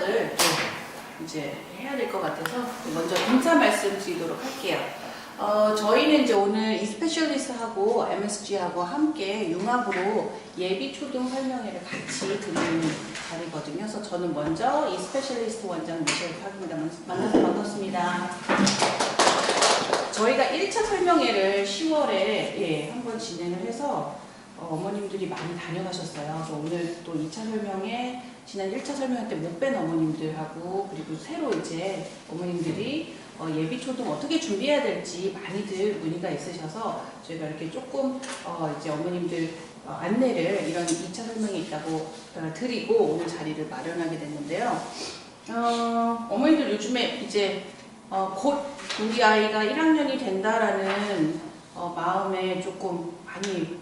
시작을 이제 해야 될 것 같아서 먼저 인사 말씀드리도록 할게요. 저희는 이제 오늘 이스페셜리스트하고 MSG하고 함께 융합으로 예비 초등 설명회를 같이 드리는 자리거든요. 그래서 저는 먼저 이스페셜리스트 원장 미셸 학입니다. 만나서 반갑습니다. 저희가 1차 설명회를 10월에 한번 진행을 해서 어머님들이 많이 다녀가셨어요. 그래서 오늘 또 2차 설명회, 지난 1차 설명회 때 못 뵌 어머님들하고 그리고 새로 이제 어머님들이 예비 초등 어떻게 준비해야 될지 많이들 문의가 있으셔서 저희가 이렇게 조금 이제 어머님들 안내를 이런 2차 설명이 있다고 드리고 오늘 자리를 마련하게 됐는데요. 어머님들 요즘에 이제 곧 우리 아이가 1학년이 된다라는 마음에 조금 많이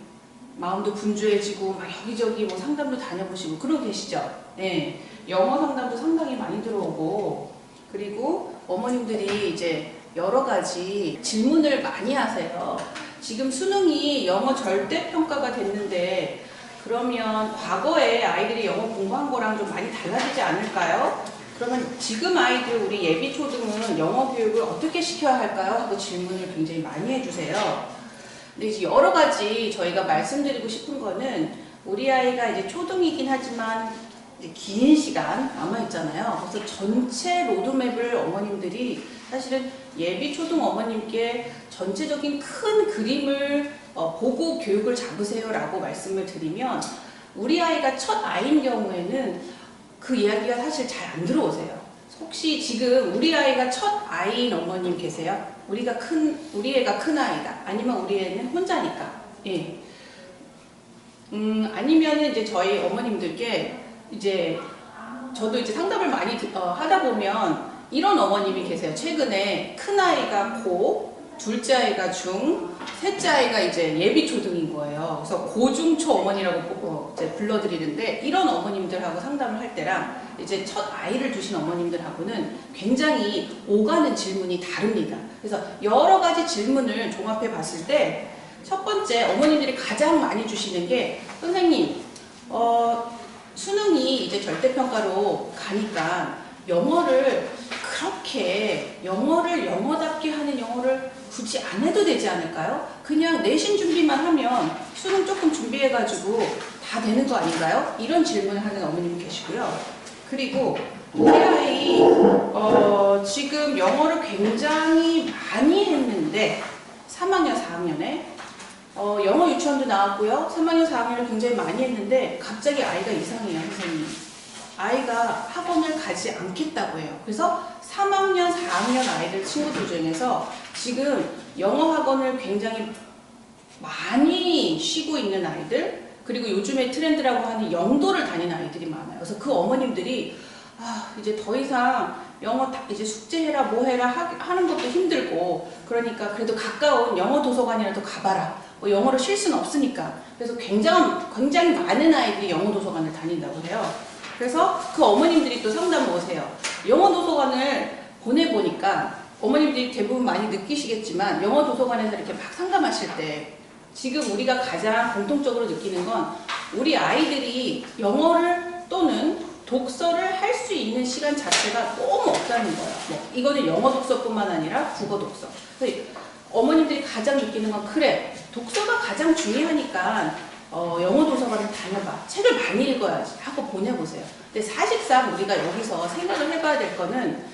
마음도 분주해지고 막 여기저기 뭐 상담도 다녀보시고 그러고 계시죠? 네. 영어 상담도 상당히 많이 들어오고 그리고 어머님들이 이제 여러 가지 질문을 많이 하세요. 지금 수능이 영어 절대평가가 됐는데 그러면 과거에 아이들이 영어 공부한 거랑 좀 많이 달라지지 않을까요? 그러면 지금 아이들 우리 예비 초등은 영어 교육을 어떻게 시켜야 할까요? 하고 질문을 굉장히 많이 해주세요. 근데 이제 여러 가지 저희가 말씀드리고 싶은 거는 우리 아이가 이제 초등이긴 하지만 이제 긴 시간 남아있잖아요. 그래서 전체 로드맵을 어머님들이 사실은 예비 초등 어머님께 전체적인 큰 그림을 보고 교육을 잡으세요 라고 말씀을 드리면 우리 아이가 첫 아이인 경우에는 그 이야기가 사실 잘 안 들어오세요. 혹시 지금 우리 아이가 첫 아이인 어머님 계세요? 우리 애가 큰 아이다. 아니면 우리 애는 혼자니까. 예. 아니면은 이제 저희 어머님들께 이제 저도 이제 상담을 많이 하다 보면 이런 어머님이 계세요. 최근에 큰 아이가 고, 둘째 아이가 중, 셋째 아이가 이제 예비 초등인 거예요. 그래서 고중초 어머니라고 이제 불러드리는데 이런 어머님들하고 상담을 할 때랑 이제 첫 아이를 두신 어머님들하고는 굉장히 오가는 질문이 다릅니다. 그래서 여러 가지 질문을 종합해 봤을 때 첫 번째 어머님들이 가장 많이 주시는 게 선생님 수능이 이제 절대평가로 가니까 영어를 그렇게 영어답게 하는 영어를 굳이 안 해도 되지 않을까요? 그냥 내신 준비만 하면 수능 조금 준비해가지고 다 되는 거 아닌가요? 이런 질문을 하는 어머님이 계시고요. 그리고 우리 아이 지금 영어를 굉장히 많이 했는데 3학년, 4학년에 영어 유치원도 나왔고요. 3학년, 4학년을 굉장히 많이 했는데 갑자기 아이가 이상해요, 선생님. 아이가 학원을 가지 않겠다고 해요. 그래서 3학년, 4학년 아이들 친구들 중에서 지금 영어 학원을 굉장히 많이 쉬고 있는 아이들 그리고 요즘에 트렌드라고 하는 영도를 다니는 아이들이 많아요. 그래서 그 어머님들이 이제 더 이상 영어 이제 숙제해라 뭐해라 하는 것도 힘들고 그러니까 그래도 가까운 영어 도서관이라도 가봐라. 영어를 쉴 수는 없으니까. 그래서 굉장히 많은 아이들이 영어 도서관을 다닌다고 해요. 그래서 그 어머님들이 또 상담을 오세요. 영어 도서관을 보내보니까 어머님들이 대부분 많이 느끼시겠지만 영어 도서관에서 이렇게 막 상담하실 때 지금 우리가 가장 공통적으로 느끼는 건 우리 아이들이 영어를 또는 독서를 할 수 있는 시간 자체가 너무 없다는 거예요. 이거는 영어 독서뿐만 아니라 국어 독서. 그래서 어머님들이 가장 느끼는 건 그래, 독서가 가장 중요하니까 영어 도서관을 다녀봐. 책을 많이 읽어야지 하고 보내보세요. 근데 사실상 우리가 여기서 생각을 해봐야 될 거는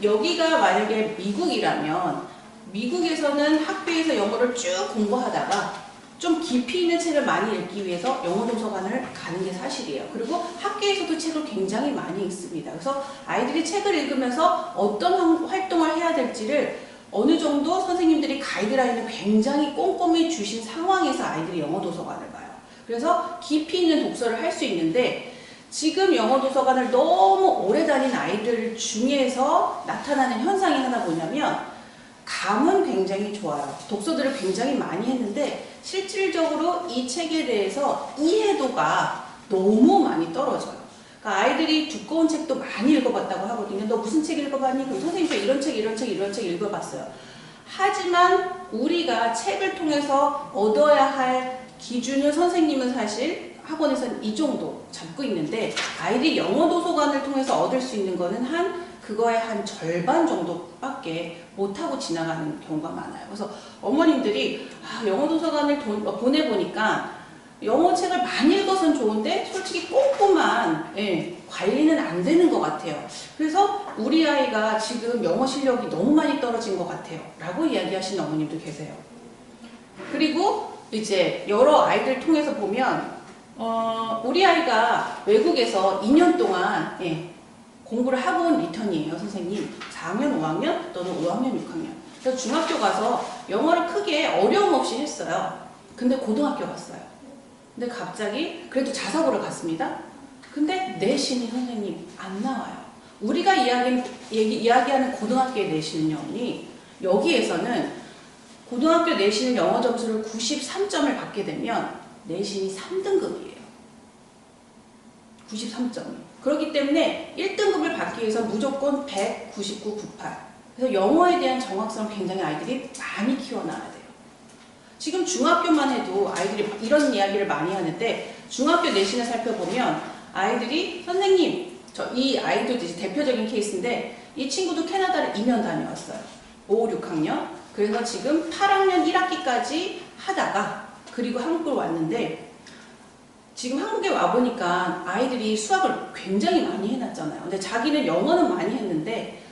여기가 만약에 미국이라면 미국에서는 학교에서 영어를 쭉 공부하다가 좀 깊이 있는 책을 많이 읽기 위해서 영어 도서관을 가는 게 사실이에요. 그리고 학교에서도 책을 굉장히 많이 읽습니다. 그래서 아이들이 책을 읽으면서 어떤 활동을 해야 될지를 어느 정도 선생님들이 가이드라인을 굉장히 꼼꼼히 주신 상황에서 아이들이 영어 도서관을 가요. 그래서 깊이 있는 독서를 할 수 있는데 지금 영어 도서관을 너무 오래 다닌 아이들 중에서 나타나는 현상이 하나 뭐냐면 감은 굉장히 좋아요. 독서들을 굉장히 많이 했는데 실질적으로 이 책에 대해서 이해도가 너무 많이 떨어져요. 그러니까 아이들이 두꺼운 책도 많이 읽어봤다고 하거든요. 너 무슨 책 읽어봤니? 그럼 선생님 저 이런 책 읽어봤어요. 하지만 우리가 책을 통해서 얻어야 할 기준은 선생님은 사실 학원에서는 이 정도 잡고 있는데 아이들이 영어 도서관을 통해서 얻을 수 있는 거는 그거의 한 절반 정도밖에 못하고 지나가는 경우가 많아요. 그래서 어머님들이 영어 도서관을 보내보니까 영어 책을 많이 읽어서는 좋은데 솔직히 꼼꼼한 관리는 안 되는 것 같아요. 그래서 우리 아이가 지금 영어 실력이 너무 많이 떨어진 것 같아요 라고 이야기하시는 어머님도 계세요. 그리고 이제 여러 아이들 통해서 보면 우리 아이가 외국에서 2년 동안 공부를 하고 온 리턴이에요. 선생님 4학년 5학년 또는 5학년 6학년 그래서 중학교 가서 영어를 크게 어려움 없이 했어요. 근데 고등학교 갔어요. 근데 갑자기 그래도 자사고를 갔습니다. 근데 내신이 선생님 안 나와요. 우리가 이야기하는 고등학교의 내신은요, 여기에서는 고등학교 내신은 영어 점수를 93점을 받게 되면 내신이 3등급이에요. 93점이. 그렇기 때문에 1등급을 받기 위해서 무조건 199, 98. 그래서 영어에 대한 정확성을 굉장히 아이들이 많이 키워놔야 돼요. 지금 중학교만 해도 아이들이 이런 이야기를 많이 하는데 중학교 내신을 살펴보면 아이들이 선생님, 이 아이도 이제 대표적인 케이스인데 이 친구도 캐나다를 2년 다녀왔어요. 5, 6학년. 그래서 지금 8학년 1학기까지 하다가 그리고 한국을 왔는데 지금 한국에 와보니까 아이들이 수학을 굉장히 많이 해놨잖아요. 근데 자기는 영어는 많이 했는데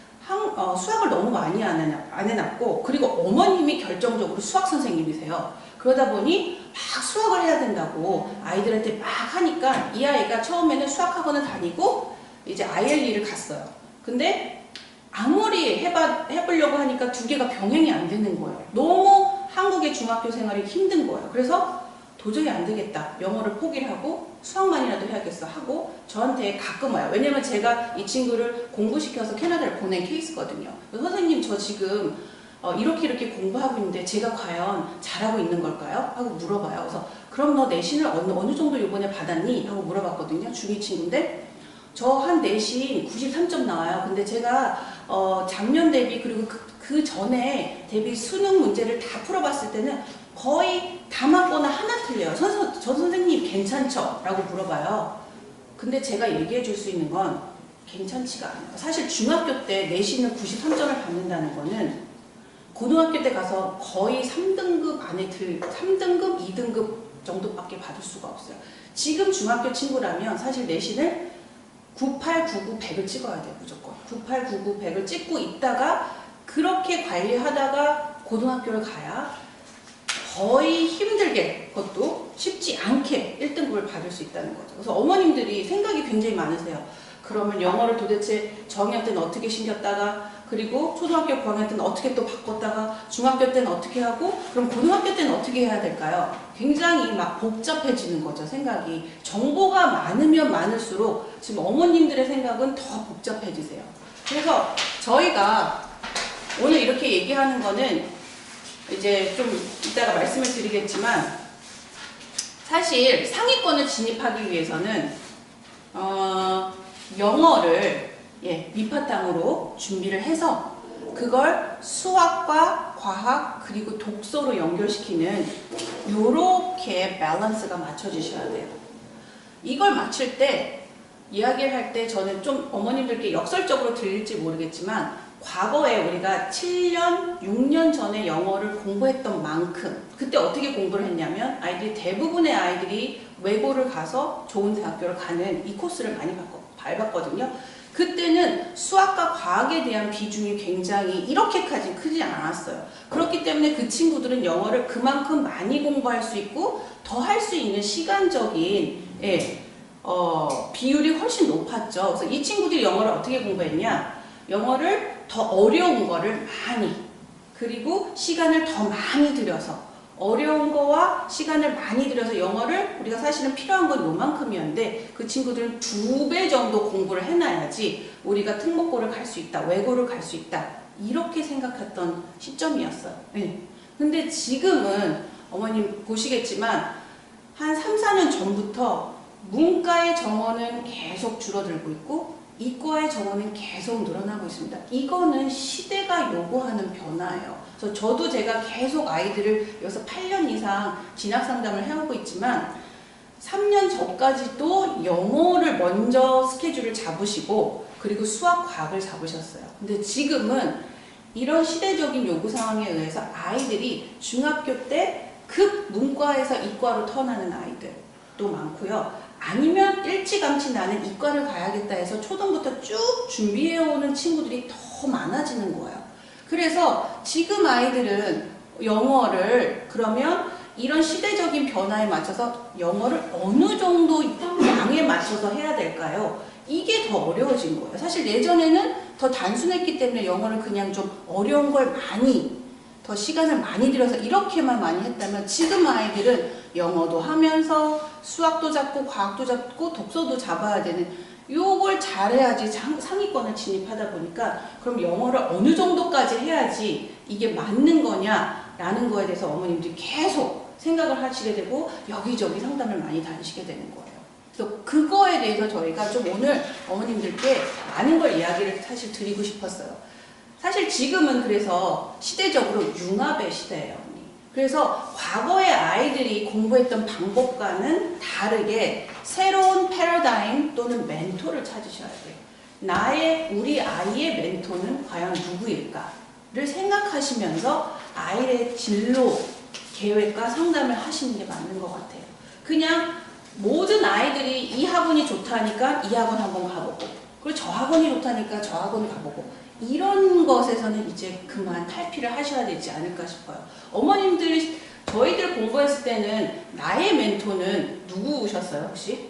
수학을 너무 많이 안 해놨고 그리고 어머님이 결정적으로 수학 선생님이세요. 그러다 보니 막 수학을 해야 된다고 아이들한테 막 하니까 이 아이가 처음에는 수학학원을 다니고 이제 ILE를 갔어요. 근데 아무리 해보려고 하니까 두 개가 병행이 안 되는 거예요. 너무 한국의 중학교 생활이 힘든 거예요. 그래서 도저히 안 되겠다. 영어를 포기를 하고 수학만이라도 해야겠어 하고 저한테 가끔 와요. 왜냐면 제가 이 친구를 공부시켜서 캐나다를 보낸 케이스거든요. 선생님 저 지금 이렇게 공부하고 있는데 제가 과연 잘하고 있는 걸까요? 하고 물어봐요. 그래서 그럼 너 내신을 어느 정도 이번에 받았니? 하고 물어봤거든요. 중2 친구인데 저 한 내신 93점 나와요. 근데 제가 작년 대비 그리고 그 전에 대비 수능 문제를 다 풀어봤을 때는 거의 다 맞거나 하나 틀려요. 저 선생님 괜찮죠? 라고 물어봐요. 근데 제가 얘기해 줄 수 있는 건 괜찮지가 않아요. 사실 중학교 때 내신을 93점을 받는다는 거는 고등학교 때 가서 거의 3등급 안에 3등급, 2등급 정도밖에 받을 수가 없어요. 지금 중학교 친구라면 사실 내신을 98, 99, 100을 찍어야 돼요. 무조건. 98, 99, 100을 찍고 있다가 그렇게 관리하다가 고등학교를 가야 거의 힘들게 그것도 쉽지 않게 1등급을 받을 수 있다는 거죠. 그래서 어머님들이 생각이 굉장히 많으세요. 그러면 영어를 도대체 저학년 때는 어떻게 신겼다가 그리고 초등학교 고학년 때는 어떻게 또 바꿨다가 중학교 때는 어떻게 하고 그럼 고등학교 때는 어떻게 해야 될까요? 굉장히 막 복잡해지는 거죠. 생각이. 정보가 많으면 많을수록 지금 어머님들의 생각은 더 복잡해지세요. 그래서 저희가 오늘 이렇게 얘기하는 거는 이제 좀 이따가 말씀을 드리겠지만 사실 상위권을 진입하기 위해서는 영어를 밑바탕으로 준비를 해서 그걸 수학과 과학 그리고 독서로 연결시키는 요렇게 밸런스가 맞춰지셔야 돼요. 이걸 맞출 때 이야기를 할 때 저는 좀 어머님들께 역설적으로 들릴지 모르겠지만 과거에 우리가 7년, 6년 전에 영어를 공부했던 만큼 그때 어떻게 공부를 했냐면 대부분의 아이들이 외고를 가서 좋은 대학교를 가는 이 코스를 많이 밟았거든요. 그때는 수학과 과학에 대한 비중이 굉장히 이렇게까지 크지 않았어요. 그렇기 때문에 그 친구들은 영어를 그만큼 많이 공부할 수 있고 더 할 수 있는 시간적인 비율이 훨씬 높았죠. 그래서 이 친구들이 영어를 어떻게 공부했냐? 영어를 더 어려운 거를 많이 그리고 시간을 더 많이 들여서 어려운 거와 시간을 많이 들여서 영어를 우리가 사실은 필요한 건 요만큼이었는데 그 친구들은 2배 정도 공부를 해놔야지 우리가 특목고를 갈 수 있다, 외고를 갈 수 있다 이렇게 생각했던 시점이었어요. 근데 지금은 어머님 보시겠지만 한 3, 4년 전부터 문과의 정원은 계속 줄어들고 있고 이과의 정원은 계속 늘어나고 있습니다. 이거는 시대가 요구하는 변화예요. 그래서 제가 계속 아이들을 여기서 8년 이상 진학 상담을 해오고 있지만 3년 전까지도 영어를 먼저 스케줄을 잡으시고 그리고 수학, 과학을 잡으셨어요. 근데 지금은 이런 시대적인 요구 상황에 의해서 아이들이 중학교 때 급 문과에서 이과로 턴하는 아이들도 많고요. 아니면 일찌감치 나는 이과를 가야겠다 해서 초등부터 쭉 준비해오는 친구들이 더 많아지는 거예요. 그래서 지금 아이들은 영어를 그러면 이런 시대적인 변화에 맞춰서 영어를 어느 정도 양에 맞춰서 해야 될까요? 이게 더 어려워진 거예요. 사실 예전에는 더 단순했기 때문에 영어를 그냥 좀 어려운 걸 많이 더 시간을 많이 들여서 이렇게만 많이 했다면 지금 아이들은 영어도 하면서 수학도 잡고 과학도 잡고 독서도 잡아야 되는 요걸 잘해야지 상위권을 진입하다 보니까 그럼 영어를 어느 정도까지 해야지 이게 맞는 거냐라는 거에 대해서 어머님들이 계속 생각을 하시게 되고 여기저기 상담을 많이 다니시게 되는 거예요. 그래서 그거에 대해서 저희가 좀 오늘 어머님들께 많은 걸 이야기를 사실 드리고 싶었어요. 사실 지금은 그래서 시대적으로 융합의 시대예요. 그래서 과거의 아이들이 공부했던 방법과는 다르게 새로운 패러다임 또는 멘토를 찾으셔야 돼요. 우리 아이의 멘토는 과연 누구일까를 생각하시면서 아이의 진로 계획과 상담을 하시는 게 맞는 것 같아요. 그냥 모든 아이들이 이 학원이 좋다니까 이 학원 한번 가보고 그리고 저 학원이 좋다니까 저 학원 가보고 이런 것에서는 이제 그만 탈피를 하셔야 되지 않을까 싶어요. 어머님들이 저희들 공부했을 때는 나의 멘토는 누구셨어요 혹시?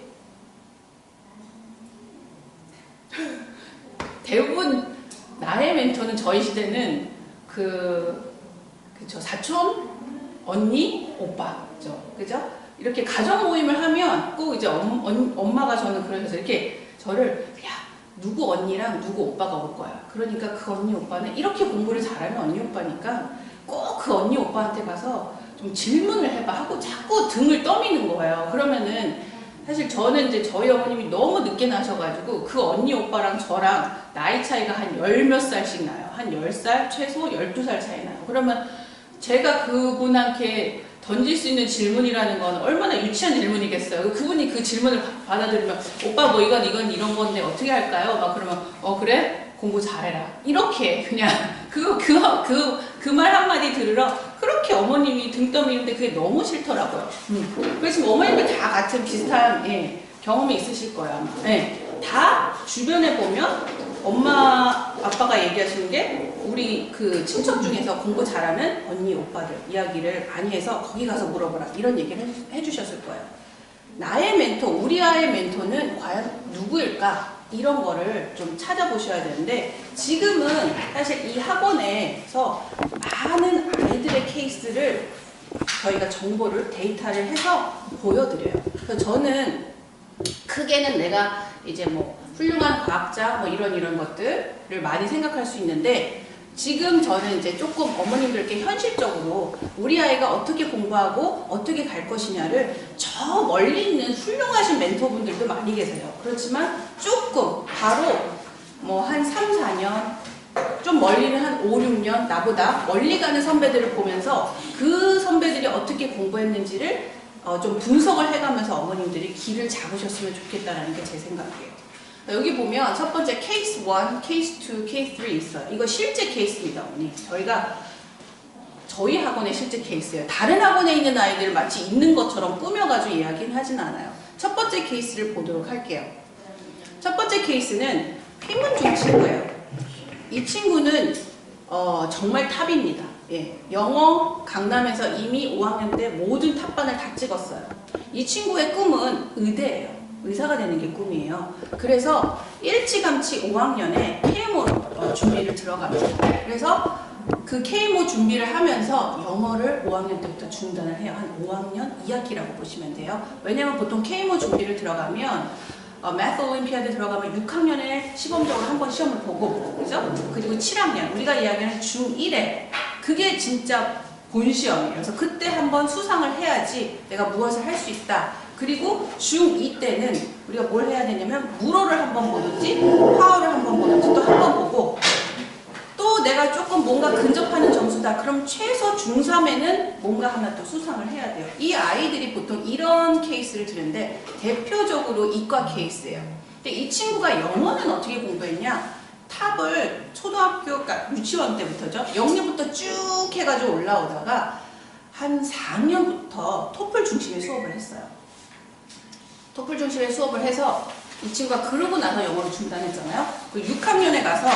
대부분 나의 멘토는 저희 시대는 그쵸 사촌, 언니, 오빠죠. 그죠? 이렇게 가정 모임을 하면 꼭 이제 엄마가 저는 그러셔서 이렇게 저를 야 누구 언니랑 누구 오빠가 올 거야. 그러니까 그 언니 오빠는 이렇게 공부를 잘하면 언니 오빠니까 꼭 그 언니 오빠한테 가서 좀 질문을 해봐 하고 자꾸 등을 떠미는 거예요. 그러면은 사실 저는 이제 저희 어머님이 너무 늦게 나셔가지고 그 언니 오빠랑 저랑 나이 차이가 한 열 몇 살씩 나요. 한 10살 최소 12살 차이 나요. 그러면 제가 그분한테 던질 수 있는 질문이라는 건 얼마나 유치한 질문이겠어요. 그분이 그 질문을 받아들이면 오빠 뭐 이건 이런 건데 어떻게 할까요? 막 그러면 그래? 공부 잘해라. 이렇게 그냥 그 말 한마디 들으러 그렇게 어머님이 등 떠미는데 그게 너무 싫더라고요. 그래서 지금 어머님이 다 같은 비슷한 경험이 있으실 거예요. 아마. 다 주변에 보면 엄마 아빠가 얘기하시는 게 우리 그 친척 중에서 공부 잘하는 언니 오빠들 이야기를 많이 해서 거기 가서 물어보라 이런 얘기를 해주셨을 거예요. 나의 멘토, 우리 아이의 멘토는 과연 누구일까? 이런 거를 좀 찾아보셔야 되는데 지금은 사실 이 학원에서 많은 아이들의 케이스를 저희가 정보를 데이터를 해서 보여드려요. 그래서 저는 크게는 내가 이제 뭐 훌륭한 과학자 뭐 이런 것들을 많이 생각할 수 있는데 지금 저는 이제 조금 어머님들께 현실적으로 우리 아이가 어떻게 공부하고 어떻게 갈 것이냐를 저 멀리 있는 훌륭하신 멘토분들도 많이 계세요. 그렇지만 조금 바로 뭐 한 3, 4년 좀 멀리는 한 5, 6년 나보다 멀리 가는 선배들을 보면서 그 선배들이 어떻게 공부했는지를 좀 분석을 해가면서 어머님들이 길을 잡으셨으면 좋겠다는 게 제 생각이에요. 여기 보면 첫 번째 케이스 1, 케이스 2, 케이스 3 있어요. 이거 실제 케이스입니다, 어머니. 저희 학원의 실제 케이스예요. 다른 학원에 있는 아이들 마치 있는 것처럼 꾸며가지고 이야기는 하진 않아요. 첫 번째 케이스를 보도록 할게요. 첫 번째 케이스는 피문중 친구예요. 이 친구는 정말 탑입니다. 영어 강남에서 이미 5학년 때 모든 탑반을 다 찍었어요. 이 친구의 꿈은 의대예요. 의사가 되는 게 꿈이에요. 그래서 일찌감치 5학년에 KMO 준비를 들어갑니다. 그래서 그 KMO 준비를 하면서 영어를 5학년 때부터 중단을 해요. 한 5학년 2학기라고 보시면 돼요. 왜냐면 보통 KMO 준비를 들어가면 매스 올림피아드 들어가면 6학년에 시범적으로 한번 시험을 보고 그죠? 그리고 7학년 우리가 이야기하는 중1에 그게 진짜 본시험이에요. 그래서 그때 한번 수상을 해야지 내가 무엇을 할 수 있다. 그리고 중2 때는 우리가 뭘 해야 되냐면 물어를 한번 보든지 화어를 한번 보든지 또 한번 보고 또 내가 조금 뭔가 근접하는 점수다 수다. 그럼 최소 중3에는 뭔가 하나 또 수상을 해야 돼요. 이 아이들이 보통 이런 케이스를 드는데 대표적으로 이과 케이스예요. 근데 이 친구가 영어는 어떻게 공부했냐? 탑을 초등학교, 그러니까 유치원 때부터죠. 0년부터 쭉 해가지고 올라오다가 한 4학년부터 토플 중심의 수업을 했어요. 토플 중심의 수업을 해서 이 친구가 그러고 나서 영어를 중단했잖아요. 그 6학년에 가서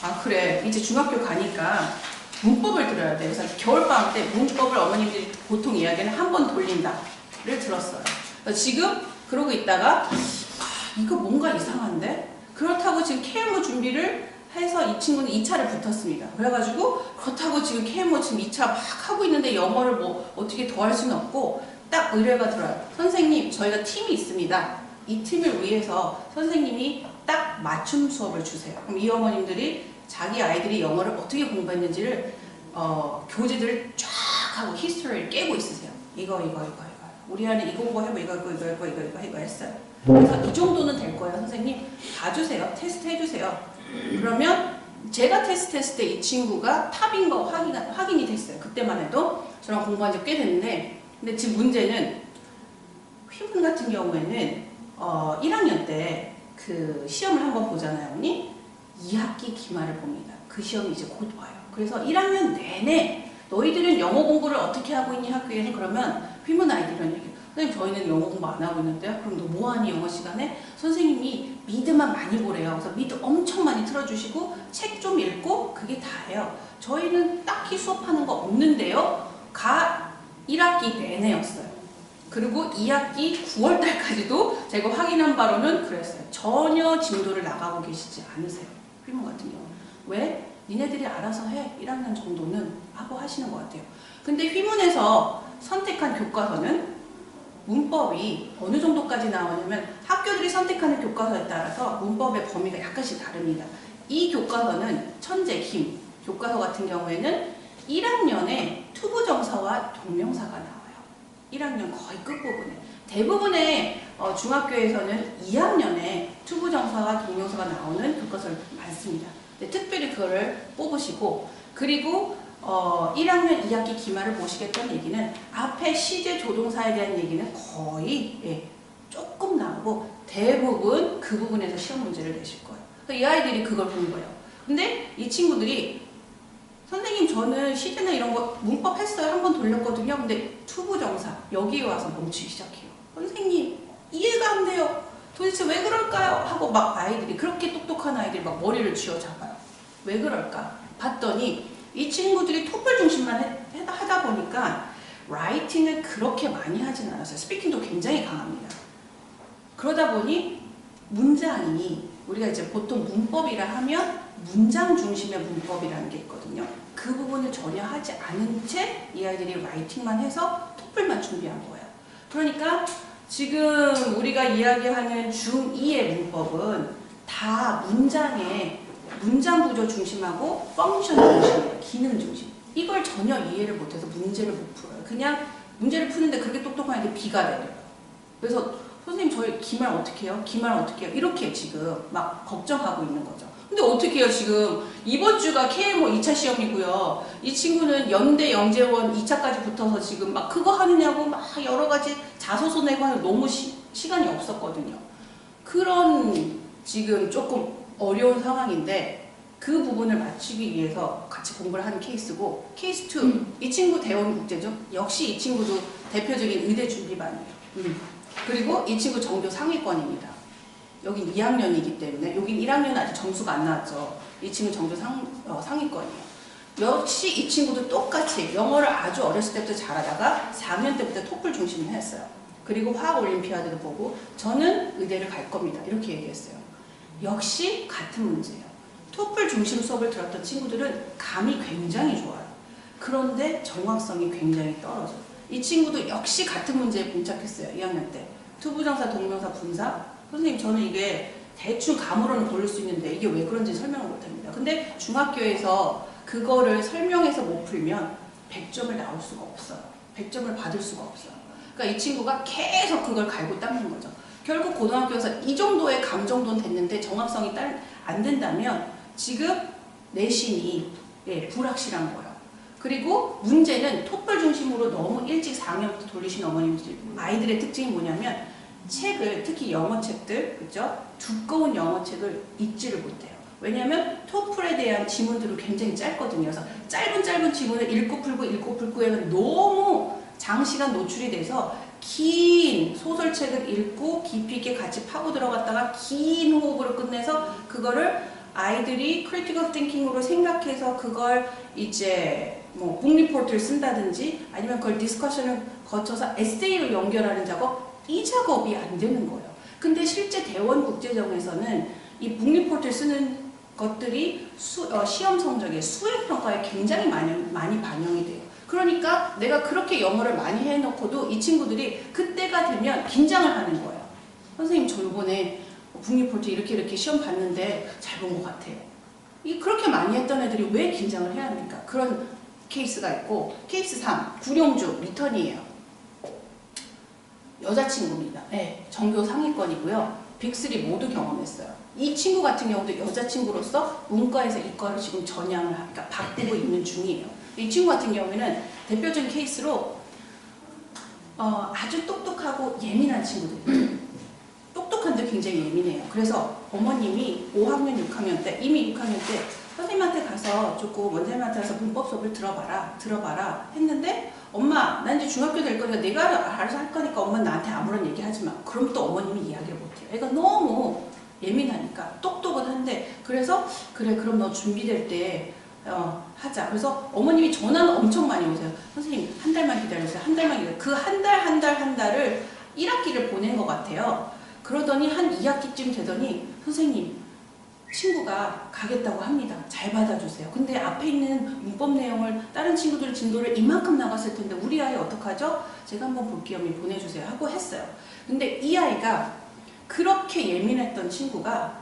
아 그래 이제 중학교 가니까 문법을 들어야 돼. 그래서 겨울방학 때 문법을 어머님들이 보통 이야기는 한 번 돌린다를 들었어요. 지금 그러고 있다가 이거 뭔가 이상한데? 그렇다고 지금 KMO 준비를 해서 이 친구는 2차를 붙었습니다. 그래가지고 그렇다고 지금 KMO 지금 2차 막 하고 있는데 영어를 뭐 어떻게 더 할 수는 없고 딱 의뢰가 들어요. 선생님 저희가 팀이 있습니다. 이 팀을 위해서 선생님이 딱 맞춤 수업을 주세요. 그럼 이 어머님들이 자기 아이들이 영어를 어떻게 공부했는지를 교재들을 쫙 하고 히스토리를 깨고 있으세요. 이거 우리 안에 이거 공부해봐 이거 했어요. 그래서 이 정도는 될 거예요. 선생님 봐주세요. 테스트 해주세요. 그러면 제가 테스트 했을 때 이 친구가 탑인 거 확인이 됐어요. 그때만 해도 저랑 공부한 지 꽤 됐는데 근데 지금 문제는 휘분 같은 경우에는 1학년 때 그 시험을 한번 보잖아요. 언니 2학기 기말을 봅니다. 그 시험이 이제 곧 와요. 그래서 1학년 내내 너희들은 영어 공부를 어떻게 하고 있니 학교에는 그러면 휘문 아이들은 얘기해요. 선생님 저희는 영어 공부 안 하고 있는데요. 그럼 너 뭐하니 영어 시간에? 선생님이 미드만 많이 보래요. 그래서 미드 엄청 많이 틀어주시고 책 좀 읽고 그게 다예요. 저희는 딱히 수업하는 거 없는데요. 1학기 내내였어요. 그리고 2학기 9월달까지도 제가 확인한 바로는 그랬어요. 전혀 진도를 나가고 계시지 않으세요. 휘문 같은 경우. 왜? 니네들이 알아서 해. 1학년 정도는 하고 하시는 것 같아요. 근데 휘문에서 선택한 교과서는 문법이 어느 정도까지 나오냐면 학교들이 선택하는 교과서에 따라서 문법의 범위가 약간씩 다릅니다. 이 교과서는 천재 힘 교과서 같은 경우에는 1학년에 투부정사와 동명사가 나와요. 1학년 거의 끝부분에. 대부분의 중학교에서는 2학년에 투부정사와 동명사가 나오는 교과서를 많습니다. 특별히 그거를 뽑으시고 그리고 1학년 2학기 기말을 보시겠다는 얘기는 앞에 시제 조동사에 대한 얘기는 거의 조금 나오고 대부분 그 부분에서 시험 문제를 내실 거예요. 그러니까 이 아이들이 그걸 본 거예요. 근데 이 친구들이 선생님 저는 시제나 이런 거 문법 했어요. 한 번 돌렸거든요. 근데 투부정사 여기에 와서 멈추기 시작해요. 선생님 이해가 안 돼요. 도대체 왜 그럴까요? 하고 막 아이들이 그렇게 똑똑한 아이들이 막 머리를 쥐어잡아요. 왜 그럴까? 봤더니 이 친구들이 토플 중심만 하다 보니까 라이팅을 그렇게 많이 하진 않았어요. 스피킹도 굉장히 강합니다. 그러다 보니 문장이 우리가 이제 보통 문법이라 하면 문장 중심의 문법이라는 게 있거든요. 그 부분을 전혀 하지 않은 채 이 아이들이 라이팅만 해서 토플만 준비한 거예요. 그러니까 지금 우리가 이야기하는 중2의 문법은 다 문장의 문장 구조 중심하고 펑션 중심이에요. 기능 중심. 이걸 전혀 이해를 못해서 문제를 못 풀어요. 그냥 문제를 푸는데 그렇게 똑똑한 애들 B가 내려요. 그래서 선생님 저희 기말 어떻게 해요? 기말 어떻게 해요? 이렇게 지금 막 걱정하고 있는 거죠. 근데 어떻게 해요? 지금 이번 주가 KMO 2차 시험이고요. 이 친구는 연대 영재원 2차까지 붙어서 지금 막 그거 하느냐고 막 여러 가지 자소서 내고 하는 너무 시간이 없었거든요. 그런 지금 조금 어려운 상황인데 그 부분을 맞추기 위해서 같이 공부를 하는 케이스고 케이스 2, 이 친구 대원국제죠. 역시 이 친구도 대표적인 의대 준비반이에요. 그리고 이 친구 정교 상위권입니다. 여긴 2학년이기 때문에 여긴 1학년 아직 점수가 안 나왔죠. 이 친구 정교 상위권이에요. 역시 이 친구도 똑같이 영어를 아주 어렸을 때부터 잘하다가 4학년 때부터 토플 중심을 했어요. 그리고 화학 올림피아드도 보고 저는 의대를 갈 겁니다. 이렇게 얘기했어요. 역시 같은 문제예요. 토플 중심 수업을 들었던 친구들은 감이 굉장히 좋아요. 그런데 정확성이 굉장히 떨어져요. 이 친구도 역시 같은 문제에 봉착했어요. 2학년 때. 투부정사, 동명사, 분사. 선생님 저는 이게 대충 감으로는 고를 수 있는데 이게 왜 그런지 설명을 못합니다. 근데 중학교에서 그거를 설명해서 못 풀면 100점을 나올 수가 없어요. 100점을 받을 수가 없어요. 그러니까 이 친구가 계속 그걸 갈고 닦는 거죠. 결국 고등학교에서 이 정도의 감 정도는 됐는데 정확성이 안 된다면 지금 내신이 불확실한 거예요. 그리고 문제는 토플 중심으로 너무 일찍 4학년부터 돌리신 어머님들, 아이들의 특징이 뭐냐면 책을, 특히 영어 책들, 그죠? 두꺼운 영어 책을 읽지를 못해요. 왜냐하면 토플에 대한 지문들이 굉장히 짧거든요. 그래서 짧은 지문을 읽고 풀고 해서 너무 장시간 노출이 돼서 긴 소설책을 읽고 깊이 있게 같이 파고 들어갔다가 긴 호흡으로 끝내서 그거를 아이들이 크리티컬 띵킹으로 생각해서 그걸 이제 뭐 북 리포트를 쓴다든지 아니면 그걸 디스커션을 거쳐서 에세이로 연결하는 작업, 이 작업이 안 되는 거예요. 근데 실제 대원 국제정에서는 이 북 리포트를 쓰는 것들이 시험 성적에, 수행 평가에 굉장히 많이 반영이 돼요. 그러니까 내가 그렇게 영어를 많이 해놓고도 이 친구들이 그때가 되면 긴장을 하는 거예요. 선생님, 저 이번에 북리포트 이렇게 시험 봤는데 잘 본 것 같아요. 그렇게 많이 했던 애들이 왜 긴장을 해야 합니까? 그런 케이스가 있고, 케이스 3, 구룡주 리턴이에요. 여자친구입니다. 네, 전교 상위권이고요. 빅3 모두 경험했어요. 이 친구 같은 경우도 여자친구로서 문과에서 이과를 지금 전향을 그러니까 바꾸고 있는 중이에요. 이 친구 같은 경우에는 대표적인 케이스로 아주 똑똑하고 예민한 친구들이에요. 똑똑한데 굉장히 예민해요. 그래서 어머님이 5학년, 6학년 때, 이미 6학년 때 선생님한테 가서 조금 원장님한테 가서 문법 수업을 들어봐라 했는데, 엄마, 난 이제 중학교 될 거니까 내가 알아서 할 거니까 엄마는 나한테 아무런 얘기 하지 마. 그럼 또 어머님이 이야기를 못해요. 애가 너무 예민하니까. 똑똑은 한데, 그래서 그래, 그럼 너 준비될 때 하자. 그래서 어머님이 전화는 엄청 많이 오세요. 선생님, 한 달만 기다려주세요. 한 달만 기다려주세요. 그 한 달을 1학기를 보낸 것 같아요. 그러더니 한 2학기쯤 되더니, 선생님, 친구가 가겠다고 합니다. 잘 받아주세요. 근데 앞에 있는 문법 내용을 다른 친구들 진도를 이만큼 나갔을 텐데 우리 아이 어떡하죠? 제가 한번 볼게요. 보내주세요. 하고 했어요. 근데 이 아이가 그렇게 예민했던 친구가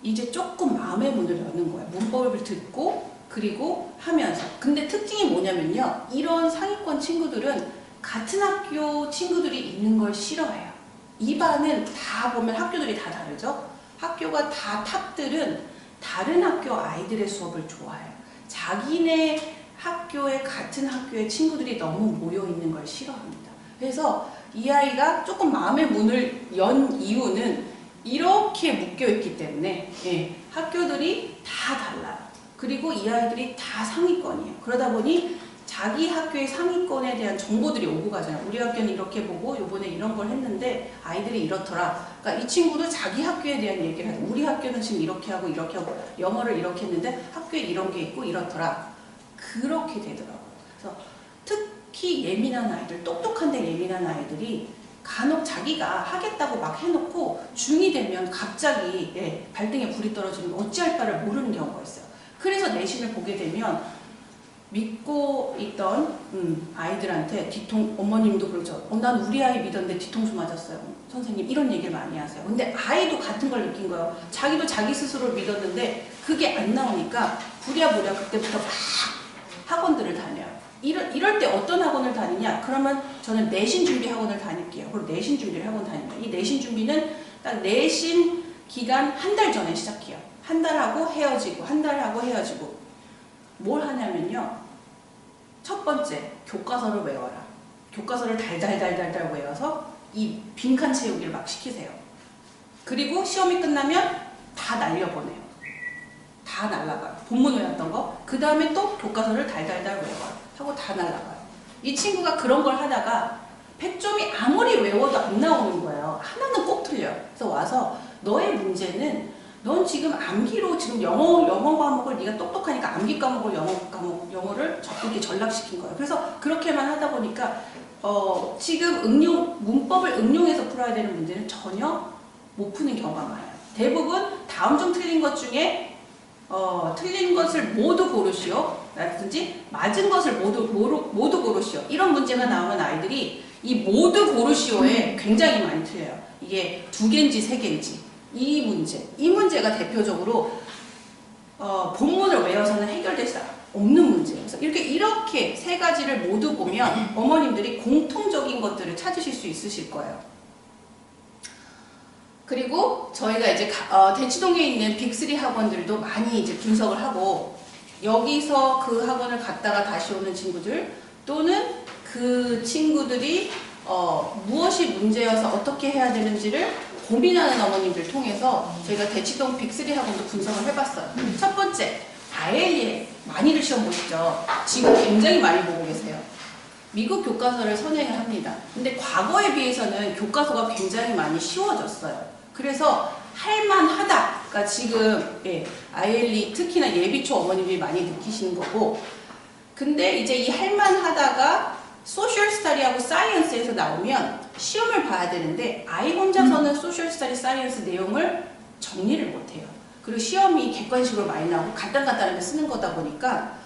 이제 조금 마음의 문을 여는 거예요. 문법을 듣고 그리고 하면서. 근데 특징이 뭐냐면요. 이런 상위권 친구들은 같은 학교 친구들이 있는 걸 싫어해요. 이 반은 다 보면 학교들이 다 다르죠. 학교가 다 탑들은 다른 학교 아이들의 수업을 좋아해요. 자기네 학교에 같은 학교의 친구들이 너무 모여있는 걸 싫어합니다. 그래서 이 아이가 조금 마음의 문을 연 이유는 이렇게 묶여있기 때문에 학교들이 다 달라요. 그리고 이 아이들이 다 상위권이에요. 그러다 보니 자기 학교의 상위권에 대한 정보들이 오고 가잖아요. 우리 학교는 이렇게 보고 요번에 이런 걸 했는데 아이들이 이렇더라. 그러니까 이 친구도 자기 학교에 대한 얘기를 하죠. 우리 학교는 지금 이렇게 하고 영어를 이렇게 했는데 학교에 이런 게 있고 이렇더라. 그렇게 되더라고요. 그래서 특히 예민한 아이들, 똑똑한데 예민한 아이들이 간혹 자기가 하겠다고 막 해놓고 중2 되면 갑자기 발등에 불이 떨어지면 어찌할 바를 모르는 경우가 있어요. 그래서 내신을 보게 되면 믿고 있던 아이들한테 어머님도 그러죠. 난 우리 아이 믿었는데 뒤통수 맞았어요. 선생님, 이런 얘기를 많이 하세요. 근데 아이도 같은 걸 느낀 거예요. 자기도 자기 스스로를 믿었는데 그게 안 나오니까 부랴부랴 그때부터 막 학원들을 다녀요. 이럴 때 어떤 학원을 다니냐? 그러면 저는 내신 준비 학원을 다닐게요. 그리고 내신 준비를 학원 다닙니다. 이 내신 준비는 딱 내신 기간 한 달 전에 시작해요. 한 달 하고 헤어지고, 한 달 하고 헤어지고. 뭘 하냐면요. 첫 번째, 교과서를 외워라. 교과서를 달달달달달 외워서 이 빈칸 채우기를 막 시키세요. 그리고 시험이 끝나면 다 날려보내요. 다 날라가요. 본문 외웠던 거. 그 다음에 또 교과서를 달달달 외워요. 하고 다 날라가요. 이 친구가 그런 걸 하다가 100점이 아무리 외워도 안 나오는 거예요. 하나는 꼭 틀려요. 그래서 와서 너의 문제는 넌 지금 암기로 지금 영어 과목을 네가 똑똑하니까 암기 과목을 영어를 이렇게 전락시킨 거예요. 그래서 그렇게만 하다 보니까 지금 문법을 응용해서 풀어야 되는 문제는 전혀 못 푸는 경우가 많아요. 대부분 다음 중 틀린 것 중에 틀린 것을 모두 고르시오 라든지 맞은 것을 모두 고르시오, 이런 문제가 나오면 아이들이 이 모두 고르시오에 굉장히 많이 틀려요. 이게 2개인지 3개인지. 이 문제가 대표적으로 본문을 외워서는 해결될 수 없는 문제예요. 그래서 이렇게 3가지를 모두 보면 어머님들이 공통적인 것들을 찾으실 수 있으실 거예요. 그리고 저희가 이제 대치동에 있는 빅3 학원들도 많이 이제 분석을 하고 여기서 그 학원을 갔다가 다시 오는 친구들, 또는 그 친구들이 무엇이 문제여서 어떻게 해야 되는지를 고민하는 어머님들 통해서 저희가 대치동 빅3 학원도 분석을 해봤어요. 첫 번째, IELTS 많이들 시험 보시죠. 지금 굉장히 많이 보고 계세요. 미국 교과서를 선행을 합니다. 근데 과거에 비해서는 교과서가 굉장히 많이 쉬워졌어요. 그래서 할만하다가 지금 IELTS 특히나 예비초 어머님들이 많이 느끼시는 거고, 근데 이제 이 할만하다가 소셜 스터디하고 사이언스에서 나오면 시험을 봐야 되는데 아이 혼자서는 소셜 스터디 사이언스 내용을 정리를 못해요. 그리고 시험이 객관식으로 많이 나오고 간단하게 쓰는 거다 보니까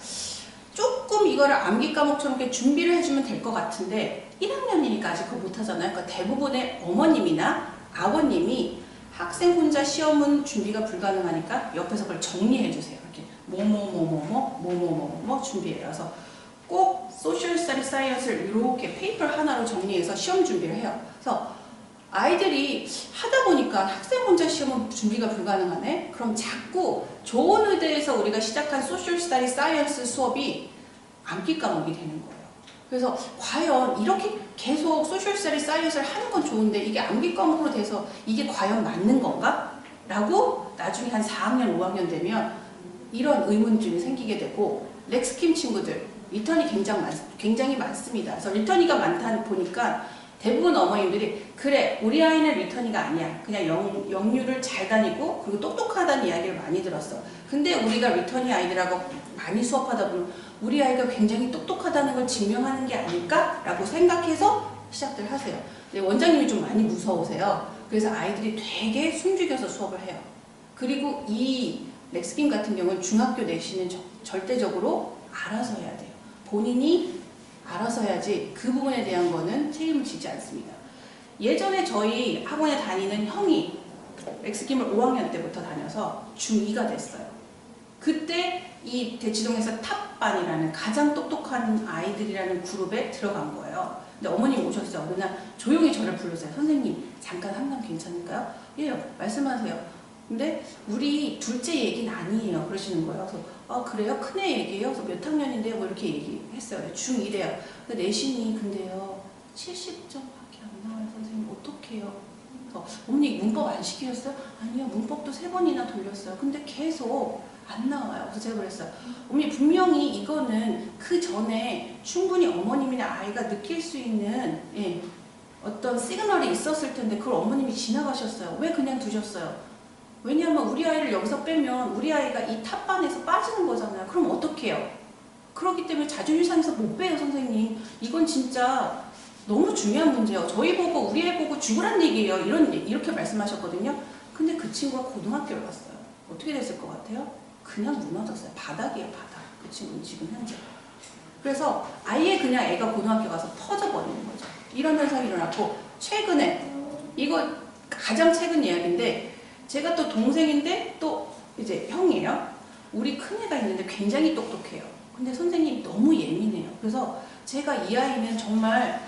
조금 이거를 암기 과목처럼 이렇게 준비를 해주면 될 것 같은데 1학년이니까 아직 그거 못하잖아요. 그러니까 대부분의 어머님이나 아버님이 학생 혼자 시험은 준비가 불가능하니까 옆에서 그걸 정리해 주세요. 이렇게 뭐뭐 준비해요. 그래서 꼭 소셜 스터디 사이언스를 이렇게 페이퍼 하나로 정리해서 시험 준비를 해요. 그래서 아이들이 하다 보니까 학생 혼자 시험은 준비가 불가능하네? 그럼 자꾸 좋은 의대에서 우리가 시작한 소셜 스터디 사이언스 수업이 암기 과목이 되는 거예요. 그래서 과연 이렇게 계속 소셜 스터디 사이언스를 하는 건 좋은데 이게 암기 과목으로 돼서 이게 과연 맞는 건가? 라고 나중에 한 4학년, 5학년 되면 이런 의문점이 생기게 되고, 렉스킴 친구들 리턴이 굉장히 많습니다. 그래서 리턴이가 많다 보니까 대부분 어머님들이 그래 우리 아이는 리턴이가 아니야. 그냥 영유를 잘 다니고 그리고 똑똑하다는 이야기를 많이 들었어. 근데 우리가 리턴이 아이들하고 많이 수업하다 보면 우리 아이가 굉장히 똑똑하다는 걸 증명하는 게 아닐까라고 생각해서 시작들 하세요. 근데 원장님이 좀 많이 무서우세요. 그래서 아이들이 되게 숨죽여서 수업을 해요. 그리고 이 렉스킴 같은 경우는 중학교 내신은 절대적으로 알아서 해야 돼요. 본인이 알아서 해야지 그 부분에 대한 거는 책임을 지지 않습니다. 예전에 저희 학원에 다니는 형이 렉스킴을 5학년 때부터 다녀서 중2가 됐어요. 그때 이 대치동에서 탑반이라는 가장 똑똑한 아이들이라는 그룹에 들어간 거예요. 근데 어머님 오셨어요. 어느 날 조용히 저를 부르세요. 선생님 잠깐 상담 괜찮을까요? 예요. 말씀하세요. 근데 우리 둘째 얘기는 아니에요. 그러시는 거예요. 그래서 아 그래요? 큰애 얘기예요? 그래서 몇 학년인데요? 뭐 이렇게 얘기했어요. 중2래요. 근데 내신이 근데요 70점밖에 안 나와요. 선생님 어떡해요? 그래서 어머니 문법 안 시키셨어요? 아니요 문법도 3번이나 돌렸어요. 근데 계속 안 나와요. 그래서 제가 그랬어요. 어머니 분명히 이거는 그 전에 충분히 어머님이나 아이가 느낄 수 있는 어떤 시그널이 있었을 텐데 그걸 어머님이 지나가셨어요. 왜 그냥 두셨어요? 왜냐하면 우리 아이를 여기서 빼면 우리 아이가 이 탑반에서 빠지는 거잖아요. 그럼 어떡해요? 그렇기 때문에 자존심 상해서 못 빼요, 선생님. 이건 진짜 너무 중요한 문제예요. 저희 보고 우리 애 보고 죽으란 얘기예요. 이렇게 말씀하셨거든요. 근데 그 친구가 고등학교를 갔어요. 어떻게 됐을 것 같아요? 그냥 무너졌어요. 바닥이에요, 바닥. 그 친구는 지금 현재. 그래서 아예 그냥 애가 고등학교 가서 터져버리는 거죠. 이런 현상이 일어났고, 최근에 이거 가장 최근 이야기인데 제가 또 동생인데 또 이제 형이에요. 우리 큰애가 있는데 굉장히 똑똑해요. 근데 선생님 너무 예민해요. 그래서 제가 이 아이는 정말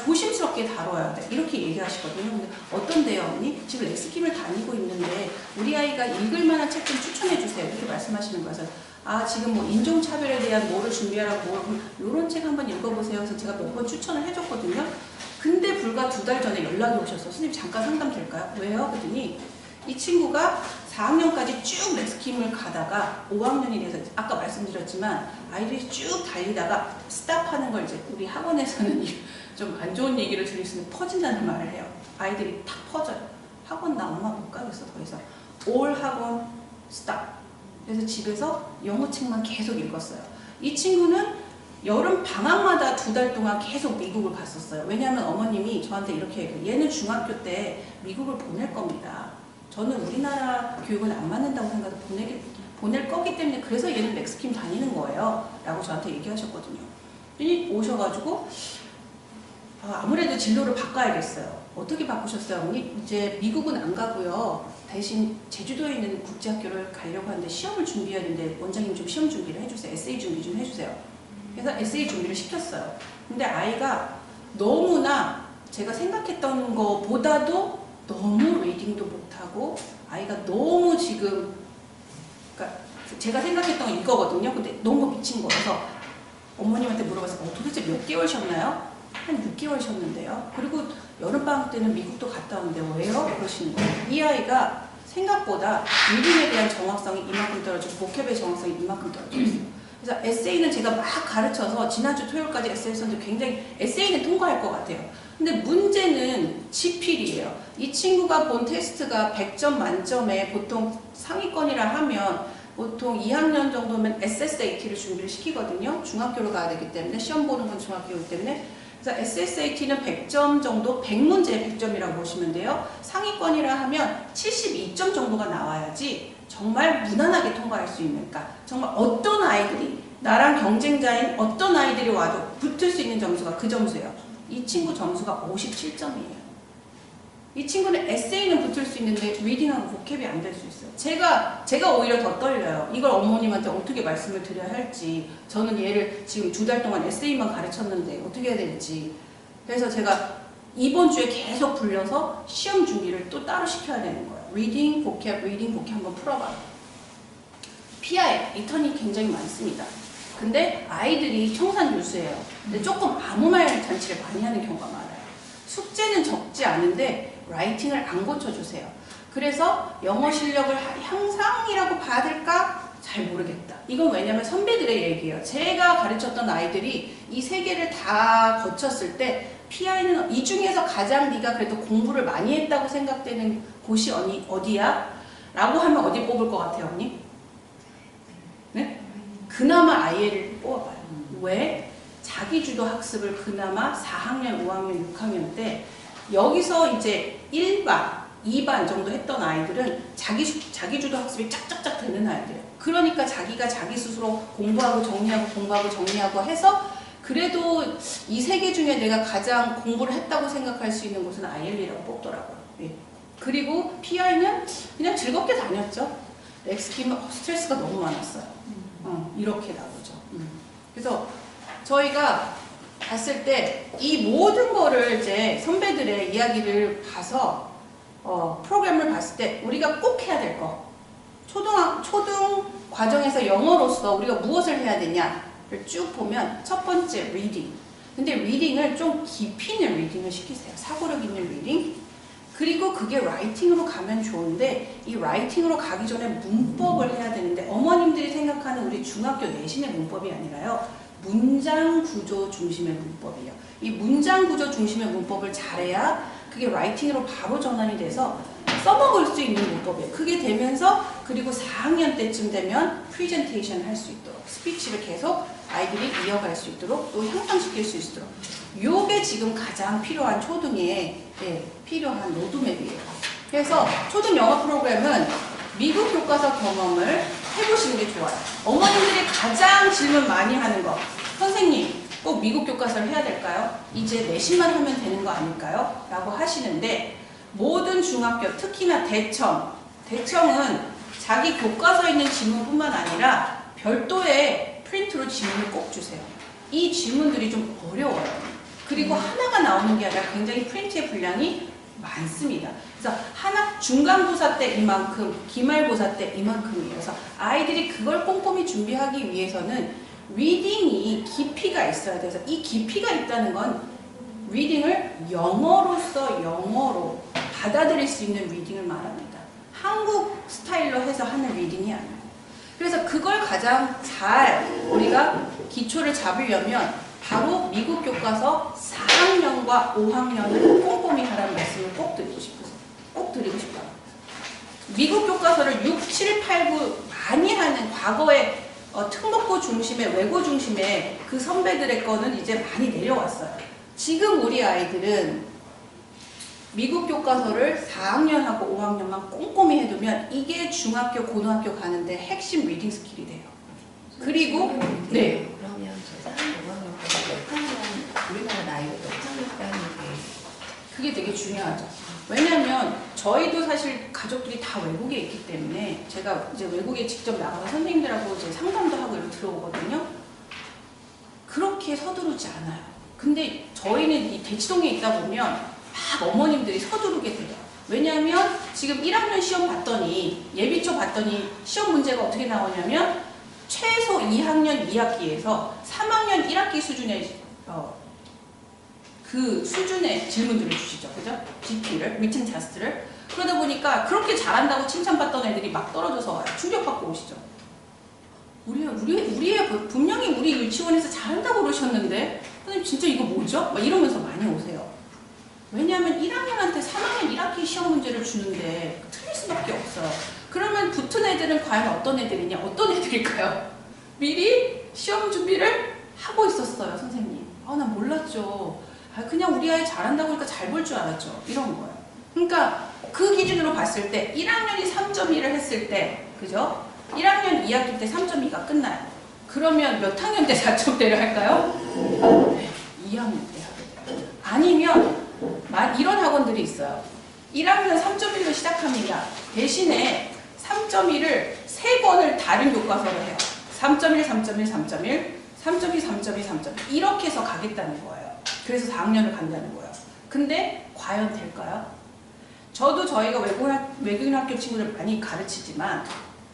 조심스럽게 다뤄야 돼. 이렇게 얘기하시거든요. 근데 어떤데요, 언니? 지금 렉스킴을 다니고 있는데 우리 아이가 읽을 만한 책 좀 추천해 주세요. 이렇게 말씀하시는 거예요. 그래서 아 지금 뭐 인종차별에 대한 뭐를 준비하라고 이런 책 한번 읽어보세요. 그래서 제가 몇 번 추천을 해줬거든요. 근데 불과 2달 전에 연락이 오셔서 선생님 잠깐 상담 될까요? 왜요? 그랬더니 이 친구가 4학년까지 쭉 렉스킴을 가다가 5학년이 돼서 아까 말씀드렸지만 아이들이 쭉 달리다가 스탑하는 걸 이제 우리 학원에서는 좀 안 좋은 얘기를 들을 수 있는 퍼진다는 말을 해요. 아이들이 탁 퍼져요. 학원 나 엄마 못 가겠어 더 이상. 올 학원 스탑. 그래서 집에서 영어책만 계속 읽었어요. 이 친구는 여름 방학마다 2달 동안 계속 미국을 갔었어요. 왜냐하면 어머님이 저한테 이렇게 얘기해요. 얘는 중학교 때 미국을 보낼 겁니다. 저는 우리나라 교육은 안 맞는다고 생각해서 보낼 거기 때문에 그래서 얘는 렉스킴 다니는 거예요. 라고 저한테 얘기하셨거든요. 오셔가지고 아무래도 진로를 바꿔야겠어요. 어떻게 바꾸셨어요, 어머니? 이제 미국은 안 가고요. 대신 제주도에 있는 국제학교를 가려고 하는데 시험을 준비해야 되는데 원장님 좀 시험 준비를 해주세요. 에세이 준비 좀 해주세요. 그래서 에세이 준비를 시켰어요. 근데 아이가 너무나 제가 생각했던 것보다도 너무 리딩도 못하고 아이가 너무 지금 그러니까 제가 생각했던 건 이거거든요. 근데 너무 미친 거여서 어머님한테 물어봤어요. 도대체 몇 개월 쉬었나요? 한 6개월 쉬었는데요. 그리고 여름방학 때는 미국도 갔다 왔는데 왜요? 그러시는 거예요. 이 아이가 생각보다 리딩에 대한 정확성이 이만큼 떨어지고 보캡의 정확성이 이만큼 떨어져 있어요. 그래서 에세이는 제가 막 가르쳐서 지난주 토요일까지 에세이 썼는데 굉장히 에세이는 통과할 것 같아요. 근데 문제는 지필이에요. 이 친구가 본 테스트가 100점 만점에 보통 상위권이라 하면 보통 2학년 정도면 SSAT를 준비를 시키거든요. 중학교로 가야 되기 때문에 시험 보는 건 중학교이기 때문에 그래서 SSAT는 100점 정도, 100문제에 100점이라고 보시면 돼요. 상위권이라 하면 72점 정도가 나와야지 정말 무난하게 통과할 수 있는가. 정말 어떤 아이들이 나랑 경쟁자인 어떤 아이들이 와도 붙을 수 있는 점수가 그 점수예요. 이 친구 점수가 57점이에요. 이 친구는 에세이는 붙을 수 있는데 리딩하고 보캡이 안 될 수 있어요. 제가 오히려 더 떨려요. 이걸 어머님한테 어떻게 말씀을 드려야 할지. 저는 얘를 지금 2달 동안 에세이만 가르쳤는데 어떻게 해야 될지. 그래서 제가 이번 주에 계속 불려서 시험 준비를 또 따로 시켜야 되는 거예요. 리딩, 보캡 한번 풀어봐. PI, 리턴이 굉장히 많습니다. 근데 아이들이 청산유수예요. 근데 조금 아무 말 잔치를 많이 하는 경우가 많아요. 숙제는 적지 않은데 라이팅을 안 고쳐주세요. 그래서 영어 실력을 향상이라고 봐야 될까? 잘 모르겠다. 이건 왜냐면 선배들의 얘기예요. 제가 가르쳤던 아이들이 이 세 개를 다 거쳤을 때 PI는 이 중에서 가장 네가 그래도 공부를 많이 했다고 생각되는 곳이 어디야? 라고 하면 어디 뽑을 것 같아요, 언니? 네? 그나마 IL을 뽑아봐요. 왜? 자기주도 학습을 그나마 4학년, 5학년, 6학년 때 여기서 이제 1반, 2반 정도 했던 아이들은 자기주도 학습이 짝짝짝 되는 아이들이에요. 그러니까 자기가 자기 스스로 공부하고 정리하고 해서 그래도 이 세 개 중에 내가 가장 공부를 했다고 생각할 수 있는 곳은 IL이라고 뽑더라고요. 예. 그리고 PI는 그냥 즐겁게 다녔죠. 엑스키면 스트레스가 너무 많았어요. 이렇게 나오죠. 그래서 저희가 봤을 때 이 모든 거를 이제 선배들의 이야기를 봐서 프로그램을 봤을 때 우리가 꼭 해야 될 거. 초등 과정에서 영어로서 우리가 무엇을 해야 되냐를 쭉 보면 첫 번째 리딩. 근데 리딩을 좀 깊이 있는 리딩을 시키세요. 사고력 있는 리딩. 그리고 그게 라이팅으로 가면 좋은데 이 라이팅으로 가기 전에 문법을 해야 되는데 어머님들이 생각하는 우리 중학교 내신의 문법이 아니라요. 문장 구조 중심의 문법이에요. 이 문장 구조 중심의 문법을 잘해야 그게 라이팅으로 바로 전환이 돼서 써먹을 수 있는 문법이에요. 그게 되면서 그리고 4학년 때쯤 되면 프리젠테이션 할 수 있도록 스피치를 계속 아이들이 이어갈 수 있도록 또 향상시킬 수 있도록 요게 지금 가장 필요한 초등에 필요한 로드맵이에요. 그래서 초등 영어 프로그램은 미국 교과서 경험을 해보시는 게 좋아요. 어머님들이 가장 질문 많이 하는 거 선생님 꼭 미국 교과서를 해야 될까요? 이제 내신만 하면 되는 거 아닐까요? 라고 하시는데 모든 중학교 특히나 대청은 자기 교과서에 있는 지문뿐만 아니라 별도의 프린트로 지문을 꼭 주세요. 이 지문들이 좀 어려워요. 그리고 하나가 나오는 게 아니라 굉장히 프린트의 분량이 많습니다. 그래서 중간고사 때 이만큼, 기말고사 때 이만큼이에요. 그래서 아이들이 그걸 꼼꼼히 준비하기 위해서는 리딩이 깊이가 있어야 돼서 이 깊이가 있다는 건 리딩을 영어로 받아들일 수 있는 리딩을 말합니다. 한국 스타일로 해서 하는 리딩이 아니고. 그래서 그걸 가장 잘 우리가 기초를 잡으려면 바로 미국 교과서 4학년과 5학년을 꼼꼼히 하라는 말씀을 꼭 드리고 싶어요. 미국 교과서를 6, 7, 8, 9 많이 하는 과거에 특목고 중심의 외고 중심의 그 선배들의 거는 이제 많이 내려왔어요. 지금 우리 아이들은 미국 교과서를 4학년하고 5학년만 꼼꼼히 해두면 이게 중학교, 고등학교 가는데 핵심 리딩 스킬이 돼요. 그리고 네. 그러면 저 4학년, 5학년까지 우리나라 나이로 높다니까 하는 그게 되게 중요하죠. 왜냐면 저희도 사실 가족들이 다 외국에 있기 때문에 제가 이제 외국에 직접 나가서 선생님들하고 이제 상담도 하고 이렇게 들어오거든요. 그렇게 서두르지 않아요. 근데 저희는 이 대치동에 있다 보면 막 어머님들이 서두르게 돼요. 왜냐하면 지금 1학년 시험 봤더니 예비초 봤더니 시험 문제가 어떻게 나오냐면 최소 2학년 2학기에서 3학년 1학기 수준의 그 수준의 질문들을 주시죠. 그죠? GP를, 리튼 테스트를. 그러다 보니까 그렇게 잘한다고 칭찬받던 애들이 막 떨어져서 와요. 충격받고 오시죠. 우리 분명히 우리 유치원에서 잘한다고 그러셨는데 선생님 진짜 이거 뭐죠? 막 이러면서 많이 오세요. 왜냐하면 1학년한테 3학년 1학기 시험 문제를 주는데 틀릴 수밖에 없어요. 그러면 붙은 애들은 과연 어떤 애들이냐? 어떤 애들일까요? 미리 시험 준비를 하고 있었어요, 선생님. 난 몰랐죠. 그냥 우리 아이 잘한다고 하니까 잘 볼 줄 알았죠. 이런 거예요. 그러니까 그 기준으로 봤을 때 1학년이 3.2를 했을 때, 그죠? 1학년 2학기 때 3.2가 끝나요. 그러면 몇 학년 때 4.0대를 할까요? 네, 2학년 때 하게 돼요. 아니면 이런 학원들이 있어요. 1학년 3.1로 시작합니다. 대신에 3.1을 3번을 다른 교과서로 해요. 3.1, 3.1, 3.1, 3.2, 3.2, 3.1 이렇게 해서 가겠다는 거예요. 그래서 4학년을 간다는 거예요. 근데 과연 될까요? 저도 저희가 외국인학교 친구들 많이 가르치지만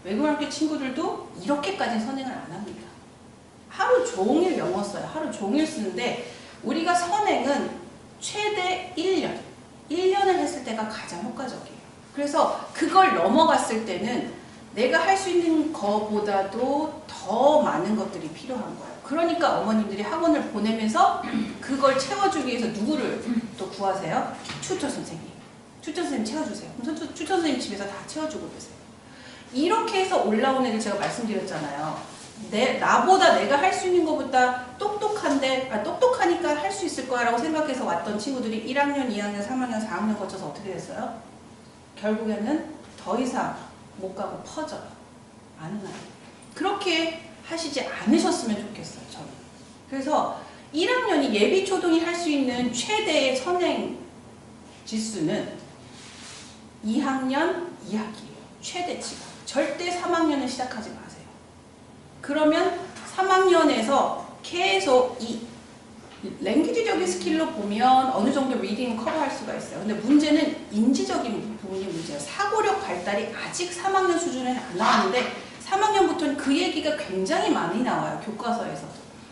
외국인학교 친구들도 이렇게까지 선행을 안 합니다. 하루 종일 영어 써요. 하루 종일 쓰는데 우리가 선행은 최대 1년. 1년을 했을 때가 가장 효과적이에요. 그래서 그걸 넘어갔을 때는 내가 할 수 있는 거보다도 더 많은 것들이 필요한 거예요. 그러니까 어머님들이 학원을 보내면서 그걸 채워주기 위해서 누구를 또 구하세요? 튜터 선생님. 튜터 선생님 채워주세요. 그럼 튜터 선생님 집에서 다 채워주고 계세요. 이렇게 해서 올라온 애들 제가 말씀드렸잖아요. 나보다 내가 할 수 있는 것보다 똑똑하니까 할 수 있을 거야 라고 생각해서 왔던 친구들이 1학년, 2학년, 3학년, 4학년 거쳐서 어떻게 됐어요? 결국에는 더 이상 못 가고 퍼져요. 아는 아이. 그렇게 하시지 않으셨으면 좋겠어요, 저는. 그래서 1학년이 예비 초등이 할 수 있는 최대의 선행 지수는 2학년 2학기예요. 최대치가. 절대 3학년은 시작하지 마세요. 그러면 3학년에서 계속 이 랭귀지적인 스킬로 보면 어느 정도 리딩을 커버할 수가 있어요. 근데 문제는 인지적인 부분이 문제예요. 사고력 발달이 아직 3학년 수준에 안 나왔는데 3학년부터는 그 얘기가 굉장히 많이 나와요. 교과서에서.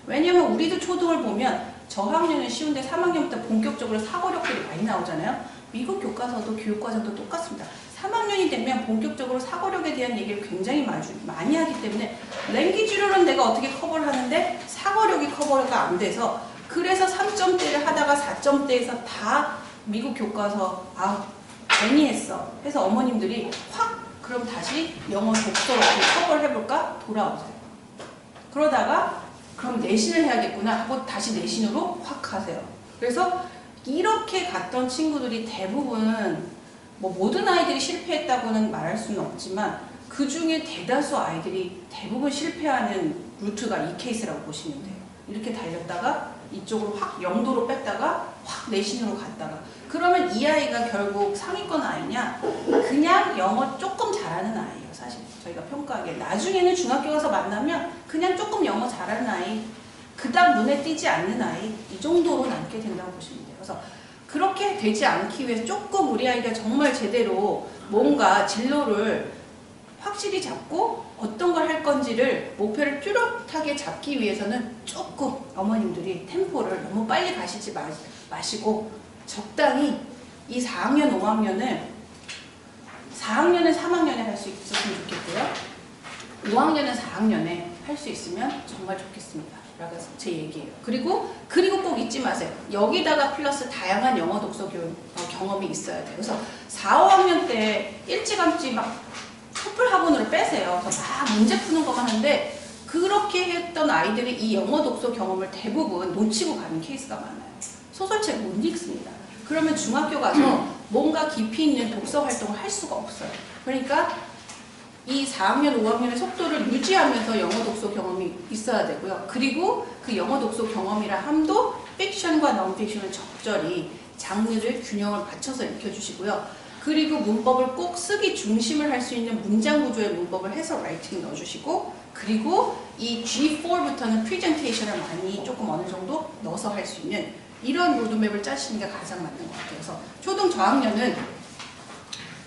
왜냐면 우리도 초등을 보면 저학년은 쉬운데 3학년부터 본격적으로 사고력들이 많이 나오잖아요. 미국 교과서도 교육과정도 똑같습니다. 3학년이 되면 본격적으로 사고력에 대한 얘기를 굉장히 많이 하기 때문에 랭귀지로는 내가 어떻게 커버를 하는데 사고력이 커버가 안 돼서 그래서 3점대를 하다가 4점대에서 다 미국 교과서 괜히 했어 해서 어머님들이 확 그럼 다시 영어 독서로 커버를 해볼까? 돌아오세요. 그러다가 그럼 내신을 해야겠구나 하고 다시 내신으로 확 하세요. 그래서 이렇게 갔던 친구들이 대부분 모든 아이들이 실패했다고는 말할 수는 없지만 그 중에 대다수 아이들이 대부분 실패하는 루트가 이 케이스라고 보시면 돼요. 이렇게 달렸다가 이쪽으로 확 영도로 뺐다가 확 내신으로 갔다가 그러면 이 아이가 결국 상위권 아이냐? 그냥 영어 조금 잘하는 아이예요. 사실 저희가 평가하기에 나중에는 중학교 가서 만나면 그냥 조금 영어 잘하는 아이 그닥 눈에 띄지 않는 아이 이 정도로 남게 된다고 보시면 돼요. 그래서 그렇게 되지 않기 위해서 조금 우리 아이가 정말 제대로 뭔가 진로를 확실히 잡고 어떤 걸 할 건지를 목표를 뚜렷하게 잡기 위해서는 조금 어머님들이 템포를 너무 빨리 가시지 마시고 적당히 이 4학년, 5학년은 4학년은 3학년에 할 수 있었으면 좋겠고요. 5학년은 4학년에 할 수 있으면 정말 좋겠습니다. 라고 제 얘기예요. 그리고 꼭 잊지 마세요. 여기다가 플러스 다양한 영어 독서 경험이 있어야 돼요. 그래서 4, 5학년 때 일찌감치 막 커플 학원으로 빼세요. 그래서 막 문제 푸는 것만 하는데 그렇게 했던 아이들이 이 영어 독서 경험을 대부분 놓치고 가는 케이스가 많아요. 소설책 못 읽습니다. 그러면 중학교 가서 뭔가 깊이 있는 독서 활동을 할 수가 없어요. 그러니까 이 4학년, 5학년의 속도를 유지하면서 영어 독서 경험이 있어야 되고요. 그리고 그 영어 독서 경험이라 함도 픽션과 non-픽션을 적절히 장르를 균형을 맞춰서 익혀주시고요. 그리고 문법을 꼭 쓰기 중심을 할 수 있는 문장 구조의 문법을 해서 라이팅 넣어주시고 그리고 이 G4부터는 프레젠테이션을 많이 조금 어느 정도 넣어서 할 수 있는 이런 로드맵을 짜시는 게 가장 맞는 것 같아요. 그래서 초등 저학년은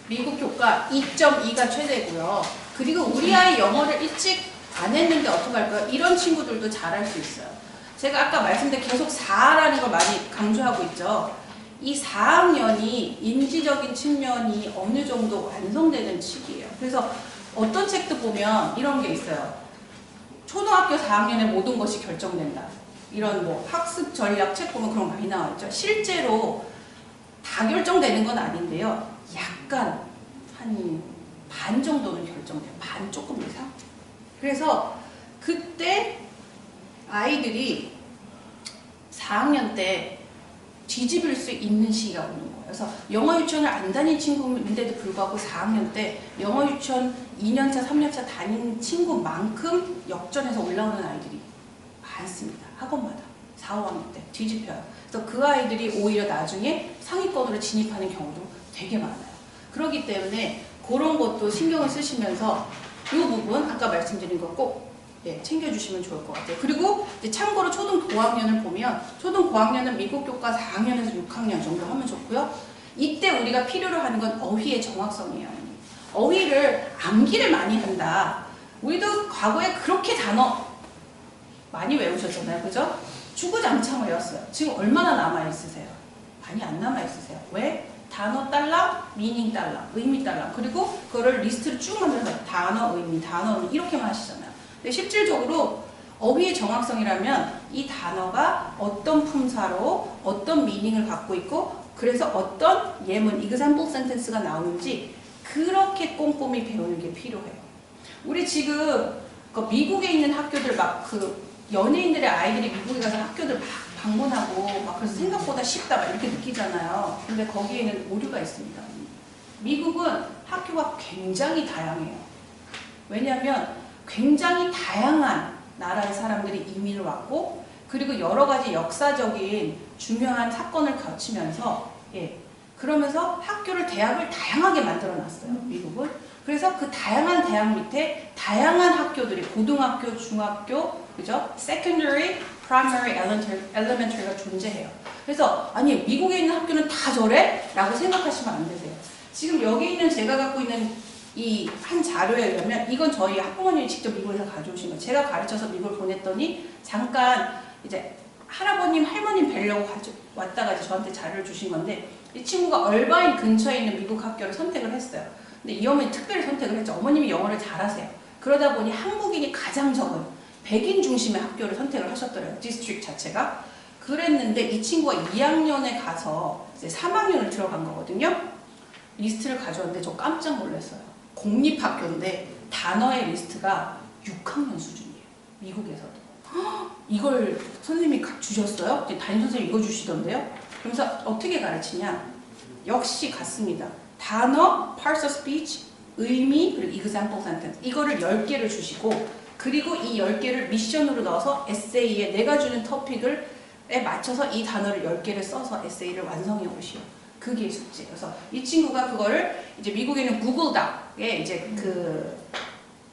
미국 교과 2.2가 최대고요. 그리고 우리 아이 영어를 일찍 안 했는데 어떡할까요? 이런 친구들도 잘할 수 있어요. 제가 아까 말씀드린 계속 4라는 걸 많이 강조하고 있죠. 이 4학년이 인지적인 측면이 어느 정도 완성되는 시기예요. 그래서 어떤 책도 보면 이런 게 있어요. 초등학교 4학년에 모든 것이 결정된다. 이런 뭐 학습 전략 책 보면 그런 거 많이 나와 있죠. 실제로 다 결정되는 건 아닌데요. 약간 한 반 정도는 결정돼요. 반 조금 이상. 그래서 그때 아이들이 4학년 때 뒤집을 수 있는 시기가 오는 거예요. 그래서 영어 유치원을 안 다닌 친구인데도 불구하고 4학년 때 영어 유치원 2년차, 3년차 다닌 친구만큼 역전해서 올라오는 아이들이 많습니다. 학원마다 4, 5학년 때 뒤집혀요. 그래서 그 아이들이 오히려 나중에 상위권으로 진입하는 경우도 되게 많아요. 그렇기 때문에 그런 것도 신경을 쓰시면서 이 부분 아까 말씀드린 거 꼭 챙겨주시면 좋을 것 같아요. 그리고 이제 참고로 초등 고학년을 보면 초등 고학년은 미국 교과 4학년에서 6학년 정도 하면 좋고요. 이때 우리가 필요로 하는 건 어휘의 정확성이에요. 어휘를 암기를 많이 한다. 우리도 과거에 그렇게 단어 많이 외우셨잖아요. 그죠? 주구장창 외웠어요. 지금 얼마나 남아있으세요? 많이 안 남아있으세요. 왜? 단어 딸랑, 미닝 딸랑, 의미 딸랑. 그리고 그거를 리스트를 쭉 만들어서 단어, 의미, 단어, 의미 이렇게만 하시잖아요. 근데 실질적으로 어휘의 정확성이라면 이 단어가 어떤 품사로 어떤 미닝을 갖고 있고 그래서 어떤 예문, example sentence가 나오는지 그렇게 꼼꼼히 배우는 게 필요해요. 우리 지금 미국에 있는 학교들 막 그 연예인들의 아이들이 미국에 가서 학교들 막 방문하고 막 그래서 생각보다 쉽다 막 이렇게 느끼잖아요. 근데 거기에는 오류가 있습니다. 미국은 학교가 굉장히 다양해요. 왜냐하면 굉장히 다양한 나라의 사람들이 이민을 왔고 그리고 여러 가지 역사적인 중요한 사건을 거치면서 그러면서 학교를 대학을 다양하게 만들어 놨어요. 미국은. 그래서 그 다양한 대학 밑에 다양한 학교들이 고등학교, 중학교, 그죠? secondary, primary, elementary가 존재해요. 그래서 아니 미국에 있는 학교는 다 저래? 라고 생각하시면 안 되세요. 지금 여기 있는 제가 갖고 있는 이 한 자료에 의하면 이건 저희 학부모님이 직접 미국에서 가져오신 거예요. 제가 가르쳐서 미국을 보냈더니 잠깐 이제 할아버님, 할머님 뵈려고 왔다가 이제 저한테 자료를 주신 건데 이 친구가 얼바인 근처에 있는 미국 학교를 선택을 했어요. 근데 이 어머니 특별히 선택을 했죠. 어머님이 영어를 잘하세요. 그러다 보니 한국인이 가장 적은 백인 중심의 학교를 선택을 하셨더래요. 디스트릭 자체가. 그랬는데 이 친구가 2학년에 가서 이제 3학년을 들어간 거거든요. 리스트를 가져왔는데 저 깜짝 놀랐어요. 공립학교인데 단어의 리스트가 6학년 수준이에요. 미국에서도. 이걸 선생님이 주셨어요? 담임 선생님이 이거 주시던데요? 그러면서 어떻게 가르치냐? 역시 같습니다. 단어, parts of speech, 의미, 그리고 example sentence 이거를 10개를 주시고 그리고 이 10개를 미션으로 넣어서 에세이에 내가 주는 토픽에 맞춰서 이 단어를 10개를 써서 에세이를 완성해 오시오. 그게 숙제. 그래서 이 친구가 그거를 이제 미국에는 구글 닥에 이제 그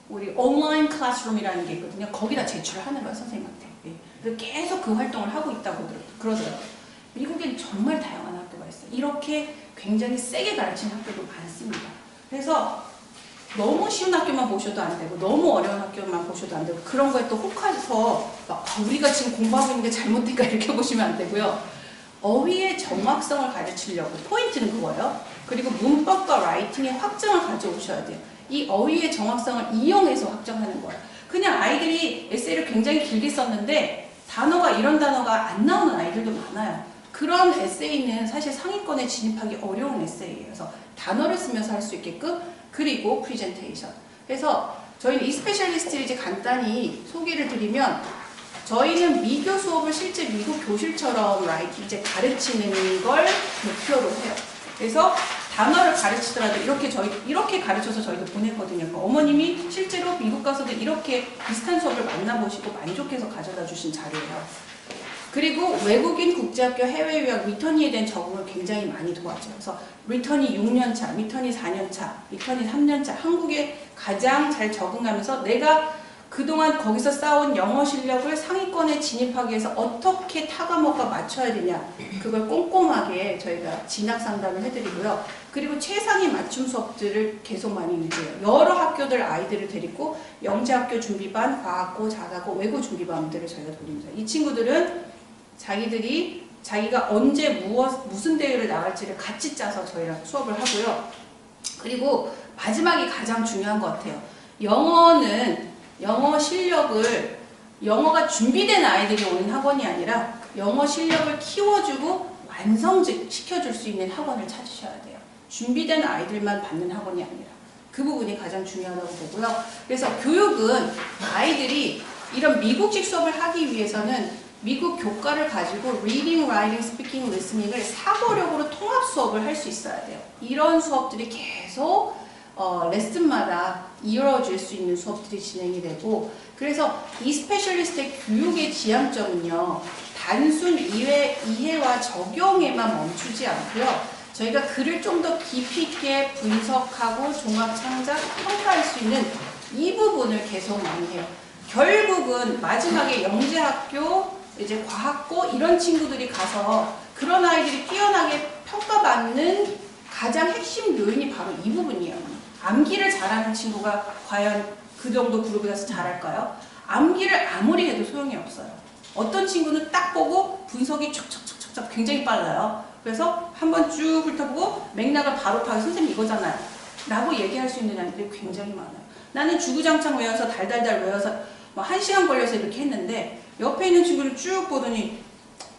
우리 온라인 클래스룸이라는 게 있거든요. 거기다 제출을 하는 거예요, 선생님한테. 그래서 계속 그 활동을 하고 있다고 그러더라고요. 미국엔 정말 다양한 학교가 있어요. 이렇게 굉장히 세게 가르치는 학교도 많습니다. 그래서 너무 쉬운 학교만 보셔도 안 되고 너무 어려운 학교만 보셔도 안 되고 그런 거에 또 혹해서 우리가 지금 공부하고 있는 게 잘못될까 이렇게 보시면 안 되고요. 어휘의 정확성을 가르치려고 포인트는 그거예요. 그리고 문법과 라이팅의 확정을 가져오셔야 돼요. 이 어휘의 정확성을 이용해서 확정하는 거예요. 그냥 아이들이 에세이를 굉장히 길게 썼는데 단어가 이런 단어가 안 나오는 아이들도 많아요. 그런 에세이는 사실 상위권에 진입하기 어려운 에세이예요. 그래서 단어를 쓰면서 할 수 있게끔 그리고 프리젠테이션. 그래서 저희는 이 스페셜리스트를 이제 간단히 소개를 드리면 저희는 미교 수업을 실제 미국 교실처럼 이제 가르치는 걸 목표로 해요. 그래서 단어를 가르치더라도 이렇게 가르쳐서 저희도 보냈거든요. 그러니까 어머님이 실제로 미국 가서도 이렇게 비슷한 수업을 만나보시고 만족해서 가져다 주신 자료예요. 그리고 외국인 국제학교 해외 유학 리터니에 대한 적응을 굉장히 많이 도와줘요. 그래서 리터니 6년차, 리터니 4년차, 리터니 3년차 한국에 가장 잘 적응하면서 내가 그동안 거기서 쌓아온 영어 실력을 상위권에 진입하기 위해서 어떻게 타과목과 맞춰야 되냐, 그걸 꼼꼼하게 저희가 진학 상담을 해드리고요. 그리고 최상위 맞춤 수업들을 계속 많이 유지해요. 여러 학교들 아이들을 데리고 영재학교 준비반, 과학고, 자사고, 외고 준비반들을 저희가 돌립니다. 이 친구들은 자기가 언제 무슨 대회를 나갈지를 같이 짜서 저희랑 수업을 하고요. 그리고 마지막이 가장 중요한 것 같아요. 영어 실력을, 영어가 준비된 아이들이 오는 학원이 아니라 영어 실력을 키워주고 완성시켜줄 수 있는 학원을 찾으셔야 돼요. 준비된 아이들만 받는 학원이 아니라. 그 부분이 가장 중요하다고 보고요. 그래서 교육은 아이들이 이런 미국식 수업을 하기 위해서는 미국 교과를 가지고 reading, writing, speaking, listening을 사고력으로 통합 수업을 할 수 있어야 돼요. 이런 수업들이 계속 레슨마다 이루어질 수 있는 수업들이 진행이 되고, 그래서 이 스페셜리스트의 교육의 지향점은요, 단순 이해와 적용에만 멈추지 않고요, 저희가 글을 좀 더 깊이 있게 분석하고 종합 창작, 평가할 수 있는 이 부분을 계속 많이 해요. 결국은 마지막에 영재학교, 이제 과학고 이런 친구들이 가서 그런 아이들이 뛰어나게 평가받는 가장 핵심 요인이 바로 이 부분이에요. 암기를 잘하는 친구가 과연 그 정도 그룹에 가서 잘할까요? 암기를 아무리 해도 소용이 없어요. 어떤 친구는 딱 보고 분석이 척척척척 굉장히 빨라요. 그래서 한번 쭉 훑어보고 맥락을 바로 파고 선생님 이거잖아요 라고 얘기할 수 있는 아이들이 굉장히 많아요. 나는 주구장창 외워서 달달달 외워서 뭐 1시간 걸려서 이렇게 했는데 옆에 있는 친구를 쭉 보더니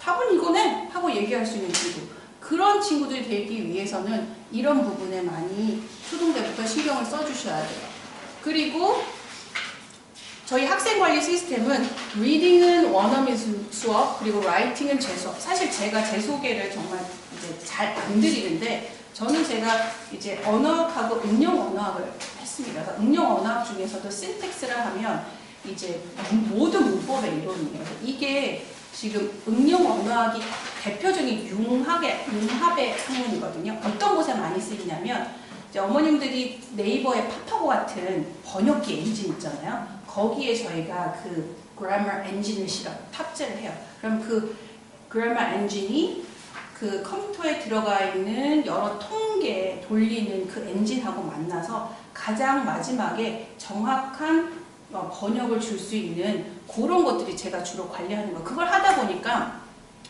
답은 이거네 하고 얘기할 수 있는 친구, 그런 친구들이 되기 위해서는 이런 부분에 많이 초등 때부터 신경을 써주셔야 돼요. 그리고 저희 학생관리 시스템은 리딩은 원어민 수업, 그리고 라이팅은 제 수업. 사실 제가 제 소개를 정말 이제 잘 안 드리는데, 제가 이제 언어학하고 응용 언어학을 했습니다. 그래서 응용 언어학 중에서도 신텍스를 하면 이제 모든 문법의 이론이에요. 이게 지금 응용 언어학이 대표적인 융합의 학문이거든요. 어떤 곳에 많이 쓰이냐면, 이제 어머님들이 네이버에 파파고 같은 번역기 엔진 있잖아요. 거기에 저희가 그 그래머 엔진을 탑재를 해요. 그럼 그 그래머 엔진이 그 컴퓨터에 들어가 있는 여러 통계 돌리는 그 엔진하고 만나서 가장 마지막에 정확한 번역을 줄 수 있는 그런 것들이 제가 주로 관리하는 거예요. 그걸 하다 보니까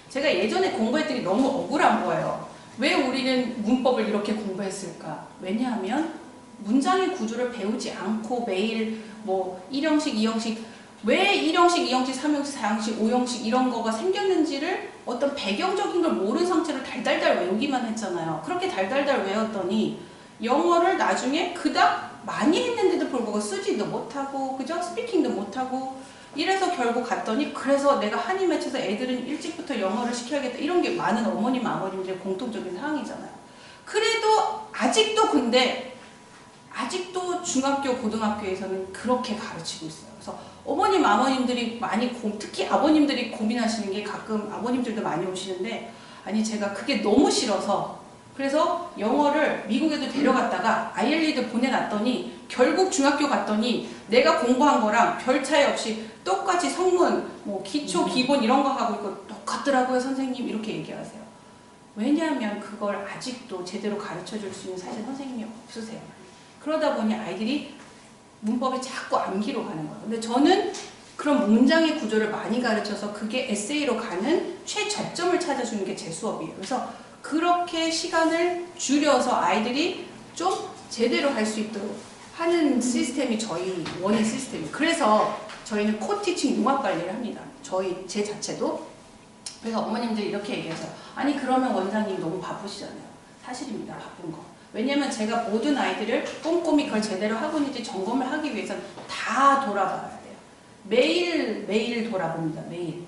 제가 예전에 공부했더니 너무 억울한 거예요. 왜 우리는 문법을 이렇게 공부했을까? 왜냐하면 문장의 구조를 배우지 않고 매일 뭐 1형식, 2형식, 왜 1형식, 2형식, 3형식, 4형식, 5형식 이런 거가 생겼는지를 어떤 배경적인 걸 모르는 상태로 달달달 외우기만 했잖아요. 그렇게 달달달 외웠더니 영어를 나중에 그닥 많이 했는데도 불구하고 쓰지도 못하고, 그죠? 스피킹도 못하고, 이래서 결국 갔더니, 그래서 내가 한이 맺혀서 애들은 일찍부터 영어를 시켜야겠다, 이런 게 많은 어머님, 아버님들의 공통적인 상황이잖아요. 그래도 아직도 중학교, 고등학교에서는 그렇게 가르치고 있어요. 그래서 어머님, 아버님들이 특히 아버님들이 고민하시는 게, 가끔 아버님들도 많이 오시는데, 아니 제가 그게 너무 싫어서 그래서 영어를 미국에도 데려갔다가 아이엘리드 보내놨더니 결국 중학교 갔더니 내가 공부한 거랑 별 차이 없이 똑같이 성문, 뭐 기초, 기본 이런 거 하고 있고 똑같더라고요 선생님, 이렇게 얘기하세요. 왜냐하면 그걸 아직도 제대로 가르쳐줄 수 있는 사실 선생님이 없으세요. 그러다 보니 아이들이 문법이 자꾸 암기로 가는 거예요. 근데 저는 그런 문장의 구조를 많이 가르쳐서 그게 에세이로 가는 최저점을 찾아주는 게 제 수업이에요. 그래서 그렇게 시간을 줄여서 아이들이 좀 제대로 할 수 있도록 하는 시스템이 저희 원인 시스템이에요. 그래서 저희는 코티칭 융합관리를 합니다. 제 자체도. 그래서 어머님들이 이렇게 얘기하세요. 아니 그러면 원장님 너무 바쁘시잖아요. 사실입니다. 바쁜 거. 왜냐면 제가 모든 아이들을 꼼꼼히 그걸 제대로 하고 있는지 점검을 하기 위해서는 다 돌아봐야 돼요. 매일 돌아봅니다. 매일.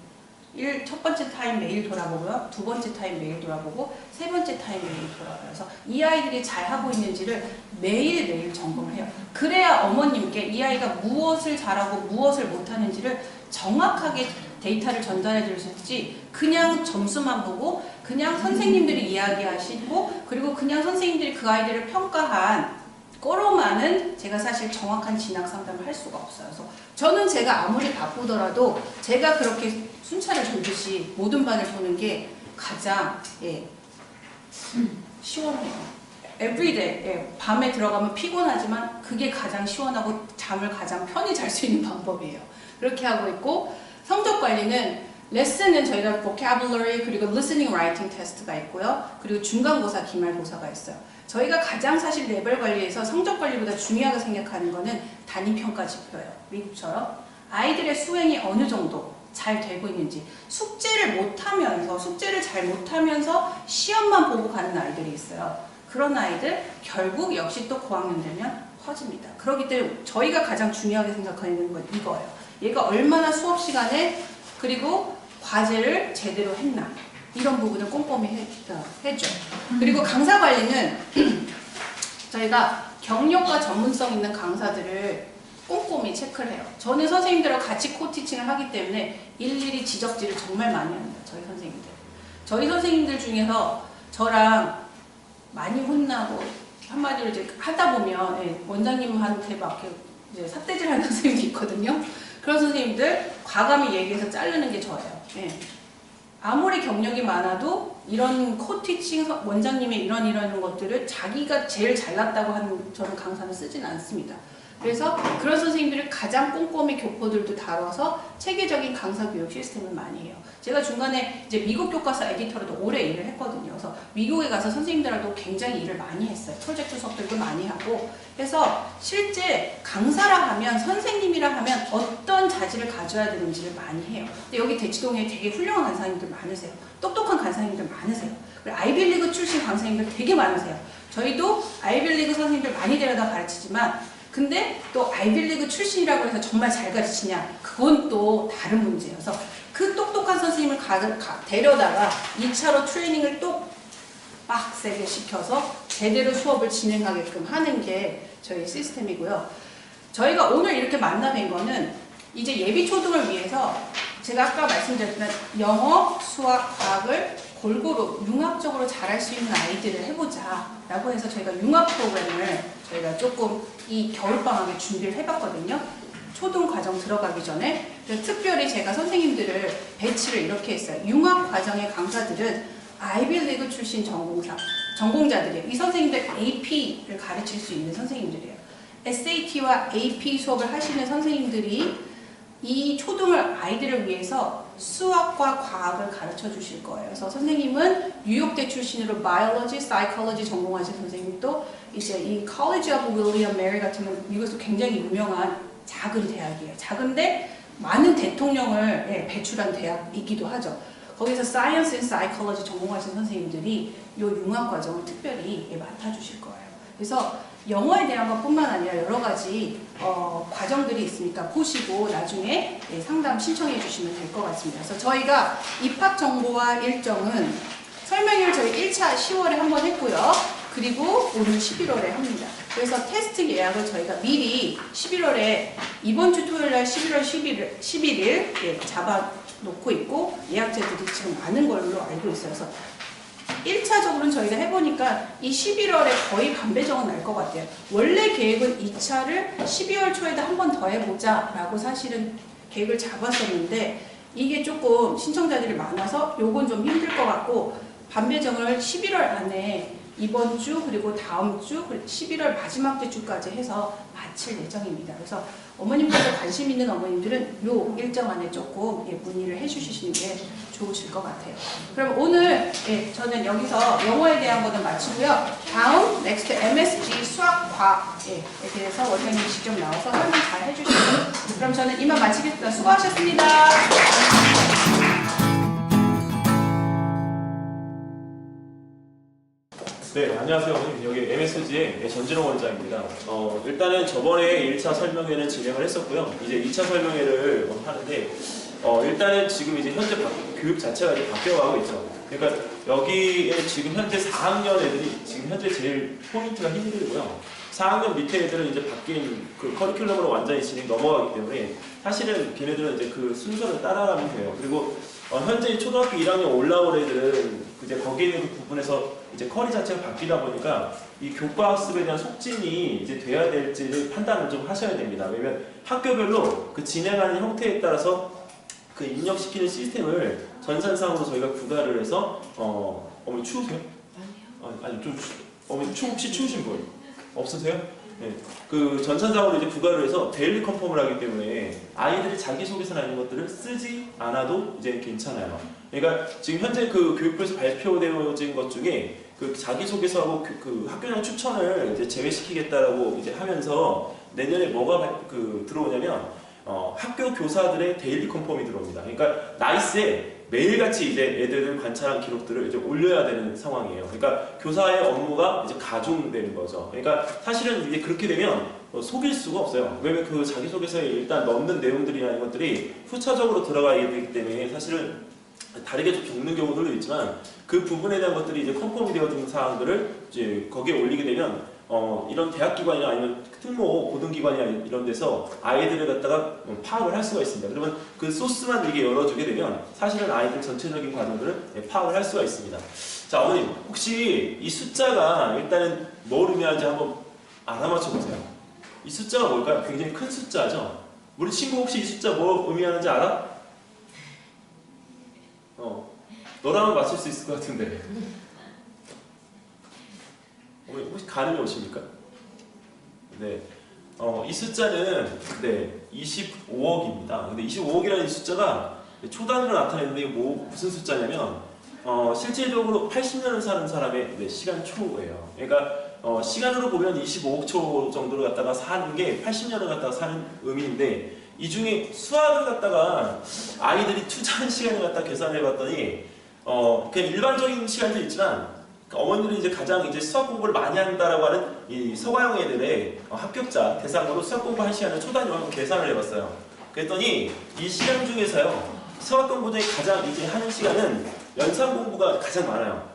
첫 번째 타임 매일 돌아보고요. 두 번째 타임 매일 돌아보고 세 번째 타임 매일 돌아봐요. 그래서 이 아이들이 잘하고 있는지를 매일매일 점검을 해요. 그래야 어머님께 이 아이가 무엇을 잘하고 무엇을 못하는지를 정확하게 데이터를 전달해 줄 수 있지, 그냥 점수만 보고 그냥 선생님들이 이야기하시고 그리고 그냥 선생님들이 그 아이들을 평가한 거로만은 제가 사실 정확한 진학 상담을 할 수가 없어요. 그래서 저는 제가 아무리 바쁘더라도 제가 그렇게 순찰을 돌듯이 모든 반을 보는 게 가장 시원해요. everyday, 밤에 들어가면 피곤하지만 그게 가장 시원하고 잠을 가장 편히 잘 수 있는 방법이에요. 그렇게 하고 있고, 성적 관리는 레슨은 저희가 vocabulary 그리고 listening writing 테스트가 있고요. 그리고 중간고사, 기말고사가 있어요. 저희가 가장 사실 레벨 관리에서 성적 관리보다 중요하게 생각하는 거는 단위평가 지표예요. 미국처럼 아이들의 수행이 어느 정도 잘 되고 있는지, 숙제를 잘 못하면서 시험만 보고 가는 아이들이 있어요. 그런 아이들 결국 역시 또 고학년 되면 퍼집니다. 그렇기 때문에 저희가 가장 중요하게 생각하는 건 이거예요. 얘가 얼마나 수업 시간에 그리고 과제를 제대로 했나, 이런 부분을 꼼꼼히 해줘. 그리고 강사 관리는 저희가 경력과 전문성 있는 강사들을 꼼꼼히 체크를 해요. 저는 선생님들하고 같이 코티칭을 하기 때문에 일일이 지적질을 정말 많이 합니다. 저희 선생님들 중에서 저랑 많이 혼나고 한마디로 이제 하다 보면 원장님한테 막 이제 삿대질하는 선생님도 있거든요. 그런 선생님들 과감히 얘기해서 자르는 게 저예요. 아무리 경력이 많아도 이런 코티칭 원장님의 이런 것들을 자기가 제일 잘났다고 하는 저는 강사는 쓰진 않습니다. 그래서 그런 선생님들을 가장 꼼꼼히 교포들도 다뤄서 체계적인 강사 교육 시스템을 많이 해요. 제가 중간에 이제 미국 교과서 에디터로도 오래 일을 했거든요. 그래서 미국에 가서 선생님들하고도 굉장히 일을 많이 했어요. 프로젝트 수업들도 많이 하고. 그래서 실제 강사라 하면, 선생님이라 하면 어떤 자질을 가져야 되는지를 많이 해요. 근데 여기 대치동에 되게 훌륭한 강사님들 많으세요. 똑똑한 강사님들 많으세요. 그리고 아이빌리그 출신 강사님들 되게 많으세요. 저희도 아이빌리그 선생님들 많이 데려다 가르치지만, 근데 또 아이빌리그 출신이라고 해서 정말 잘 가르치냐? 그건 또 다른 문제예요. 그래서 그 똑똑한 선생님을 데려다가 2차로 트레이닝을 또 빡세게 시켜서 제대로 수업을 진행하게끔 하는 게 저희 시스템이고요. 저희가 오늘 이렇게 만나 뵌 거는 이제 예비 초등을 위해서 제가 아까 말씀드렸지만 영어, 수학, 과학을 골고루 융합적으로 잘할 수 있는 아이들을 해보자 라고 해서 저희가 융합 프로그램을 저희가 조금 이 겨울방학에 준비를 해봤거든요. 초등 과정 들어가기 전에. 그래서 특별히 제가 선생님들을 배치를 이렇게 했어요. 융합 과정의 강사들은 아이빌리그 출신 전공자들이에요. 이 선생님들 AP를 가르칠 수 있는 선생님들이에요. SAT와 AP 수업을 하시는 선생님들이 이 초등을 아이들을 위해서 수학과 과학을 가르쳐 주실 거예요. 그래서 선생님은 뉴욕대 출신으로 biology, psychology 전공하신 선생님도 이제 이 College of William Mary 같은 건 미국에서 굉장히 유명한 작은 대학이에요. 작은데 많은 대통령을 배출한 대학이기도 하죠. 거기서 Science and Psychology 전공하신 선생님들이 이 융합 과정을 특별히 맡아주실 거예요. 그래서 영어에 대한 것뿐만 아니라 여러 가지 과정들이 있으니까 보시고 나중에 상담 신청해 주시면 될 것 같습니다. 그래서 저희가 입학 정보와 일정은 설명회를 저희 1차 10월에 한번 했고요. 그리고 오늘 11월에 합니다. 그래서 테스트 예약을 저희가 미리 11월에 이번 주 토요일 날 11월 11일 잡아놓고 있고 예약자들이 지금 많은 걸로 알고 있어요. 그래서 1차적으로는 저희가 해보니까 이 11월에 거의 반배정은 날 것 같아요. 원래 계획은 2차를 12월 초에도 한 번 더 해보자 라고 사실은 계획을 잡았었는데 이게 조금 신청자들이 많아서 요건 좀 힘들 것 같고 반배정을 11월 안에 이번 주 그리고 다음 주 11월 마지막 주까지 해서 마칠 예정입니다. 그래서 어머님께서 관심 있는 어머님들은 요 일정 안에 조금 문의를 해주시는 게 좋으실 것 같아요. 그럼 오늘 저는 여기서 영어에 대한 거는 마치고요. 다음 넥스트 MSG 수학과에 대해서 원장님이 직접 나와서 설명 잘 해주시고 그럼 저는 이만 마치겠습니다. 수고하셨습니다. 네, 안녕하세요. 여기 MSG의 전진홍 원장입니다. 일단은 저번에 1차 설명회는 진행을 했었고요. 이제 2차 설명회를 하는데, 일단은 지금 이제 현재 교육 자체가 이제 바뀌어가고 있죠. 그러니까 여기에 지금 현재 4학년 애들이 지금 현재 제일 포인트가 힘들고요. 4학년 밑에 애들은 이제 바뀐 그 커리큘럼으로 완전히 진행 넘어가기 때문에 사실은 걔네들은 이제 그 순서를 따라가면 돼요. 그리고 현재 초등학교 1학년 올라온 애들은 이제 거기에 있는 그 부분에서 이제 커리 자체가 바뀌다 보니까 이 교과 학습에 대한 속진이 이제 돼야 될지를 판단을 좀 하셔야 됩니다. 왜냐면 학교별로 그 진행하는 형태에 따라서 그 입력시키는 시스템을 전산상으로 저희가 구가를 해서 어머니 추우세요? 아니 좀 어머니 혹시 추우신 분 없으세요? 네. 그 전산상으로 이제 구가를 해서 데일리 컨펌을 하기 때문에 아이들이 자기소개서나 이런 것들을 쓰지 않아도 이제 괜찮아요. 그러니까 지금 현재 그 교육부에서 발표되어진 것 중에 그 자기소개서하고 그 학교장 추천을 이제 제외시키겠다라고 이제 하면서 내년에 뭐가 들어오냐면 학교 교사들의 데일리 컨펌이 들어옵니다. 그러니까 나이스에 매일같이 이제 애들을 관찰한 기록들을 이제 올려야 되는 상황이에요. 그러니까 교사의 업무가 이제 가중되는 거죠. 그러니까 사실은 이제 그렇게 되면 속일 수가 없어요. 왜냐면 그 자기소개서에 일단 넣는 내용들이나 이런 것들이 후차적으로 들어가야 되기 때문에 사실은 다르게 좀 적는 경우들도 있지만 그 부분에 대한 것들이 이제 컨펌이 되어진 사항들을 이제 거기에 올리게 되면 이런 대학기관이나 아니면 특모 고등기관이나 이런 데서 아이들을 갖다가 파악을 할 수가 있습니다. 그러면 그 소스만 이게 열어주게 되면 사실은 아이들 전체적인 과정들을 파악을 할 수가 있습니다. 자, 어머님 혹시 이 숫자가 일단은 뭘 의미하는지 한번 알아맞혀 보세요. 이 숫자가 뭘까요? 굉장히 큰 숫자죠. 우리 친구 혹시 이 숫자 뭐 의미하는지 알아? 너라면 맞출 수 있을 것 같은데. 혹시 가늠이 오십니까? 네. 이 숫자는, 네, 25억입니다. 근데 25억이라는 숫자가 초단으로 나타내는데 이게 무슨 숫자냐면, 실제적으로 80년을 사는 사람의 시간초예요. 그러니까, 시간으로 보면 25억 초 정도를 갖다가 사는 게 80년을 갖다가 사는 의미인데, 이 중에 수학을 갖다가 아이들이 투자한 시간을 갖다 계산해 봤더니, 그냥 일반적인 시간도 있지만, 어머니들이 이제 가장 이제 수학 공부를 많이 한다라고 하는 이 서가형 애들의 합격자 대상으로 수학 공부한 시간을 초단위로 계산을 해봤어요. 그랬더니 이 시간 중에서요, 수학 공부 중에 가장 이제 하는 시간은 연산 공부가 가장 많아요.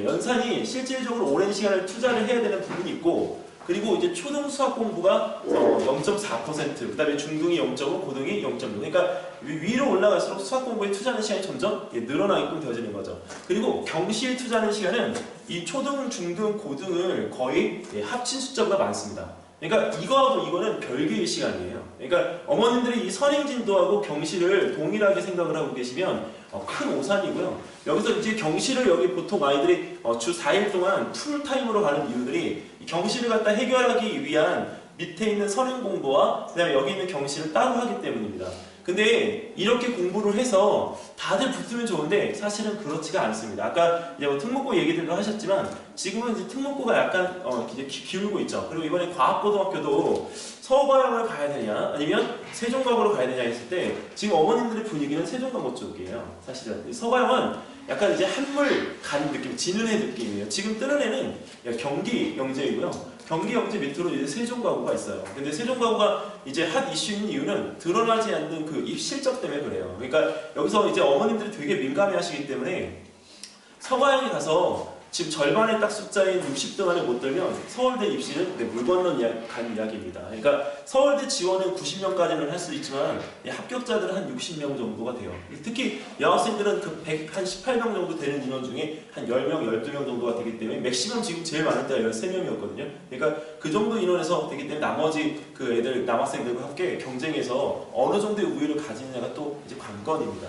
연산이 실질적으로 오랜 시간을 투자를 해야 되는 부분이 있고, 그리고 이제 초등 수학 공부가 0.4%, 그 다음에 중등이 0.5, 고등이 0.6. 그러니까 위로 올라갈수록 수학 공부에 투자하는 시간이 점점 늘어나게끔 되어지는 거죠. 그리고 경시에 투자하는 시간은 이 초등, 중등, 고등을 거의 합친 숫자보다 많습니다. 그러니까 이거하고 이거는 별개의 시간이에요. 그러니까 어머님들이 이 선행진도하고 경시를 동일하게 생각을 하고 계시면 큰 오산이고요. 여기서 이제 경시를 여기 보통 아이들이 주 4일 동안 풀타임으로 가는 이유들이 경시를 갖다 해결하기 위한 밑에 있는 선행 공부와 그다음에 여기 있는 경시를 따로 하기 때문입니다. 근데 이렇게 공부를 해서 다들 붙으면 좋은데 사실은 그렇지가 않습니다. 아까 이제 뭐 특목고 얘기들도 하셨지만 지금은 이제 특목고가 약간 이제 기울고 있죠. 그리고 이번에 과학고등학교도 서가형을 가야 되냐 아니면 세종과학으로 가야 되냐 했을 때 지금 어머님들의 분위기는 세종과학 쪽이에요. 사실은 서가형은 약간 이제 한물 간 느낌, 지는 애 느낌이에요. 지금 뜨는 애는 경기 영재이고요. 경기 영재 밑으로 이제 세종과구가 있어요. 근데 세종과구가 이제 핫 이슈인 이유는 드러나지 않는 그 입실적 때문에 그래요. 그러니까 여기서 이제 어머님들이 되게 민감해 하시기 때문에 서가형에 가서 지금 절반의 딱 숫자인 60등 안에 못 들면 서울대 입시는 물 건너 간 이야기입니다. 그러니까 서울대 지원은 90명까지는 할 수 있지만 합격자들은 한 60명 정도가 돼요. 특히 여학생들은 그 118명 정도 되는 인원 중에 한 10명, 12명 정도가 되기 때문에 맥시멈 지금 제일 많을 때가 13명이었거든요. 그러니까 그 정도 인원에서 되기 때문에 나머지 그 애들, 남학생들과 함께 경쟁해서 어느 정도의 우위를 가지느냐가 또 이제 관건입니다.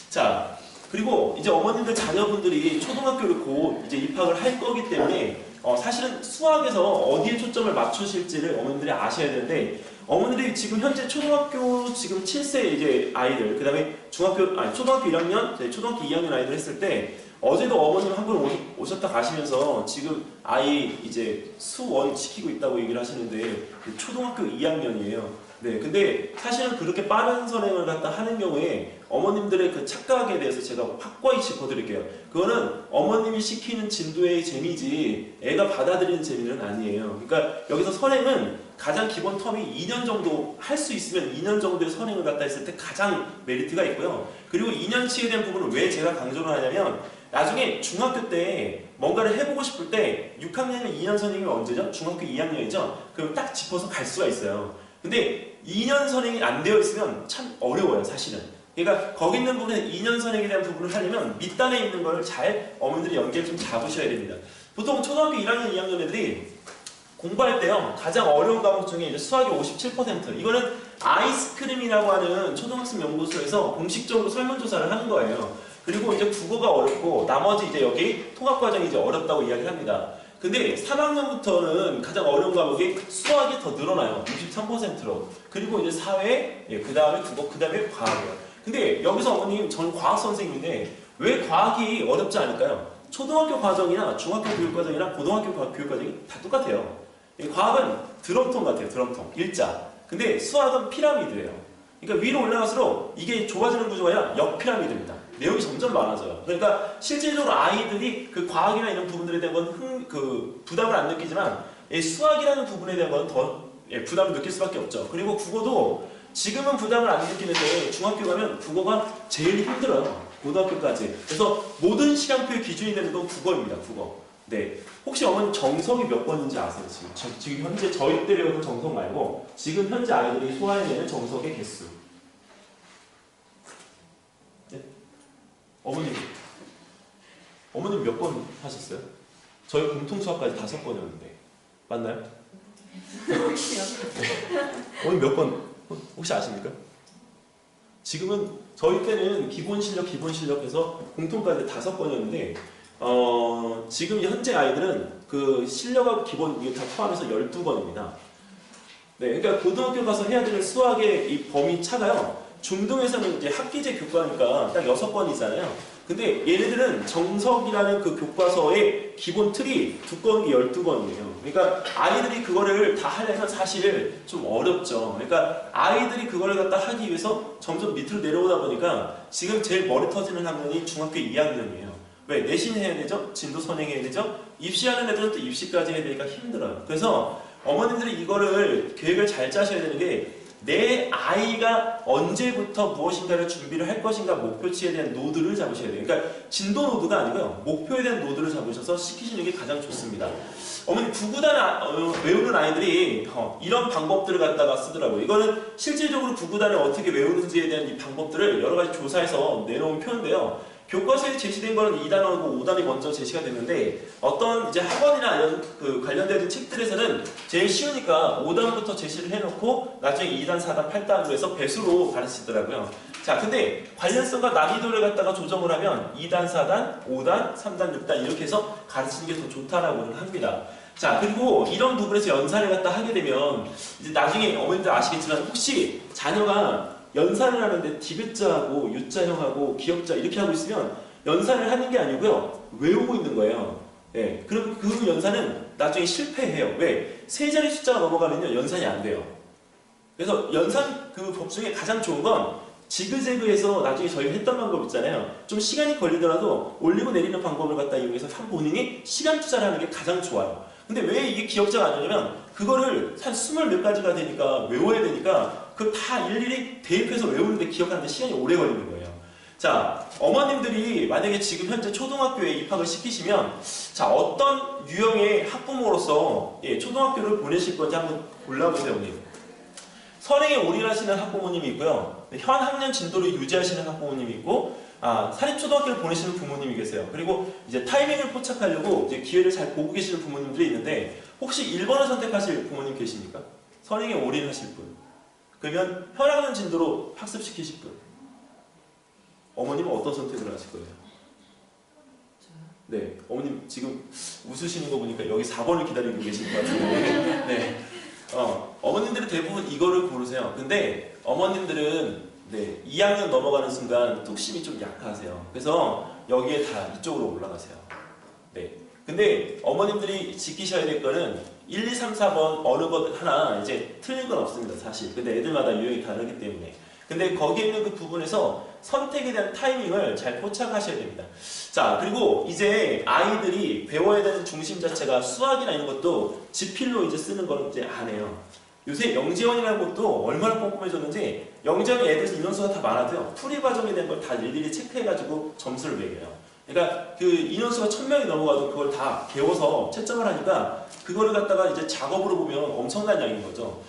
자, 그리고 이제 어머님들 자녀분들이 초등학교를 곧 이제 입학을 할 거기 때문에 사실은 수학에서 어디에 초점을 맞추실지를 어머님들이 아셔야 되는데 어머니들이 지금 현재 초등학교 지금 7세 이제 아이들 그다음에 초등학교 1학년, 초등학교 2학년 아이들 했을 때 어제도 어머님 한 분 오셨다 가시면서 지금 아이 이제 수원 시키고 있다고 얘기를 하시는데 초등학교 2학년이에요. 네, 근데 사실은 그렇게 빠른 선행을 갖다 하는 경우에 어머님들의 그 착각에 대해서 제가 확고히 짚어드릴게요. 그거는 어머님이 시키는 진도의 재미지 애가 받아들이는 재미는 아니에요. 그러니까 여기서 선행은 가장 기본 텀이 2년 정도 할 수 있으면 2년 정도의 선행을 갖다 했을 때 가장 메리트가 있고요. 그리고 2년치에 대한 부분을 왜 제가 강조를 하냐면 나중에 중학교 때 뭔가를 해보고 싶을 때 6학년이면 2년 선행이 언제죠? 중학교 2학년이죠? 그럼 딱 짚어서 갈 수가 있어요. 근데 2년 선행이 안 되어 있으면 참 어려워요, 사실은. 그러니까 거기 있는 부분에 2년 선행에 대한 부분을 하려면 밑단에 있는 걸 잘 어머님들이 연계를 좀 잡으셔야 됩니다. 보통 초등학교 1학년, 2학년 애들이 공부할 때요 가장 어려운 과목 중에 이제 수학이 57%. 이거는 아이스크림이라고 하는 초등학생 연구소에서 공식적으로 설문조사를 하는 거예요. 그리고 이제 국어가 어렵고 나머지 이제 여기 통합 과정이 이제 어렵다고 이야기를 합니다. 근데 3학년부터는 가장 어려운 과목이 수학이 더 늘어나요. 63%로. 그리고 이제 사회, 그 다음에 국어, 그 다음에 과학이에요. 근데 여기서 어머님, 저는 과학 선생님인데 왜 과학이 어렵지 않을까요? 초등학교 과정이나 중학교 교육 과정이나 고등학교 교육 과정이 다 똑같아요. 과학은 드럼통 같아요. 드럼통. 일자. 근데 수학은 피라미드예요. 그러니까 위로 올라갈수록 이게 좁아지는 구조가 아니라 역피라미드입니다. 내용이 점점 많아져요. 그러니까 실질적으로 아이들이 그 과학이나 이런 부분들에 대한 건 부담을 안 느끼지만 수학이라는 부분에 대한 건 더 부담을 느낄 수밖에 없죠. 그리고 국어도 지금은 부담을 안 느끼는데 중학교 가면 국어가 제일 힘들어요. 고등학교까지. 그래서 모든 시간표의 기준이 되는 건 국어입니다. 국어. 네. 혹시 어머니 정석이 몇 번인지 아세요? 지금 현재 저희 때 배우는 정석 말고 지금 현재 아이들이 소화해내는 정석의 개수. 네? 어머님 몇 번 하셨어요? 저희 공통 수학까지 5번이었는데 맞나요? 네. 어머니 몇 번 혹시 아십니까? 지금은 저희 때는 기본 실력 해서 공통까지 5번이었는데 지금 현재 아이들은 그 실력하고 기본 이게 다 포함해서 12번입니다. 네, 그러니까 고등학교 가서 해야 되는 수학의 이 범위 차가요. 중등에서는 이제 학기제 교과니까 딱 6번이잖아요. 근데 얘네들은 정석이라는 그 교과서의 기본 틀이 두꺼운 게 12번이에요. 그러니까 아이들이 그거를 다 하려면 사실 좀 어렵죠. 그러니까 아이들이 그거를 갖다 하기 위해서 점점 밑으로 내려오다 보니까 지금 제일 머리 터지는 학년이 중학교 2학년이에요. 왜? 내신 해야 되죠? 진도 선행해야 되죠? 입시하는 애들은 또 입시까지 해야 되니까 힘들어요. 그래서 어머님들이 이거를 계획을 잘 짜셔야 되는 게 내 아이가 언제부터 무엇인가를 준비를 할 것인가 목표치에 대한 노드를 잡으셔야 돼요. 그러니까 진도 노드가 아니고요. 목표에 대한 노드를 잡으셔서 시키시는 게 가장 좋습니다. 어머니 구구단 외우는 아이들이 이런 방법들을 갖다가 쓰더라고요. 이거는 실질적으로 구구단을 어떻게 외우는지에 대한 이 방법들을 여러 가지 조사해서 내놓은 표인데요. 교과서에 제시된 거는 2단원이고 5단이 먼저 제시가 됐는데 어떤 이제 학원이나 이런 그 관련된 책들에서는 제일 쉬우니까 5단부터 제시를 해놓고 나중에 2단, 4단, 8단으로 해서 배수로 가르치더라고요. 자, 근데 관련성과 난이도를 갖다가 조정을 하면 2단, 4단, 5단, 3단, 6단 이렇게 해서 가르치는 게 더 좋다라고는 합니다. 자, 그리고 이런 부분에서 연산을 갖다 하게 되면 이제 나중에 어머님들 아시겠지만 혹시 자녀가 연산을 하는데 디귿자하고 U자형하고 기역자 이렇게 하고 있으면 연산을 하는 게 아니고요. 외우고 있는 거예요. 네, 그럼 그 연산은 나중에 실패해요. 왜? 세 자리 숫자가 넘어가면요. 연산이 안 돼요. 그래서 연산 그 법 중에 가장 좋은 건 지그재그해서 나중에 저희가 했던 방법 있잖아요. 좀 시간이 걸리더라도 올리고 내리는 방법을 갖다 이용해서 한 본인이 시간 투자를 하는 게 가장 좋아요. 근데 왜 이게 기억자가 안 되냐면 그거를 한 20몇 가지가 되니까 외워야 되니까 그걸 다 일일이 대입해서 외우는데 기억하는데 시간이 오래 걸리는 거예요. 자, 어머님들이 만약에 지금 현재 초등학교에 입학을 시키시면 자, 어떤 유형의 학부모로서 초등학교를 보내실 건지 한번 골라보세요. 어머님. 선행에 올인하시는 학부모님이 있고요. 현 학년 진도를 유지하시는 학부모님이 있고 사립초등학교를 보내시는 부모님이 계세요. 그리고 이제 타이밍을 포착하려고 이제 기회를 잘 보고 계시는 부모님들이 있는데 혹시 1번을 선택하실 부모님 계십니까? 선행에 올인하실 분. 그러면 현 학년 진도로 학습시키실 분. 어머님은 어떤 선택을 하실 거예요? 네, 어머님 지금 웃으시는 거 보니까 여기 4번을 기다리고 계신 것 같은데 네. 어머님들은 대부분 이거를 고르세요. 근데 어머님들은 2학년 넘어가는 순간 뚝심이 좀 약하세요. 그래서 여기에 다 이쪽으로 올라가세요. 네. 근데 어머님들이 지키셔야 될 거는 1, 2, 3, 4번 어느 것 하나 이제 틀린 건 없습니다. 사실. 근데 애들마다 유형이 다르기 때문에. 근데 거기에 있는 그 부분에서 선택에 대한 타이밍을 잘 포착하셔야 됩니다. 자, 그리고 이제 아이들이 배워야 되는 중심 자체가 수학이나 이런 것도 지필로 이제 쓰는 건 이제 안 해요. 요새 영재원이라는 것도 얼마나 꼼꼼해졌는지 영재원이 애들 인원수가 다 많아도요. 풀이 과정에 대한 걸 다 일일이 체크해가지고 점수를 매겨요. 그러니까 그 인원수가 1000명이 넘어가도 그걸 다 배워서 채점을 하니까 그거를 갖다가 이제 작업으로 보면 엄청난 양인 거죠.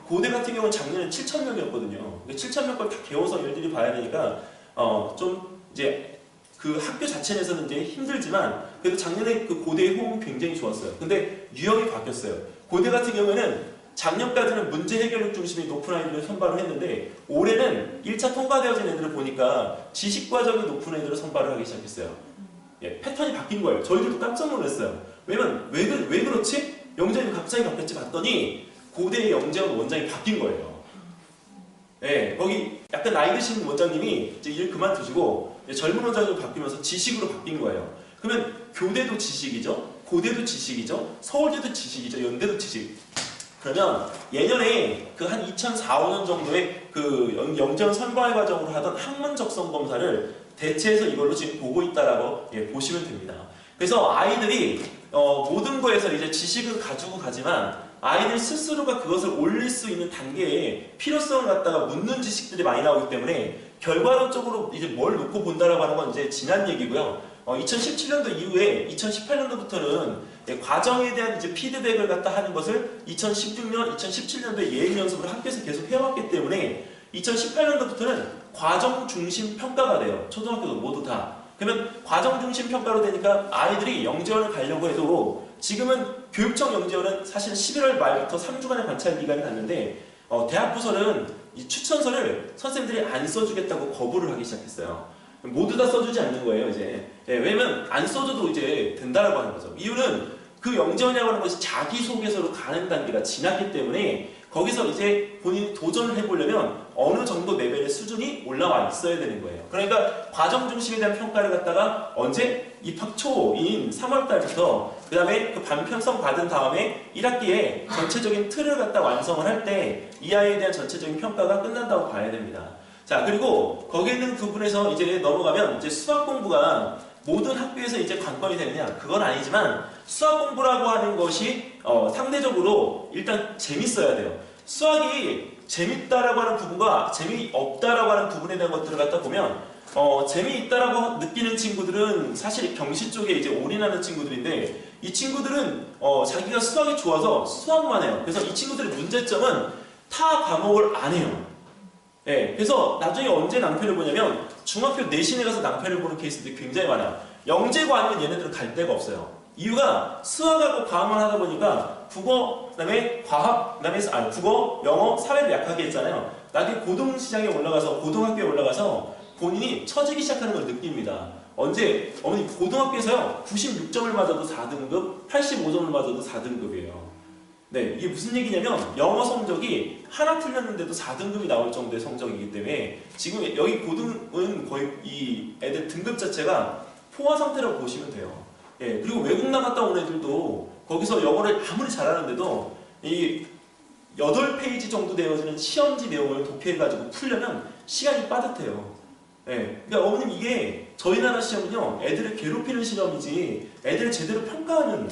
고대 같은 경우는 작년에 7000명이었거든요. 7000명 걸 다 배워서 일일이 봐야 되니까 좀 이제 그 학교 자체 내에서는 이제 힘들지만 그래도 작년에 그 고대의 호응이 굉장히 좋았어요. 근데 유형이 바뀌었어요. 고대 같은 경우에는 작년까지는 문제 해결력 중심이 높은 아이들을 선발을 했는데 올해는 1차 통과되어진 애들을 보니까 지식과정이 높은 애들을 선발을 하기 시작했어요. 예, 패턴이 바뀐 거예요. 저희들도 깜짝 놀랐어요. 왜냐면 왜 그렇지? 영재이 갑자기 바뀌었지 봤더니 고대의 영재원 원장이 바뀐 거예요. 예, 거기 약간 나이 드신 원장님이 이제 일 그만두시고 젊은 원장으로 바뀌면서 지식으로 바뀐 거예요. 그러면 교대도 지식이죠, 고대도 지식이죠, 서울대도 지식이죠, 연대도 지식. 그러면 예년에 그 한 2004, 5년 정도의 그 영재원 선발 과정으로 하던 학문 적성 검사를 대체해서 이걸로 지금 보고 있다라고 보시면 됩니다. 그래서 아이들이 모든 거에서 이제 지식을 가지고 가지만 아이들 스스로가 그것을 올릴 수 있는 단계에 필요성을 갖다가 묻는 지식들이 많이 나오기 때문에 결과론적으로 이제 뭘 놓고 본다라고 하는 건 이제 지난 얘기고요. 2017년도 이후에 2018년도부터는 과정에 대한 이제 피드백을 갖다 하는 것을 2016년, 2017년도에 예행 연습을 학교에서 계속 해왔기 때문에 2018년도부터는 과정 중심 평가가 돼요. 초등학교도 모두 다. 그러면 과정 중심 평가로 되니까 아이들이 영재원을 가려고 해도 지금은 교육청 영재원은 사실 11월 말부터 3주간의 관찰 기간이 갔는데 대학 부서는 이 추천서를 선생님들이 안 써주겠다고 거부를 하기 시작했어요. 모두 다 써주지 않는 거예요, 이제. 왜냐면 안 써줘도 이제 된다라고 하는 거죠. 이유는 그 영재원이라고 하는 것이 자기소개서로 가는 단계가 지났기 때문에 거기서 이제 본인이 도전을 해보려면 어느 정도 레벨의 수준이 올라와 있어야 되는 거예요. 그러니까 과정 중심에 대한 평가를 갖다가 언제? 입학 초인 3월달부터 그 다음에 그 반편성 받은 다음에 1학기에 전체적인 틀을 갖다 완성을 할 때 이 아이에 대한 전체적인 평가가 끝난다고 봐야 됩니다. 자, 그리고 거기에 있는 부분에서 이제 넘어가면 이제 수학 공부가 모든 학교에서 이제 관건이 되느냐? 그건 아니지만 수학 공부라고 하는 것이 상대적으로 일단 재밌어야 돼요. 수학이 재밌다라고 하는 부분과 재미없다라고 하는 부분에 대한 것들을 갖다 보면 재미있다라고 느끼는 친구들은 사실 경시 쪽에 이제 올인하는 친구들인데 이 친구들은 자기가 수학이 좋아서 수학만 해요. 그래서 이 친구들의 문제점은 타 과목을 안 해요. 예, 그래서 나중에 언제 낭패를 보냐면 중학교 내신에 가서 낭패를 보는 케이스들이 굉장히 많아요. 영재고 아니면 얘네들은 갈 데가 없어요. 이유가 수학하고 과학만 하다 보니까 국어, 그다음에 과학, 그다음에 국어, 영어, 사회를 약하게 했잖아요. 나중에 고등시장에 올라가서 고등학교에 올라가서 본인이 처지기 시작하는 걸 느낍니다. 언제? 어머니 고등학교에서요 96점을 맞아도 4등급, 85점을 맞아도 4등급이에요. 네, 이게 무슨 얘기냐면 영어 성적이 하나 틀렸는데도 4등급이 나올 정도의 성적이기 때문에 지금 여기 고등은 거의 이 애들 등급 자체가 포화 상태라고 보시면 돼요. 예, 그리고 외국 나갔다 온 애들도 거기서 영어를 아무리 잘하는데도 이 8페이지 정도 되어지는 시험지 내용을 독해해가지고 풀려면 시간이 빠듯해요. 예, 그러니까 어머님 이게 저희 나라 시험은요 애들을 괴롭히는 시험이지 애들을 제대로 평가하는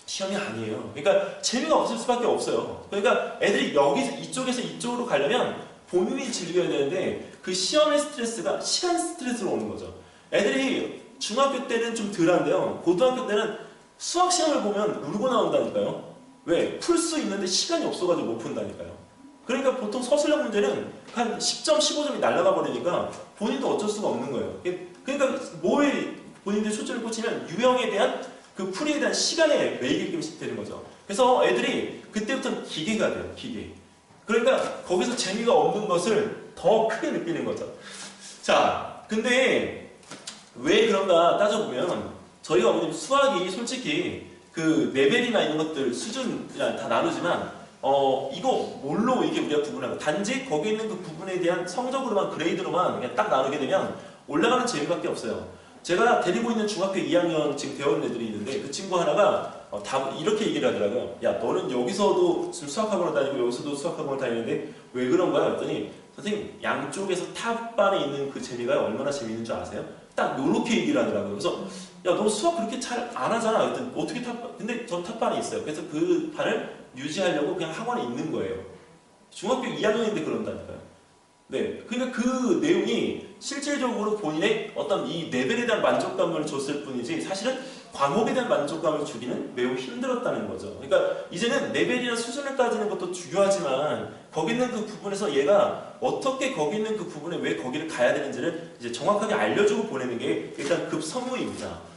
시험이 아니에요. 그러니까 재미가 없을 수밖에 없어요. 그러니까 애들이 여기서 이쪽에서 이쪽으로 가려면 본인이 즐겨야 되는데 그 시험의 스트레스가 시간 스트레스로 오는 거죠. 애들이 중학교 때는 좀 덜한데요. 고등학교 때는 수학 시험을 보면 울고 나온다니까요. 왜? 풀 수 있는데 시간이 없어가지고 못 푼다니까요. 그러니까 보통 서술형 문제는 한 10점, 15점이 날아가 버리니까 본인도 어쩔 수가 없는 거예요. 그러니까 뭐에 본인들이 초점을 꽂히면 유형에 대한 그 풀이에 대한 시간에 매이게끔 되는 거죠. 그래서 애들이 그때부터는 기계가 돼요. 기계. 그러니까 거기서 재미가 없는 것을 더 크게 느끼는 거죠. 자, 근데 왜 그런가 따져보면 저희가 어머님 수학이 솔직히 그 레벨이나 이런 것들 수준 다 나누지만 이거 뭘로 이게 우리가 구분하고 단지 거기 있는 그 부분에 대한 성적으로만 그레이드로만 그냥 딱 나누게 되면 올라가는 재미밖에 없어요. 제가 데리고 있는 중학교 2학년 지금 배우는 애들이 있는데 그 친구 하나가 다 이렇게 얘기를 하더라고요. 야, 너는 여기서도 지금 수학학원을 다니고 여기서도 수학학원을 다니는데 왜 그런가요? 했더니 선생님 양쪽에서 탑반에 있는 그 재미가 얼마나 재미있는 줄 아세요? 딱 요렇게 얘기를 하더라고요. 그래서 야, 너 수학 그렇게 잘 안 하잖아. 그랬더니 어떻게 탑반? 근데 저 탑반에 있어요. 그래서 그 반을 유지하려고 그냥 학원에 있는 거예요. 중학교 2학년인데 그런다니까요. 네, 그러니까 그 내용이 실질적으로 본인의 어떤 이 레벨에 대한 만족감을 줬을 뿐이지 사실은 과목에 대한 만족감을 주기는 매우 힘들었다는 거죠. 그러니까 이제는 레벨이나 수준을 따지는 것도 중요하지만 거기 있는 그 부분에서 얘가 어떻게 거기 있는 그 부분에 왜 거기를 가야 되는지를 이제 정확하게 알려주고 보내는 게 일단 급선무입니다.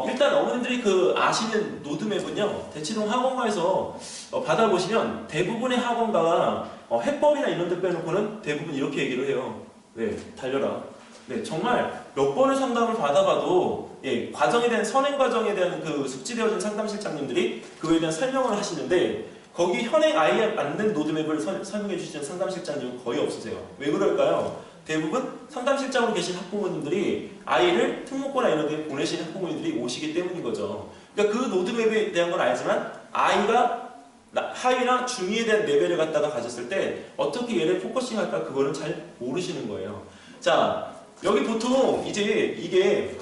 일단 어머님들이 그 아시는 노드맵은요, 대치동 학원가에서 받아보시면 대부분의 학원가가 해법이나 이런 데 빼놓고는 대부분 이렇게 얘기를 해요. 네, 달려라. 네, 정말 몇 번의 상담을 받아봐도 예, 과정에 대한 선행 과정에 대한 그 숙지되어진 상담실장님들이 그거에 대한 설명을 하시는데 거기 현행 아이에 맞는 노드맵을 설명해 주시는 상담실장님은 거의 없으세요. 왜 그럴까요? 대부분 상담실장으로 계신 학부모님들이 아이를 특목고나 이런 데 보내시는 학부모님들이 오시기 때문인 거죠. 그러니까 그 노드맵에 대한 건 알지만 아이가 하위나 중위에 대한 레벨을 갖다가 가졌을 때 어떻게 얘를 포커싱 할까 그거는 잘 모르시는 거예요. 자, 여기 보통 이제 이게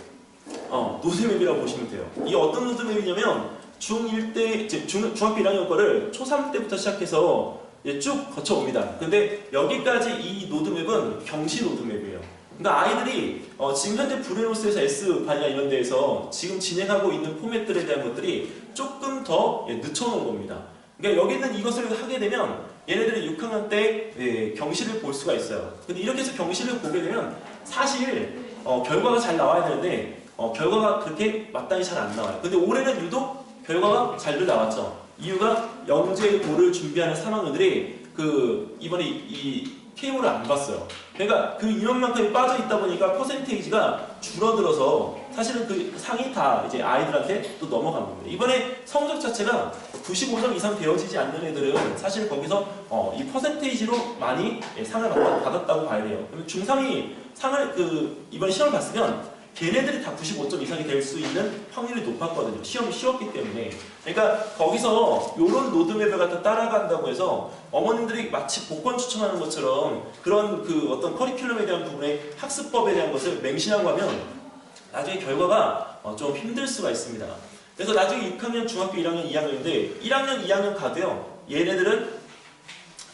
노드맵이라고 보시면 돼요. 이게 어떤 노드맵이냐면 중1 때, 중학교 1학년 거를 초3 때부터 시작해서 쭉 거쳐옵니다. 근데 여기까지 이 노드맵은 경시 노드맵이에요. 그러니까 아이들이 지금 현재 브레노스에서 S반이나 이런 데에서 지금 진행하고 있는 포맷들에 대한 것들이 조금 더 늦춰놓은 겁니다. 그러니까 여기는 이것을 하게 되면 얘네들이 6학년 때 경시를 볼 수가 있어요. 근데 이렇게 해서 경시를 보게 되면 사실 결과가 잘 나와야 되는데 결과가 그렇게 마땅히 잘 안 나와요. 근데 올해는 유독 결과가 잘들 나왔죠. 이유가 영재고를 준비하는 3학년들이 이번에 이 K모를 안 봤어요. 그러니까 그 인원만큼이 빠져 있다 보니까 퍼센테이지가 줄어들어서 사실은 그 상이 다 이제 아이들한테 또 넘어간 겁니다. 이번에 성적 자체가 95점 이상 되어지지 않는 애들은 사실 거기서 이 퍼센테이지로 많이 상을 받았다고 봐야 돼요. 그러면 중3이 상을 이번 시험을 봤으면 걔네들이 다 95점 이상이 될 수 있는 확률이 높았거든요. 시험이 쉬웠기 때문에. 그러니까 거기서 이런 로드맵을 갖다 따라간다고 해서 어머님들이 마치 복권 추천하는 것처럼 그런 어떤 커리큘럼에 대한 부분의 학습법에 대한 것을 맹신하고 하면 나중에 결과가 좀 힘들 수가 있습니다. 그래서 나중에 6학년, 중학교 1학년, 2학년인데 1학년, 2학년 가도요. 얘네들은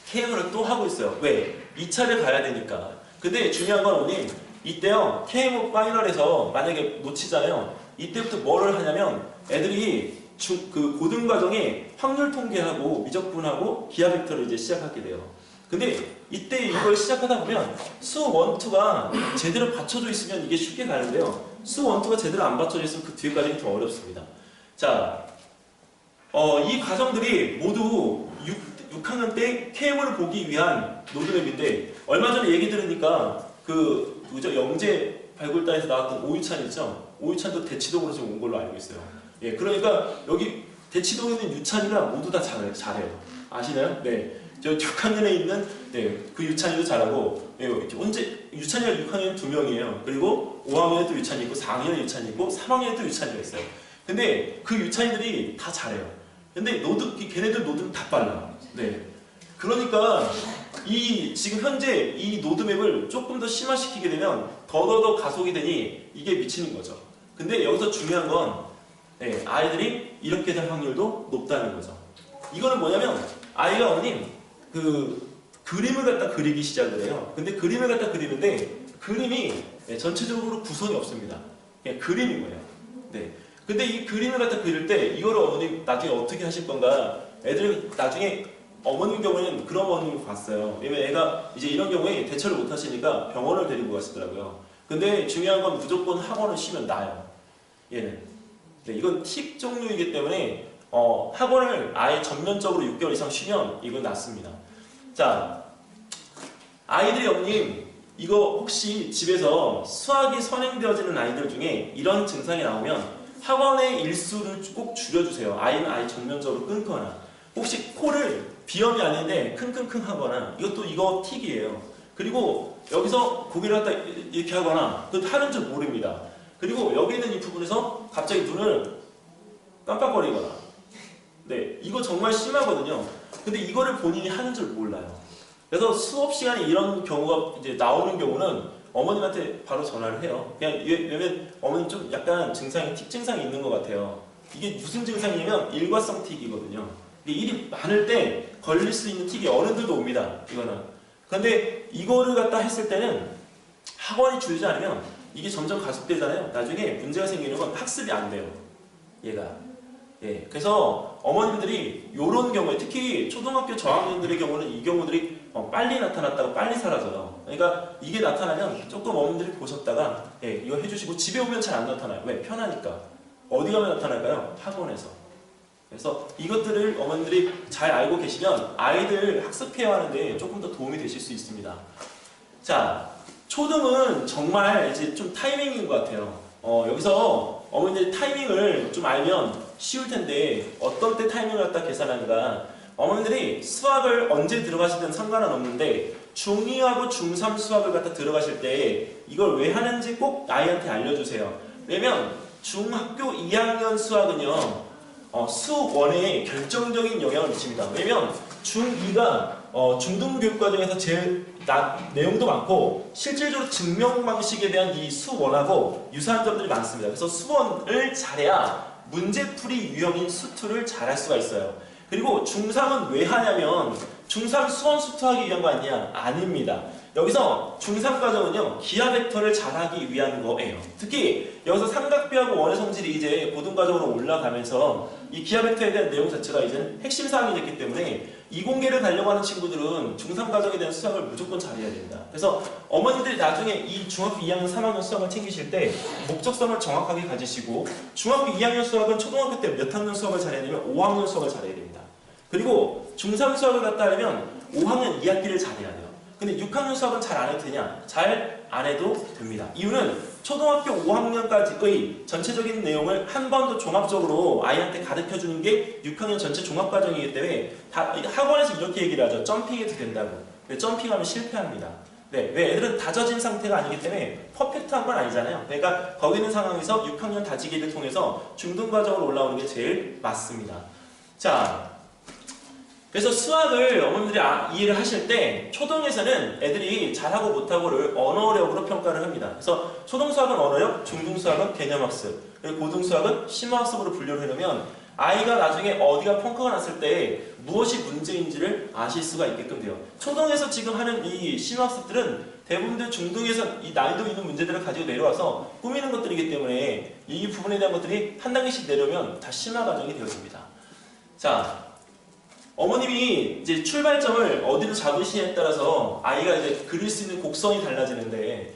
KM을 또 하고 있어요. 왜? 2차를 가야 되니까. 근데 중요한 건 어머님 이때요, KMO 파이널에서 만약에 놓치잖아요. 이때부터 뭐를 하냐면 애들이 고등과정에 확률 통계하고 미적분하고 기하 벡터를 이제 시작하게 돼요. 근데 이때 이걸 시작하다 보면 수 1, 2가 제대로 받쳐져 있으면 이게 쉽게 가는데요. 수 1, 2가 제대로 안 받쳐져 있으면 그 뒤에 과정이 더 어렵습니다. 자, 이 과정들이 모두 6학년 때 KMO를 보기 위한 노드맵인데 얼마 전에 얘기 들으니까 영재 발굴단에서 나왔던 오유찬 있죠? 오유찬도 대치동으로 지금 온 걸로 알고 있어요. 예, 그러니까 여기 대치동에 있는 유찬이가 모두 다 잘해요. 아시나요? 네. 저 6학년에 있는 그 유찬이도 잘하고 유찬이가 6학년 2명이에요. 그리고 5학년에 또 유찬이 있고 4학년에 유찬이 있고 3학년에 또 유찬이가 있어요. 근데 그 유찬이들이 다 잘해요. 근데 걔네들 노드는 다 빨라. 네. 그러니까 지금 현재 이 노드맵을 조금 더 심화시키게 되면 더더더 가속이 되니 이게 미치는 거죠. 근데 여기서 중요한 건 아이들이 이렇게 될 확률도 높다는 거죠. 이거는 뭐냐면 아이가 어머님 그림을 갖다 그리기 시작을 해요. 근데 그림을 갖다 그리는데 그림이 전체적으로 구성이 없습니다. 그냥 그림인 거예요. 네. 근데 이 그림을 갖다 그릴 때 이거를 어머님 나중에 어떻게 하실 건가? 애들이 나중에 어머님 경우에는 그런 어머님을 봤어요. 왜냐면 애가 이제 이런 경우에 대처를 못 하시니까 병원을 데리고 가시더라고요. 근데 중요한 건 무조건 학원을 쉬면 나요. 얘는. 네, 이건 팁 종류이기 때문에 학원을 아예 전면적으로 6개월 이상 쉬면 이건 낫습니다. 자, 아이들이 어머님 이거 혹시 집에서 수학이 선행되어지는 아이들 중에 이런 증상이 나오면 학원의 일수를 꼭 줄여주세요. 아이는 아예 전면적으로 끊거나 혹시 코를 비염이 아닌데 킁킁킁 하거나 이거 틱이에요. 그리고 여기서 고개를 갖다 이렇게 하거나 하는 줄 모릅니다. 그리고 여기 있는 이 부분에서 갑자기 눈을 깜빡거리거나 네, 이거 정말 심하거든요. 근데 이거를 본인이 하는 줄 몰라요. 그래서 수업 시간에 이런 경우가 이제 나오는 경우는 어머님한테 바로 전화를 해요. 그냥 왜냐면 어머님 좀 약간 증상이 틱 증상이 있는 것 같아요. 이게 무슨 증상이냐면 일과성 틱이거든요. 일이 많을 때 걸릴 수 있는 틱이 어른들도 옵니다. 이거는. 근데 이거를 갖다 했을 때는 학원이 줄지 않으면 이게 점점 가속되잖아요. 나중에 문제가 생기는 건 학습이 안 돼요. 얘가. 예, 그래서 어머님들이 이런 경우에 특히 초등학교 저학년들의 경우는 이 경우들이 빨리 나타났다가 빨리 사라져요. 그러니까 이게 나타나면 조금 어머님들이 보셨다가 예, 이거 해주시고 집에 오면 잘 안 나타나요. 왜? 편하니까. 어디 가면 나타날까요? 학원에서. 그래서 이것들을 어머님들이 잘 알고 계시면 아이들 학습해야 하는데 조금 더 도움이 되실 수 있습니다. 자, 초등은 정말 이제 좀 타이밍인 것 같아요. 여기서 어머니들이 타이밍을 좀 알면 쉬울 텐데 어떤 때 타이밍을 갖다 계산하는가. 어머니들이 수학을 언제 들어가시든 상관은 없는데 중2하고 중3 수학을 갖다 들어가실 때 이걸 왜 하는지 꼭 아이한테 알려주세요. 왜냐면 중학교 2학년 수학은요 수원에 결정적인 영향을 미칩니다. 왜냐면 중2가 중등교육과정에서 제일 내용도 많고 실질적으로 증명 방식에 대한 이 수원하고 유사한 점들이 많습니다. 그래서 수원을 잘해야 문제풀이 유형인 수투를 잘할 수가 있어요. 그리고 중3은 왜 하냐면 중3 수원 수투하기 위한 거 아니냐? 아닙니다. 여기서 중3 과정은요 기하 벡터를 잘하기 위한 거예요. 특히 여기서 삼각비하고 원의 성질이 이제 고등과정으로 올라가면서 이 기하 벡터에 대한 내용 자체가 이제 핵심 사항이 됐기 때문에 이공계를 가려고 하는 친구들은 중3 과정에 대한 수학을 무조건 잘해야 됩니다. 그래서 어머니들이 나중에 이 중학교 2학년, 3학년 수학을 챙기실 때 목적성을 정확하게 가지시고 중학교 2학년 수학은 초등학교 때 몇 학년 수학을 잘해야 되면 5학년 수학을 잘해야 됩니다. 그리고 중3 수학을 갖다 하려면 5학년 2학기를 잘해야 돼요. 근데 6학년 수학은 잘 안 해도 되냐? 잘 안 해도 됩니다. 이유는 초등학교 5학년까지의 전체적인 내용을 한 번 더 종합적으로 아이한테 가르쳐주는 게 6학년 전체 종합과정이기 때문에 학원에서 이렇게 얘기를 하죠. 점핑해도 된다고. 근데 점핑하면 실패합니다. 네, 왜? 애들은 다져진 상태가 아니기 때문에 퍼펙트한 건 아니잖아요. 그러니까 거기 있는 상황에서 6학년 다지기를 통해서 중등과정으로 올라오는 게 제일 맞습니다. 자, 그래서 수학을 어머님들이 이해를 하실 때 초등에서는 애들이 잘하고 못하고를 언어력으로 평가를 합니다. 그래서 초등수학은 언어력, 중등수학은 개념학습, 그리고 고등수학은 심화학습으로 분류를 해놓으면 아이가 나중에 어디가 펑크가 났을 때 무엇이 문제인지를 아실 수가 있게끔 돼요. 초등에서 지금 하는 이 심화학습들은 대부분들 중등에서 이 난이도 있는 문제들을 가지고 내려와서 꾸미는 것들이기 때문에 이 부분에 대한 것들이 한 단계씩 내려오면 다 심화 과정이 되어집니다. 자, 어머님이 이제 출발점을 어디로 잡으시냐에 따라서 아이가 이제 그릴 수 있는 곡선이 달라지는데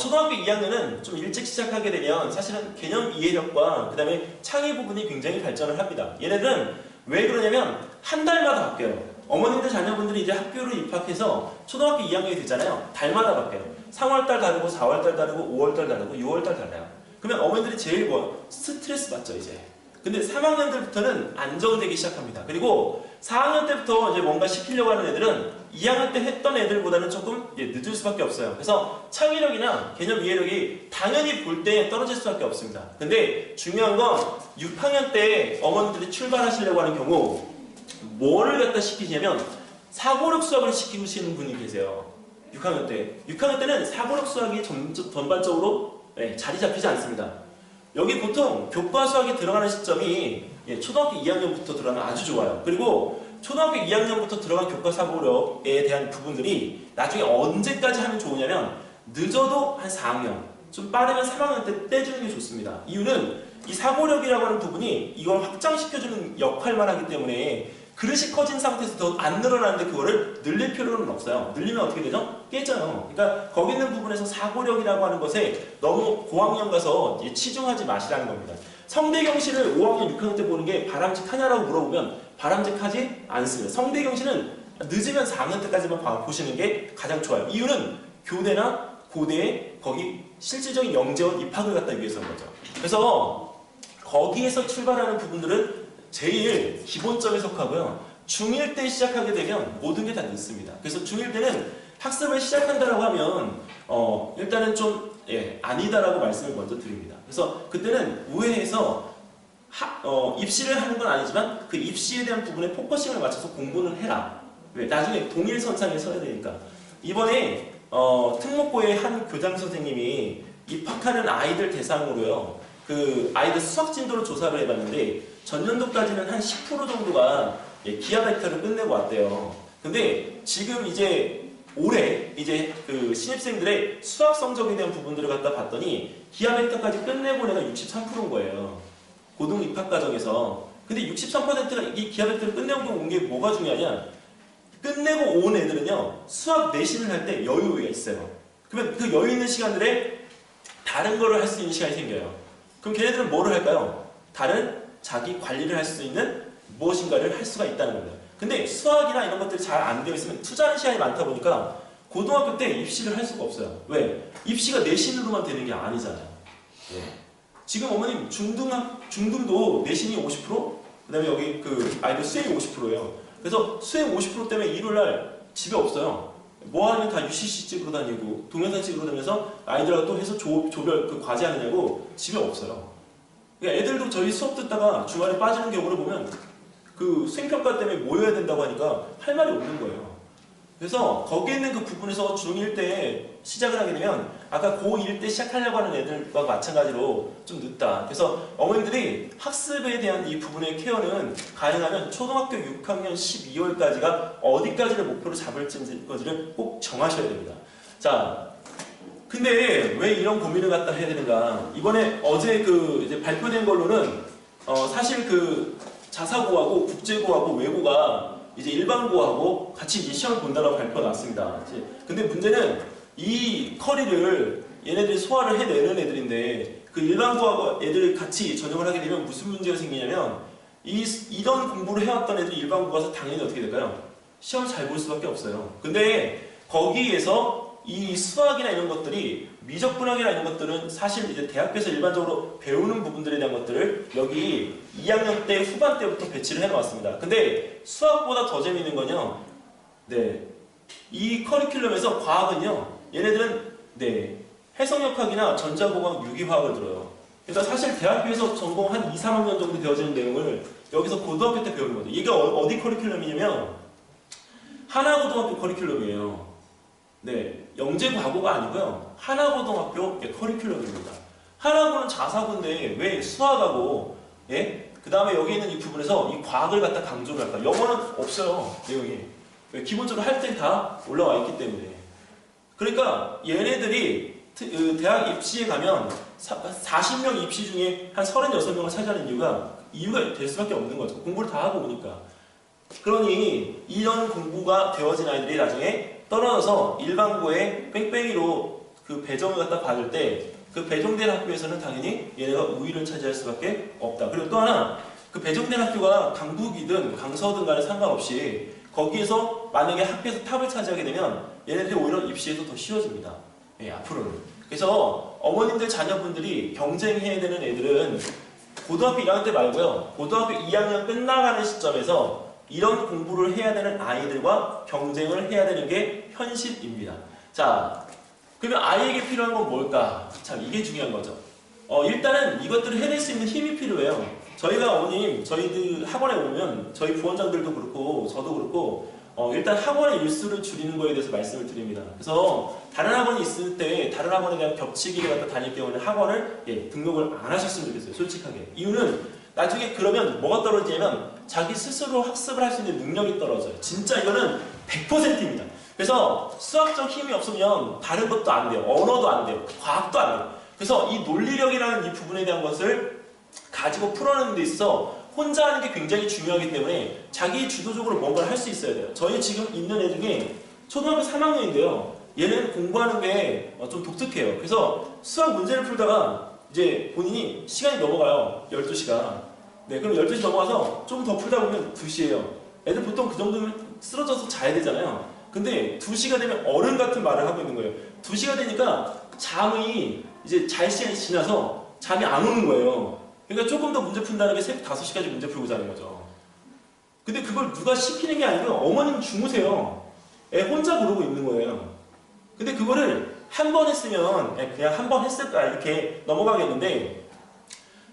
초등학교 2학년은 좀 일찍 시작하게 되면 사실은 개념 이해력과 그 다음에 창의 부분이 굉장히 발전을 합니다. 얘네들은 왜 그러냐면 한 달마다 바뀌어요. 어머님들 자녀분들이 이제 학교를 입학해서 초등학교 2학년이 되잖아요. 달마다 바뀌어요. 3월달 다르고 4월달 다르고 5월달 다르고 6월달 달라요. 그러면 어머님들이 제일 스트레스 받죠 이제. 근데 3학년들부터는 안정되기 시작합니다. 그리고 4학년 때부터 이제 뭔가 시키려고 하는 애들은 2학년 때 했던 애들보다는 조금 늦을 수밖에 없어요. 그래서 창의력이나 개념 이해력이 당연히 볼 때 떨어질 수밖에 없습니다. 근데 중요한 건 6학년 때 어머니들이 출발하시려고 하는 경우 뭐를 갖다 시키냐면 사고력 수학을 시키시는 분이 계세요. 6학년 때. 6학년 때는 사고력 수학이 전반적으로 자리 잡히지 않습니다. 여기 보통 교과 수학이 들어가는 시점이 초등학교 2학년부터 들어가면 아주 좋아요. 그리고 초등학교 2학년부터 들어간 교과 사고력에 대한 부분들이 나중에 언제까지 하면 좋으냐면 늦어도 한 4학년, 좀 빠르면 3학년 때 떼주는 게 좋습니다. 이유는 이 사고력이라고 하는 부분이 이걸 확장시켜주는 역할만 하기 때문에 그릇이 커진 상태에서 더 안 늘어나는데 그거를 늘릴 필요는 없어요. 늘리면 어떻게 되죠? 깨져요. 그러니까 거기 있는 부분에서 사고력이라고 하는 것에 너무 고학년 가서 치중하지 마시라는 겁니다. 성대경시를 5학년, 6학년 때 보는 게 바람직하냐라고 물어보면 바람직하지 않습니다. 성대경시는 늦으면 4학년 때까지만 보시는 게 가장 좋아요. 이유는 교대나 고대에 거기 실질적인 영재원 입학을 갖다 위해서인 거죠. 그래서 거기에서 출발하는 부분들은 제일 기본점에 속하고요. 중1 때 시작하게 되면 모든 게 다 늦습니다. 그래서 중1 때는 학습을 시작한다라고 하면 일단은 좀 아니다라고 말씀을 먼저 드립니다. 그래서 그때는 우회해서 입시를 하는 건 아니지만 그 입시에 대한 부분에 포커싱을 맞춰서 공부는 해라. 왜? 나중에 동일선상에 서야 되니까. 이번에 특목고의 한 교장 선생님이 입학하는 아이들 대상으로요. 그 아이들 수학 진도를 조사를 해봤는데 전년도까지는 한 10% 정도가 기하 벡터를 끝내고 왔대요. 근데 지금 이제 올해 이제 그 신입생들의 수학 성적에 대한 부분들을 갖다 봤더니 기하 벡터까지 끝내고 내가 63%인 거예요. 고등 입학 과정에서. 근데 63%가 이 기하 벡터를 끝내고 온 게 뭐가 중요하냐? 끝내고 온 애들은요, 수학 내신을 할 때 여유가 있어요. 그러면 그 여유 있는 시간들에 다른 거를 할 수 있는 시간이 생겨요. 그럼 걔네들은 뭐를 할까요? 다른 자기 관리를 할 수 있는 무엇인가를 할 수가 있다는 겁니다. 근데 수학이나 이런 것들이 잘 안 되어 있으면 투자하는 시간이 많다 보니까 고등학교 때 입시를 할 수가 없어요. 왜? 입시가 내신으로만 되는 게 아니잖아요. 예. 지금 어머님 중등도 내신이 50%? 그 다음에 여기 그 아이들 수행이 50%예요. 그래서 수행 50% 때문에 일요일날 집에 없어요. 뭐 하면 다 UCC 찍으러 다니고 동영상 찍으러 다니면서 아이들하고 또 해서 조별 그 과제 하느냐고 집에 없어요. 그러니까 애들도 저희 수업 듣다가 주말에 빠지는 경우를 보면 그 수행평가 때문에 모여야 된다고 하니까 할 말이 없는 거예요. 그래서 거기에 있는 그 부분에서 중1 때 시작을 하게 되면 아까 고1 때 시작하려고 하는 애들과 마찬가지로 좀 늦다. 그래서 어머님들이 학습에 대한 이 부분의 케어는 가능하면 초등학교 6학년 12월까지가 어디까지를 목표로 잡을지를 꼭 정하셔야 됩니다. 자, 근데 왜 이런 고민을 갖다 해야 되는가? 이번에 어제 그 이제 발표된 걸로는 사실 그 자사고하고 국제고하고 외고가 이제 일반고하고 같이 이제 시험을 본다라고 발표가 났습니다. 근데 문제는 이 커리를 얘네들이 소화를 해내는 애들인데 그 일반고하고 애들이 같이 전형을 하게 되면 무슨 문제가 생기냐면 이런 공부를 해왔던 애들이 일반고 가서 당연히 어떻게 될까요? 시험 잘 볼 수밖에 없어요. 근데 거기에서 이 수학이나 이런 것들이 미적분학이나 이런 것들은 사실 이제 대학교에서 일반적으로 배우는 부분들에 대한 것들을 여기 2학년 때 후반 때부터 배치를 해놓았습니다. 근데 수학보다 더 재미있는 건요. 네, 이 커리큘럼에서 과학은요. 얘네들은 네, 해성역학이나 전자공학, 유기화학을 들어요. 그러니까 사실 대학교에서 전공 한 2, 3학년 정도 되어지는 내용을 여기서 고등학교 때 배우는 거죠. 이게 어디 커리큘럼이냐면 하나고등학교 커리큘럼이에요. 네, 영재과고가 아니고요. 하나고등학교 커리큘럼입니다. 하나고는 자사고인데 왜 수학하고 예? 그 다음에 여기 있는 이 부분에서 이 과학을 갖다 강조를 할까? 영어는 없어요. 내용이. 왜? 기본적으로 할 때 다 올라와 있기 때문에. 그러니까 얘네들이 대학 입시에 가면 40명 입시 중에 한 36명을 차지하는 이유가 될 수밖에 없는 거죠. 공부를 다 하고 오니까. 그러니 이런 공부가 되어진 아이들이 나중에 떨어져서 일반고에 뺑뺑이로 그 배정을 갖다 받을 때 그 배정된 학교에서는 당연히 얘네가 우위를 차지할 수밖에 없다. 그리고 또 하나 그 배정된 학교가 강북이든 강서든 간에 상관없이 거기에서 만약에 학교에서 탑을 차지하게 되면 얘네들이 오히려 입시에서 더 쉬워집니다. 예, 앞으로는. 그래서 어머님들 자녀분들이 경쟁해야 되는 애들은 고등학교 1학년 때 말고요. 고등학교 2학년 끝나가는 시점에서 이런 공부를 해야 되는 아이들과 경쟁을 해야 되는 게 현실입니다. 자, 그러면 아이에게 필요한 건 뭘까? 참 이게 중요한 거죠. 일단은 이것들을 해낼 수 있는 힘이 필요해요. 저희가 어머님, 저희들 학원에 오면 저희 부원장들도 그렇고 저도 그렇고 일단 학원의 일수를 줄이는 거에 대해서 말씀을 드립니다. 그래서 다른 학원이 있을 때 다른 학원에 대한 겹치기를 갖다 다닐 경우에는 학원을 등록을 안 하셨으면 좋겠어요. 솔직하게. 이유는 나중에 그러면 뭐가 떨어지냐면 자기 스스로 학습을 할 수 있는 능력이 떨어져요. 진짜 이거는 100%입니다. 그래서 수학적 힘이 없으면 다른 것도 안 돼요. 언어도 안 돼요. 과학도 안 돼요. 그래서 이 논리력이라는 이 부분에 대한 것을 가지고 풀어내는 데 있어서 혼자 하는 게 굉장히 중요하기 때문에 자기 주도적으로 뭔가를 할 수 있어야 돼요. 저희 지금 있는 애 중에 초등학교 3학년인데요. 얘는 공부하는 게 좀 독특해요. 그래서 수학 문제를 풀다가 이제 본인이 시간이 넘어가요. 12시가. 네, 그럼 12시 넘어가서 좀 더 풀다 보면 2시예요. 애들 보통 그 정도면 쓰러져서 자야 되잖아요. 근데 2시가 되면 어른 같은 말을 하고 있는 거예요. 2시가 되니까 잠이 이제 잘 시간이 지나서 잠이 안 오는 거예요. 그러니까 조금 더 문제 푼다는 게 새벽 5시까지 문제 풀고 자는 거죠. 근데 그걸 누가 시키는 게 아니고 어머님 주무세요. 애 혼자 그러고 있는 거예요. 근데 그거를 한 번 했으면 그냥 한 번 했을까 이렇게 넘어가겠는데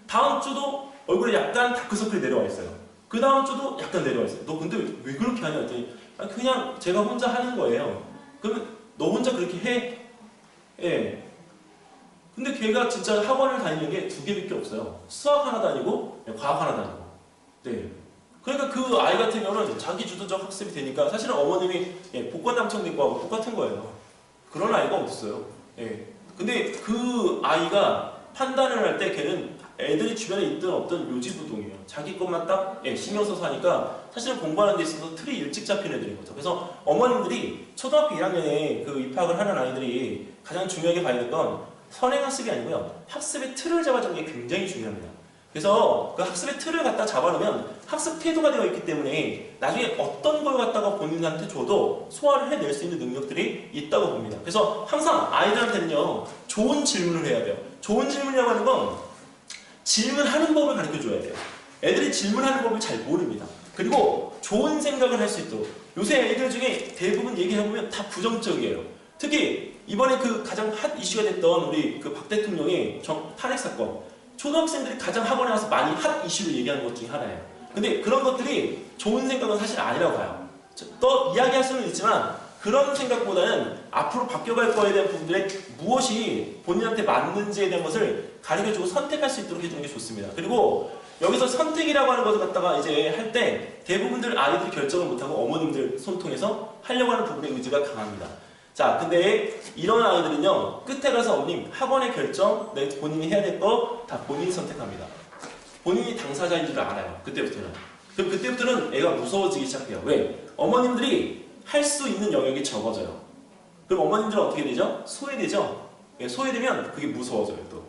다음 주도 얼굴에 약간 다크서클이 내려와 있어요. 그 다음 주도 약간 내려와 있어요. 너 근데 왜 그렇게 하냐 했더니 그냥 제가 혼자 하는 거예요. 그러면 너 혼자 그렇게 해? 예. 근데 걔가 진짜 학원을 다니는 게 2개밖에 없어요. 수학 하나 다니고 과학 하나 다니고. 네. 그러니까 그 아이 같은 경우는 자기 주도적 학습이 되니까 사실은 어머님이 복권 당첨된 거하고 똑같은 거예요. 그런 아이가 없어요. 예. 근데 그 아이가 판단을 할 때 걔는 애들이 주변에 있든 없든 요지부동이에요. 자기 것만 딱 신경 써서 하니까 사실은 공부하는 데 있어서 틀이 일찍 잡힌 애들인 거죠. 그래서 어머님들이 초등학교 1학년에 그 입학을 하는 아이들이 가장 중요하게 봐야 될 건 선행학습이 아니고요. 학습의 틀을 잡아주는 게 굉장히 중요합니다. 그래서 그 학습의 틀을 갖다 잡아놓으면 학습 태도가 되어 있기 때문에 나중에 어떤 걸 갖다가 본인한테 줘도 소화를 해낼 수 있는 능력들이 있다고 봅니다. 그래서 항상 아이들한테는요, 좋은 질문을 해야 돼요. 좋은 질문이라고 하는 건 질문하는 법을 가르쳐 줘야 돼요. 애들이 질문하는 법을 잘 모릅니다. 그리고 좋은 생각을 할 수 있도록. 요새 애들 중에 대부분 얘기해보면 다 부정적이에요. 특히 이번에 그 가장 핫 이슈가 됐던 우리 그 박 대통령의 탄핵 사건. 초등학생들이 가장 학원에 와서 많이 핫 이슈를 얘기하는 것 중에 하나예요. 근데 그런 것들이 좋은 생각은 사실 아니라고 봐요. 또 이야기할 수는 있지만 그런 생각보다는 앞으로 바뀌어갈 거에 대한 부분들에 무엇이 본인한테 맞는지에 대한 것을 가르쳐주고 선택할 수 있도록 해주는 게 좋습니다. 그리고 여기서 선택이라고 하는 것을 갖다가 이제 할 때 대부분들 아이들이 결정을 못하고 어머님들 손통해서 하려고 하는 부분의 의지가 강합니다. 자, 근데 이런 아이들은요, 끝에 가서 어머님 학원의 결정, 내 본인이 해야 될 거 다 본인이 선택합니다. 본인이 당사자인 줄 알아요. 그때부터는. 그럼 그때부터는 애가 무서워지기 시작해요. 왜? 어머님들이 할 수 있는 영역이 적어져요. 그럼 어머님들은 어떻게 되죠? 소외되죠? 소외되면 그게 무서워져요, 또.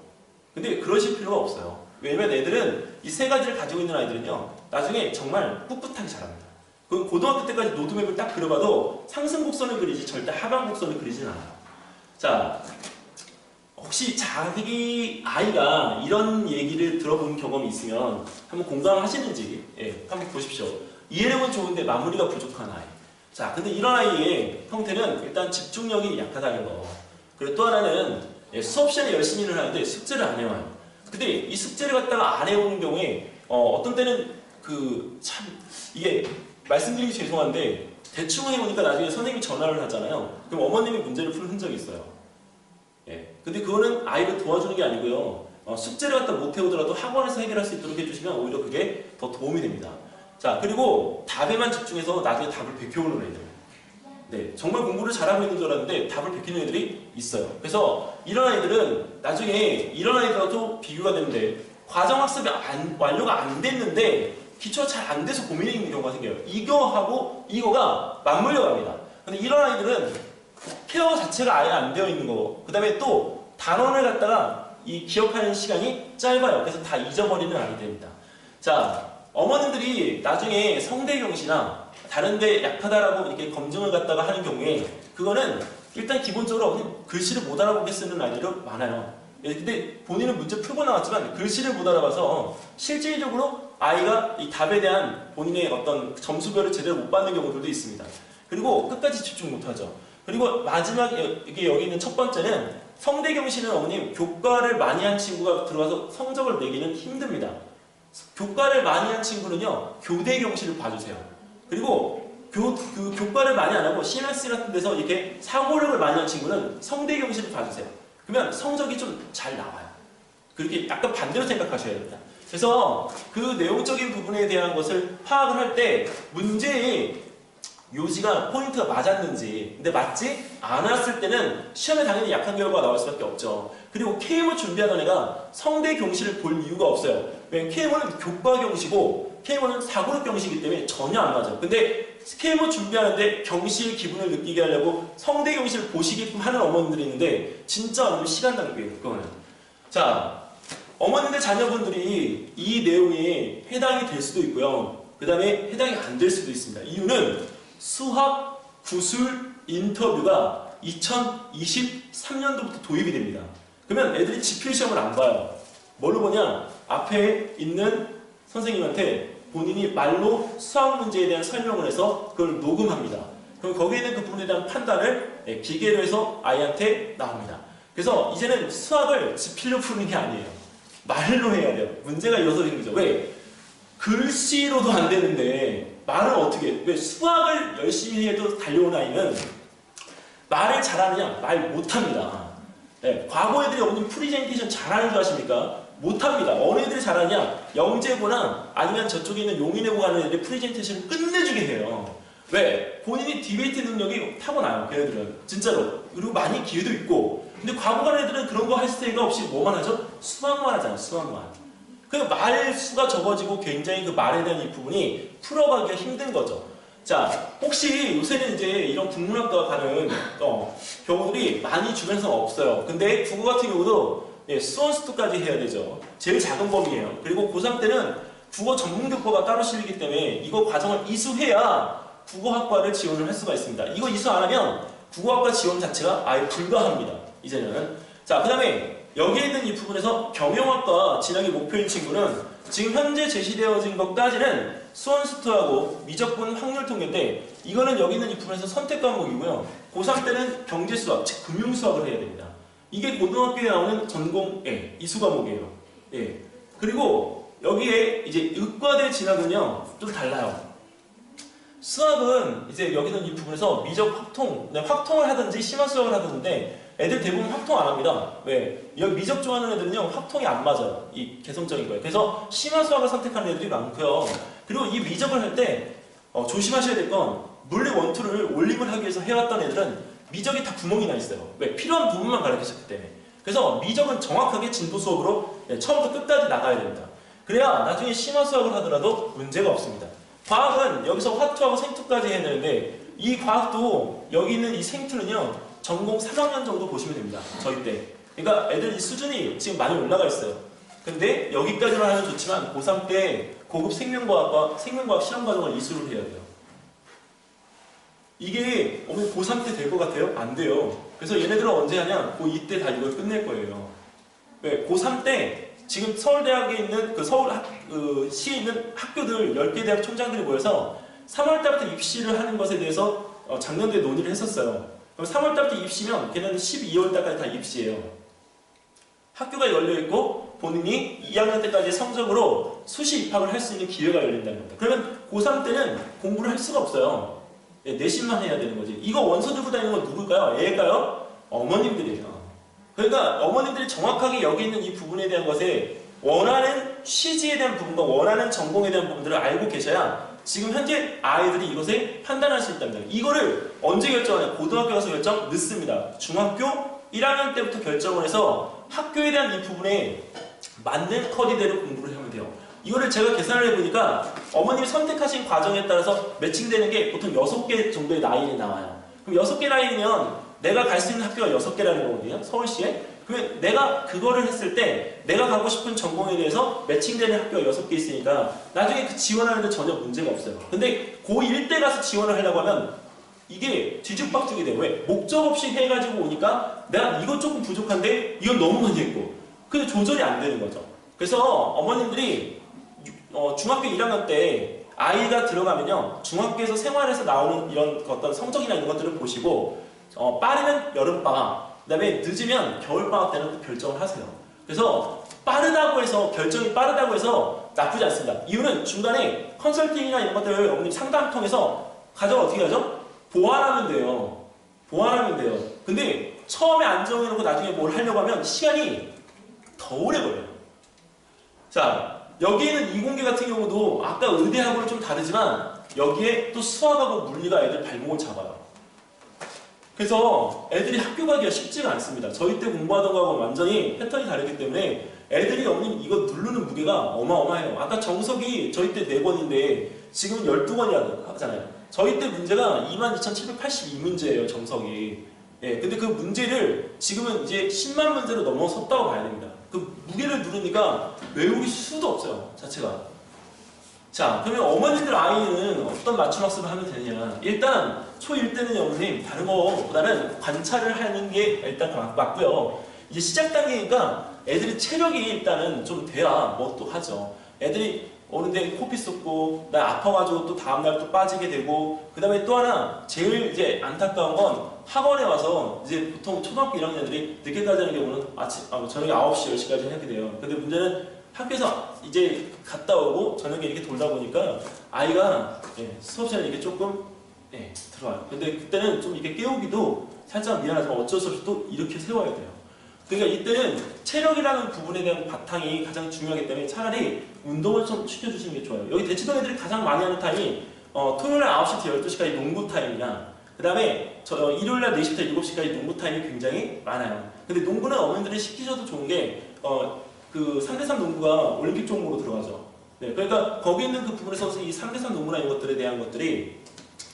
근데 그러실 필요가 없어요. 왜냐면 애들은 이 세 가지를 가지고 있는 아이들은요, 나중에 정말 꿋꿋하게 자랍니다. 그 고등학교 때까지 로드맵을 딱 그려봐도 상승곡선을 그리지 절대 하강곡선을 그리진 않아요. 자, 혹시 자기 아이가 이런 얘기를 들어본 경험이 있으면 한번 공감하시는지 한번 보십시오. 이해력은 좋은데 마무리가 부족한 아이. 자, 근데 이런 아이의 형태는 일단 집중력이 약하다는 거. 그리고 또 하나는 수업 시간에 열심히 일을 하는데 숙제를 안 해와요. 근데 이 숙제를 갖다가 안 해오는 경우에 어떤 때는 참 이게 말씀드리기 죄송한데 대충 해오니까 나중에 선생님이 전화를 하잖아요. 그럼 어머님이 문제를 푸는 흔적이 있어요. 근데 그거는 아이를 도와주는 게 아니고요. 숙제를 갖다 못 해오더라도 학원에서 해결할 수 있도록 해주시면 오히려 그게 더 도움이 됩니다. 자, 그리고 답에만 집중해서 나중에 답을 베껴오는 애들. 네, 정말 공부를 잘하고 있는 줄 알았는데 답을 베끼는 애들이 있어요. 그래서 이런 아이들은 나중에 이런 아이들하고도 비교가 되는데 과정학습이 완료가 안 됐는데 기초가 잘 안 돼서 고민이 있는 경우가 생겨요. 이거하고 이거가 맞물려 갑니다. 근데 이런 아이들은 케어 자체가 아예 안 되어 있는 거고, 그 다음에 또 단원을 갖다가 이 기억하는 시간이 짧아요. 그래서 다 잊어버리는 아이들입니다. 자, 어머님들이 나중에 성대경시나 다른데 약하다라고 이렇게 검증을 갖다가 하는 경우에 그거는 일단 기본적으로 글씨를 못 알아보게 쓰는 아이들이 많아요. 근데 본인은 문제 풀고 나왔지만 글씨를 못 알아봐서 실질적으로 아이가 이 답에 대한 본인의 어떤 점수별을 제대로 못 받는 경우들도 있습니다. 그리고 끝까지 집중 못하죠. 그리고 마지막 여기 있는 첫 번째는 성대경시는 어머님 교과를 많이 한 친구가 들어와서 성적을 내기는 힘듭니다. 교과를 많이 한 친구는요 교대경시를 봐주세요. 그리고 교과를 많이 안 하고 CMS 같은 데서 이렇게 사고력을 많이 한 친구는 성대경시를 봐주세요. 그러면 성적이 좀 잘 나와요. 그렇게 약간 반대로 생각하셔야 됩니다. 그래서 그 내용적인 부분에 대한 것을 파악을 할 때 문제의 요지가 포인트가 맞았는지, 근데 맞지 않았을 때는 시험에 당연히 약한 결과가 나올 수밖에 없죠. 그리고 KM을 준비하던 애가 성대 경시를 볼 이유가 없어요. 왜냐면 KM은 교과 경시고 KM은 사고력 경시이기 때문에 전혀 안 맞아요. 근데 KM을 준비하는데 경시의 기분을 느끼게 하려고 성대 경시를 보시게끔 하는 어머님들이 있는데 진짜 너무 시간 낭비예요. 그거는. 자, 어머님들 자녀분들이 이 내용에 해당이 될 수도 있고요. 그 다음에 해당이 안 될 수도 있습니다. 이유는 수학 구술 인터뷰가 2023년도부터 도입이 됩니다. 그러면 애들이 지필시험을 안 봐요. 뭘로 보냐? 앞에 있는 선생님한테 본인이 말로 수학 문제에 대한 설명을 해서 그걸 녹음합니다. 그럼 거기에 있는 그 부분에 대한 판단을 기계로 해서 아이한테 나옵니다. 그래서 이제는 수학을 지필로 푸는 게 아니에요. 말로 해야 돼요. 문제가 이어서 생기죠. 왜? 글씨로도 안 되는데 말을 어떻게 해? 왜 수학을 열심히 해도 달려온 아이는 말을 잘하느냐? 말 못합니다. 네, 과거 애들이 어머님 프리젠테이션 잘하는 줄 아십니까? 못합니다. 어느 애들이 잘하냐? 영재고나 아니면 저쪽에 있는 용인외고 가는 애들이 프레젠테이션을 끝내주게 해요. 왜? 본인이 디베이트 능력이 타고나요. 걔네들은 진짜로. 그리고 많이 기회도 있고. 근데 과거 가는 애들은 그런 거 할 생각 없이 뭐만 하죠? 수학만 하잖아요. 수학만. 그 말수가 적어지고 굉장히 그 말에 대한 이 부분이 풀어가기가 힘든 거죠. 자, 혹시 요새는 이제 이런 국문학과 가는 경우들이 많이 주변에서 없어요. 근데 국어 같은 경우도 수원수투까지 해야 되죠. 제일 작은 범위예요. 그리고 고3 때는 국어 전문교과가 따로 실리기 때문에 이거 과정을 이수해야 국어학과를 지원을 할 수가 있습니다. 이거 이수 안 하면 국어학과 지원 자체가 아예 불가합니다. 이제는. 자, 그 다음에 여기에 있는 이 부분에서 경영학과 진학이 목표인 친구는 지금 현재 제시되어진 것까지는 수원수투하고 미적분 확률 통계인데 이거는 여기 있는 이 부분에서 선택 과목이고요. 고3 때는 경제수학, 즉 금융수학을 해야 됩니다. 이게 고등학교에 나오는 전공의 이수 과목이에요. 예. 그리고 여기에 이제 의과대 진학은요 좀 달라요. 수학은 이제 여기는 이 부분에서 미적 확통을 하든지 심화 수학을 하는데 애들 대부분 확통 안 합니다. 왜? 여기 미적 좋아하는 애들은요 확통이 안 맞아요. 이 개성적인 거예요. 그래서 심화 수학을 선택하는 애들이 많고요. 그리고 이 미적을 할 때 조심하셔야 될 건 물리 원투를 올림을 하기 위해서 해왔던 애들은 미적이 다 구멍이 나 있어요. 왜? 필요한 부분만 가르치셨기 때문에. 그래서 미적은 정확하게 진도 수업으로 처음부터 끝까지 나가야 됩니다. 그래야 나중에 심화 수학을 하더라도 문제가 없습니다. 과학은 여기서 화투하고 생투까지 해야 되는데 이 과학도 여기 있는 이 생투는요 전공 3학년 정도 보시면 됩니다. 저희 때. 그러니까 애들 이 수준이 지금 많이 올라가 있어요. 근데 여기까지만 하면 좋지만 고3 때 고급 생명과학 실험과정을 이수를 해야 돼요. 이게 고3 때 될 것 같아요? 안 돼요. 그래서 얘네들은 언제 하냐? 고2 때 다 이걸 끝낼 거예요. 왜? 고3 때 지금 서울대학에 있는 시에 있는 학교들 10개 대학 총장들이 모여서 3월 달부터 입시를 하는 것에 대해서 작년도에 논의를 했었어요. 그럼 3월 달부터 입시면 걔네는 12월 달까지 다 입시예요. 학교가 열려있고 본인이 2학년 때까지 성적으로 수시 입학을 할 수 있는 기회가 열린다는 겁니다. 그러면 고3 때는 공부를 할 수가 없어요. 내신만 해야 되는 거지. 이거 원서 들고 다니는 건 누굴까요? 애일까요? 어머님들이에요. 그러니까 어머님들이 정확하게 여기 있는 이 부분에 대한 것에 원하는 취지에 대한 부분과 원하는 전공에 대한 부분들을 알고 계셔야 지금 현재 아이들이 이것에 판단할 수 있답니다. 이거를 언제 결정하냐? 고등학교 가서 결정 늦습니다. 중학교 1학년 때부터 결정을 해서 학교에 대한 이 부분에 맞는 커리대로 공부를 하면 돼요. 이거를 제가 계산을 해보니까 어머님이 선택하신 과정에 따라서 매칭되는 게 보통 6개 정도의 라인이 나와요. 그럼 6개 라인이면 내가 갈 수 있는 학교가 6개라는 거거든요. 서울시에. 그러면 내가 그거를 했을 때 내가 가고 싶은 전공에 대해서 매칭되는 학교가 6개 있으니까 나중에 그 지원하는데 전혀 문제가 없어요. 근데 고1 때 가서 지원을 하려고 하면 이게 뒤죽박죽이 돼요. 왜? 목적 없이 해가지고 오니까 내가 이것 조금 부족한데 이건 너무 많이 했고 근데 조절이 안 되는 거죠. 그래서 어머님들이 중학교 1학년 때 아이가 들어가면요 중학교에서 생활에서 나오는 이런 어떤 성적이나 이런 것들을 보시고 빠르면 여름방학 그 다음에 늦으면 겨울방학 때는 또 결정을 하세요. 그래서 빠르다고 해서 결정이 빠르다고 해서 나쁘지 않습니다. 이유는 중간에 컨설팅이나 이런 것들을 어머님 상담 통해서 가져가 어떻게 하죠? 보완하면 돼요. 보완하면 돼요. 근데 처음에 안 정해놓고 나중에 뭘 하려고 하면 시간이 더 오래 걸려요. 자, 여기에는 이공계 같은 경우도 아까 의대하고는 좀 다르지만 여기에 또 수학하고 물리가 애들 발목을 잡아요. 그래서 애들이 학교 가기가 쉽지가 않습니다. 저희 때 공부하던 거하고 완전히 패턴이 다르기 때문에 애들이 어머님 이거 누르는 무게가 어마어마해요. 아까 정석이 저희 때 4권인데 지금은 12권이라 하잖아요. 저희 때 문제가 22,782문제예요, 정석이. 예, 근데 그 문제를 지금은 이제 10만 문제로 넘어섰다고 봐야 됩니다. 그 무게를 누르니까 외우기 수도 없어요, 자체가. 자, 그러면 어머니들 아이는 어떤 맞춤 학습을 하면 되느냐. 일단 초1 때는 어머님 다른 거보다는 관찰을 하는 게 일단 맞고요. 이제 시작 단계니까 애들이 체력이 일단은 좀 돼야 뭐 또 하죠. 애들이 오는데 코피 쏟고 나 아파가지고 또 다음날 또 빠지게 되고 그 다음에 또 하나 제일 이제 안타까운 건 학원에 와서 이제 보통 초등학교 1학년들이 늦게까지 하는 경우는 저녁에 9시, 10시까지 하게 돼요. 근데 문제는 학교에서 이제 갔다 오고 저녁에 이렇게 돌다 보니까 아이가 수업 시간에 이게 조금 들어와요. 근데 그때는 좀 이렇게 깨우기도 살짝 미안하지만 어쩔 수 없이 또 이렇게 세워야 돼요. 그러니까 이때는 체력이라는 부분에 대한 바탕이 가장 중요하기 때문에 차라리 운동을 좀 시켜주시는 게 좋아요. 여기 대치동 애들이 가장 많이 하는 타임이 토요일 9시부터 12시까지 농구 타임이랑 그 다음에 일요일날 4시부터 7시까지 농구 타임이 굉장히 많아요. 근데 농구는 어머님들이 시키셔도 좋은 게 그 3대3 농구가 올림픽 종목으로 들어가죠. 네, 그러니까 거기 있는 그 부분에서 이 3대3 농구나 이런 것들에 대한 것들이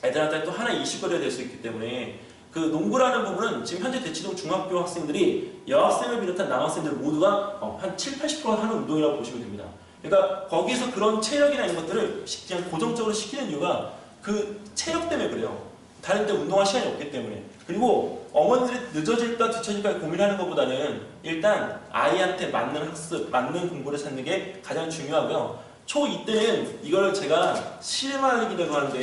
애들한테 또 하나의 이슈거리가 될 수 있기 때문에 그 농구라는 부분은 지금 현재 대치동 중학교 학생들이 여학생을 비롯한 남학생들 모두가 한 7, 80%가 하는 운동이라고 보시면 됩니다. 그러니까 거기서 그런 체력이나 이런 것들을 그냥 고정적으로 시키는 이유가 그 체력 때문에 그래요. 다른 데 운동할 시간이 없기 때문에. 그리고 어머니들이 늦어질까 뒤처질까 고민하는 것보다는 일단 아이한테 맞는 학습, 맞는 공부를 찾는 게 가장 중요하고요. 초2 때는 이걸 제가 실험하기라고 하는데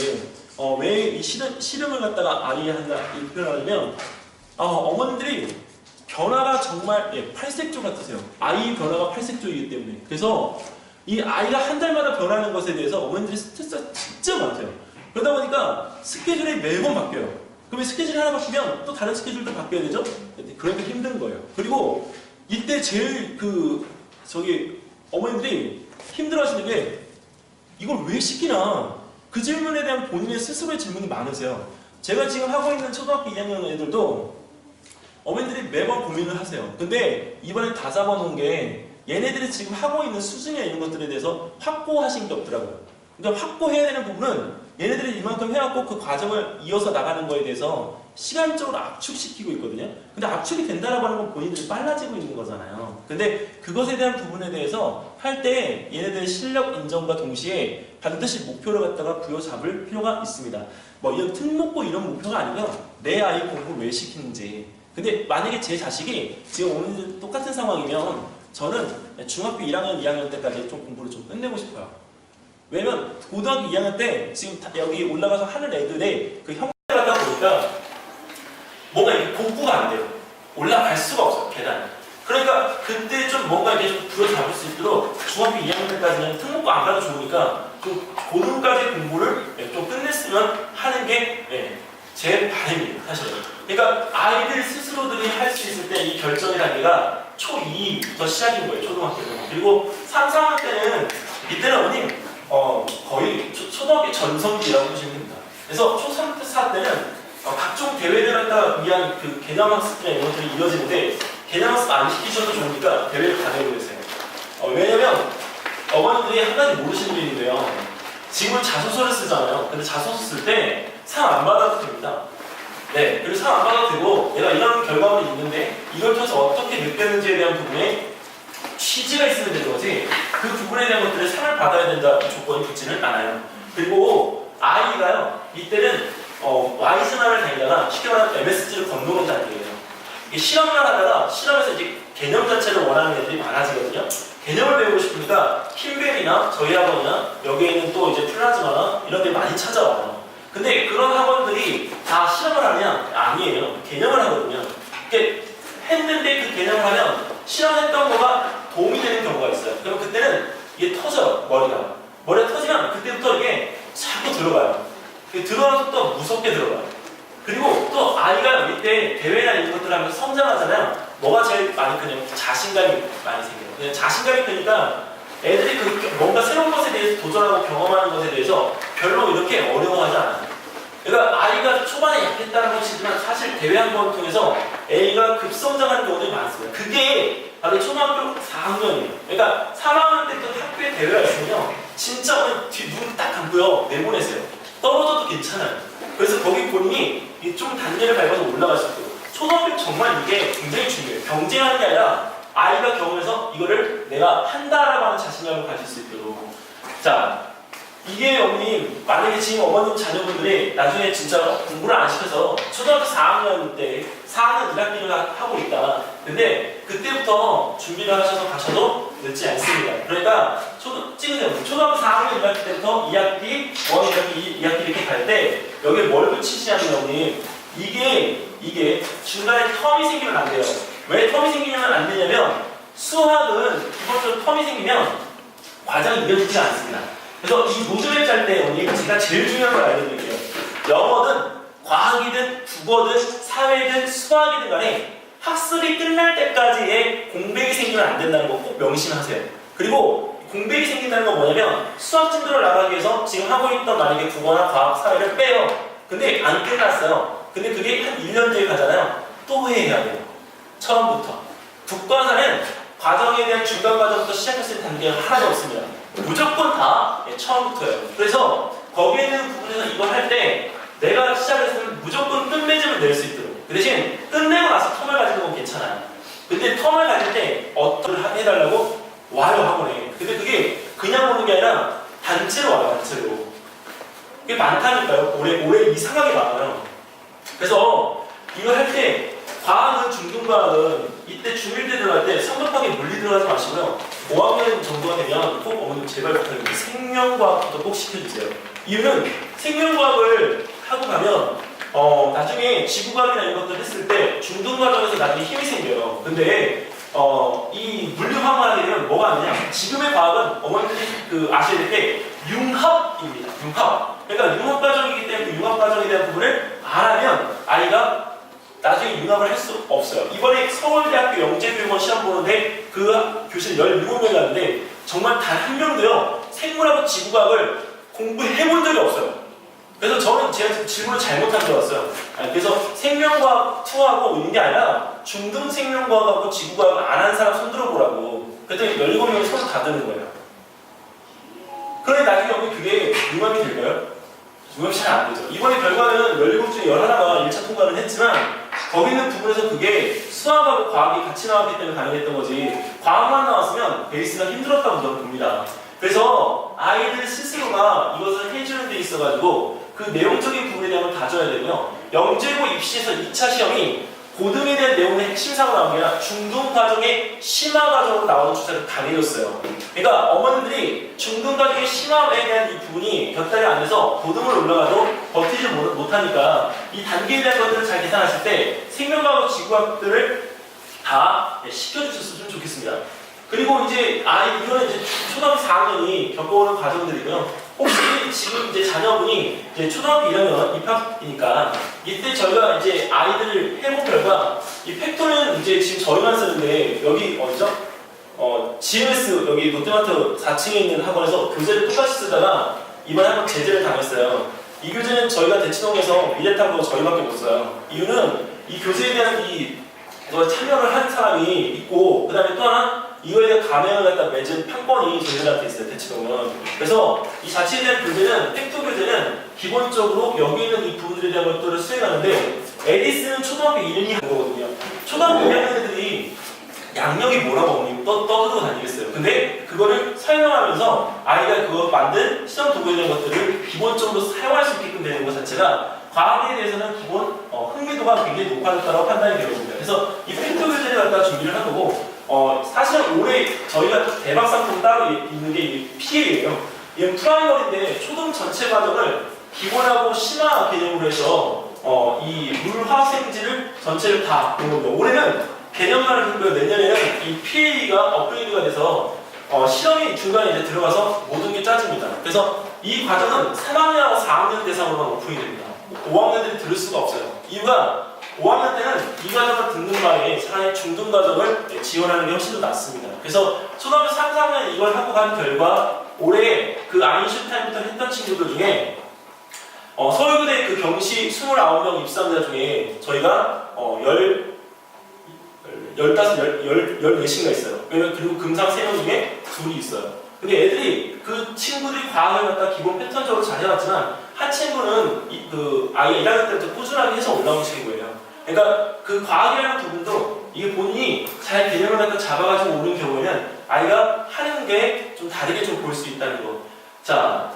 왜 이 실험을 갖다가 한다 이 표현을 하냐면 어머니들이 변화가 정말 팔색조 같으세요. 아이 변화가 팔색조이기 때문에. 그래서 이 아이가 한 달마다 변하는 것에 대해서 어머니들이 스트레스가 진짜 많대요. 그러다 보니까 스케줄이 매번 바뀌어요. 그러면 스케줄이 하나 바뀌면 또 다른 스케줄도 바뀌어야 되죠? 그러니까 힘든 거예요. 그리고 이때 제일 어머니들이 힘들어 하시는 게 이걸 왜 시키나 그 질문에 대한 본인의 스스로의 질문이 많으세요. 제가 지금 하고 있는 초등학교 2학년 애들도 어머니들이 매번 고민을 하세요. 근데 이번에 다 잡아놓은 게 얘네들이 지금 하고 있는 수준이나 이런 것들에 대해서 확보하신 게 없더라고요. 그러니까 확보해야 되는 부분은 얘네들이 이만큼 해왔고 그 과정을 이어서 나가는 거에 대해서 시간적으로 압축시키고 있거든요. 근데 압축이 된다라고 하는 건 본인들이 빨라지고 있는 거잖아요. 근데 그것에 대한 부분에 대해서 할 때 얘네들의 실력 인정과 동시에 반드시 목표를 갖다가 부여잡을 필요가 있습니다. 뭐 이런 특목고 이런 목표가 아니고요. 내 아이 공부를 왜 시키는지. 근데 만약에 제 자식이 지금 오늘 똑같은 상황이면 저는 중학교 1학년, 2학년 때까지 좀 공부를 좀 끝내고 싶어요. 왜냐면 고등학교 2학년 때 지금 여기 올라가서 하는 애들의 그 형태를 갖다 보니까 뭔가 이게 복구가 안 돼요. 올라갈 수가 없어요, 계단. 그러니까 그때 좀 뭔가 이렇게 좀 부여잡을 수 있도록 중학교 2학년 때까지는 특목고 안 가도 좋으니까 그 고등까지 공부를 좀 끝냈으면 하는 게 제 바람입니다, 사실은. 그러니까 아이들 스스로들이 할 수 있을 때 이 결정의 단계가 초2부터 시작인 거예요, 초등학교는. 그리고 3, 4학년 때는 이때는 어머님 거의 초등학교 전성기라고 보시면 됩니다. 그래서 초3, 4 때는 각종 대회를 갖다 위한 그 개념학습이나 이런 것들이 이어지는데 개념학습 안 시키셔도 좋으니까 대회를 다니고 계세요. 왜냐면 어머니들이 한 가지 모르시는 게 있는데요. 지금 자소서를 쓰잖아요. 근데 자소서 쓸 때 상 안 받아도 됩니다. 네, 그리고 상 안 받아도 되고 내가 이런 결과물이 있는데 이걸 통해서 어떻게 느꼈는지에 대한 부분에 취지가 있으면 되는 거지 그 부분에 대한 것들을 상을 받아야 된다 조건이 붙지는 않아요. 그리고 아이가요 이때는 Y신학을 다니다가 쉽게 말하면 MSG를 건너는 단계예요. 이게 실험만 하다가 실험에서 이제 개념 자체를 원하는 애들이 많아지거든요. 개념을 배우고 싶으니까 킴벨이나 저희 학원이나 여기에 있는 또 이제 플라즈마나 이런 데 많이 찾아와요. 근데 그런 학원들이 다 실험을 하면 아니에요. 개념을 하거든요. 그러니까 했는데 그 개념을 하면 실험했던 거가 도움이 되는 경우가 있어요. 그럼 그때는 이게 터져요. 머리가 터지면 그때부터 이게 자꾸 들어가요. 들어가서 또 무섭게 들어가요. 그리고 또 아이가 이때 대회나 이런 것들을 하면서 성장하잖아요. 뭐가 제일 많이 크냐면 자신감이 많이 생겨요. 그냥 자신감이 크니까 애들이 뭔가 새로운 것에 대해서 도전하고 경험하는 것에 대해서 별로 이렇게 어려워하지 않아요. 그러니까 아이가 초반에 약했다는 것이지만 사실 대회 한 번 통해서 A가 급성장하는 경우들이 많습니다. 그게 바로 초등학교 4학년이에요. 그러니까 3학년 때부터 학교에 대회가 있으면 진짜 눈 딱 감고요 내보내세요. 떨어져도 괜찮아요. 그래서 거기 본인이 좀 단계를 밟아서 올라갈 수 있고 초등학교 정말 이게 굉장히 중요해요. 경쟁하는 게 아니라 아이가 경험해서 이거를 내가 한다라고 하는 자신감을 가질 수 있도록. 자, 이게 어머님 만약에 지금 어머님 자녀분들이 나중에 진짜 공부를 안 시켜서 초등학교 4학년 때 4학년 1학기를 하고 있다. 근데 그때부터 준비를 하셔서 가셔도 늦지 않습니다. 그러니까 찍으세요. 초등학교 4학년 1학기 때부터 2학기, 1, 2학기, 2학기 이렇게 갈 때 여기에 뭘 붙이시냐면 어머님 이게 중간에 텀이 생기면 안 돼요. 왜 텀이 생기면 안 되냐면 수학은 기본적으로 텀이 생기면 과정이 이어지지 않습니다. 그래서 이 노드를 짤 때 어머님 제가 제일 중요한 걸 알려드릴게요. 영어든 과학이든 국어든 사회든 수학이든 간에 학습이 끝날 때까지의 공백이 생기면 안 된다는 거 꼭 명심하세요. 그리고 공백이 생긴다는 건 뭐냐면 수학 진도를 나가기 위해서 지금 하고 있던 만약에 국어나 과학, 사회를 빼요. 근데 안 끝났어요. 근데 그게 한 1년 뒤에 가잖아요. 또 해야 돼요. 처음부터. 국과사는 과정에 대한 중간 과정부터 시작했을 때 단계가 하나도 없습니다. 무조건 다 처음부터예요. 그래서 거기에 있는 부분에서 이걸 할 때 내가 시작했으면 무조건 끝맺음을 낼 수 있도록. 그 대신 끝내고 나서 텀을 가지는 건 괜찮아요. 근데 텀을 가질 때 어떤 해달라고 와요 학원에. 근데 그게 그냥 오는 게 아니라 단체로 와요. 단체로. 그게 많다니까요. 올해 이상하게 많아요. 그래서 이거 할 때 과학은 중등과학은 이때 중1 때 들어갈 때 성급하게 물리 들어가지 마시고요. 5학년 정도가 되면 꼭 어머님 제발 부탁드립니다. 생명과학부터 꼭 시켜주세요. 이유는 생명과학을 하고 가면 나중에 지구과학이나 이런 것들 했을 때 중등과정에서 나중에 힘이 생겨요. 근데 이 물리화학만 하게 되면 뭐가 안 되냐? 지금의 과학은 어머님들이 아셔야 될 게 융합입니다. 융합. 그러니까 융합 과정이기 때문에 그 융합 과정에 대한 부분을 알아면 아이가 나중에 융합을 할 수 없어요. 이번에 서울대학교 영재교육원 시험 보는데 그 교실 17명이 왔는데 정말 단 한 명도요 생물하고 지구과학을 공부해 본 적이 없어요. 그래서 저는 제가 질문을 잘못한 줄 알았어요. 그래서 생명과학 투하고 있는 게 아니라 중등 생명과학하고 지구과학을 안 한 사람 손 들어보라고. 그랬더니 17명이 손을 다 드는 거예요. 그런데 나중에 여기 그게 융합이 될까요? 융합이 잘 안 되죠. 이번에 결과는 17 중에 11가 1차 통과를 했지만 거기 있는 부분에서 그게 수학하고 과학이 같이 나왔기 때문에 가능했던 거지 과학만 나왔으면 베이스가 힘들었다고 저는 봅니다. 그래서 아이들 스스로가 이것을 해주는 데 있어가지고 그 내용적인 부분에 대한 걸 다져야 되고요. 영재고 입시에서 2차 시험이 고등에 대한 내용의 핵심사고 나온 게 아니라 중등 과정의 심화 과정으로 나오는 주사를 다 내렸어요. 그러니까 어머님들이 중등 과정의 심화에 대한 이 부분이 곁다리 안 돼서 고등을 올라가도 버티지 못하니까 이 단계에 대한 것들을 잘 계산하실 때 생명과학, 지구과학들을 다 시켜주셨으면 좋겠습니다. 그리고 이제 이거는 이제 초등학교 4학년이 겪어오는 과정들이고요. 혹시 지금 이제 자녀분이 이제 초등학교 1학년 입학이니까 이때 저희가 이제 아이들을 해본 결과 이 팩토는 이제 지금 저희만 쓰는데 여기 어디죠? GMS 여기 롯데마트 4층에 있는 학원에서 교재를 똑같이 쓰다가 이번에 한번 제재를 당했어요. 이 교재는 저희가 대치동에서 미래탐구 저희밖에 못 써요. 이유는 이 교재에 대한 참여를 한 사람이 있고 그 다음에 또 하나 이거에 대한 감행을 갖다 맺은 판권이 저희들한테 있어요. 대치동은. 그래서 이 자체에 대한 교재는 팩토 교재는 기본적으로 여기 있는 이 부분들에 대한 것들을 수행하는데 에디스는 초등학교 1, 2 하는 거거든요. 초등학교 1학년 애들이 양력이 뭐라고 어머님 떠들고 다니겠어요. 근데 그거를 설명하면서 아이가 그거 만든 시험 도구에 대한 것들을 기본적으로 사용할 수 있게끔 되는 것 자체가 과학에 대해서는 기본 흥미도가 굉장히 높아졌다고 판단이 되거든요. 그래서 이 팩토 교재를 갖다 준비를 한 거고 사실은 올해 저희가 대박 상품 따로 있는 게 이 PA예요. 얘는 프라이머리인데 초등 전체 과정을 기본하고 심화 개념으로 해서 이 물화생지를 전체를 다 본 겁니다. 올해는 개념만을 듣고요. 내년에는 이 PA가 업그레이드가 돼서 실험이 중간에 이제 들어가서 모든 게 짜집니다. 그래서 이 과정은 3학년하고 4학년 대상으로만 오픈이 됩니다. 5학년들이 들을 수가 없어요. 이유가 5학년 때는 이 과정을 듣는 바에 차라리 중등 과정을 지원하는 게 훨씬 더 낫습니다. 그래서 초등학교 3, 4학년 이걸 하고 간 결과 올해 그 아인슈타인부터 했던 친구들 중에 서울대 그 경시 29명 입사자 중에 저희가 14가 있어요. 그리고 금상 3명 중에 2이 있어요. 근데 애들이 그 친구들이 과학을 갖다 기본 패턴적으로 잘 해왔지만 한 친구는 아이가 1학년 때부터 꾸준하게 해서 올라온 친구예요. 그러니까 그 과학이라는 부분도 이게 본인이 잘 개념을 갖다 잡아가지고 오는 경우에는 아이가 하는 게 좀 다르게 좀 볼 수 있다는 거. 자,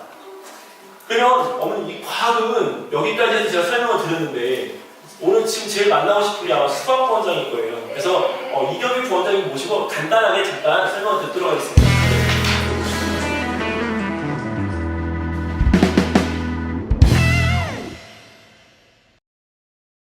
그러면 어머니 이 과학은 여기까지 해서 제가 설명을 드렸는데 오늘 지금 제일 만나고 싶은 게 아마 수학 부원장일 거예요. 그래서 이경일 부원장님 모시고 간단하게 잠깐 설명을 듣도록 하겠습니다.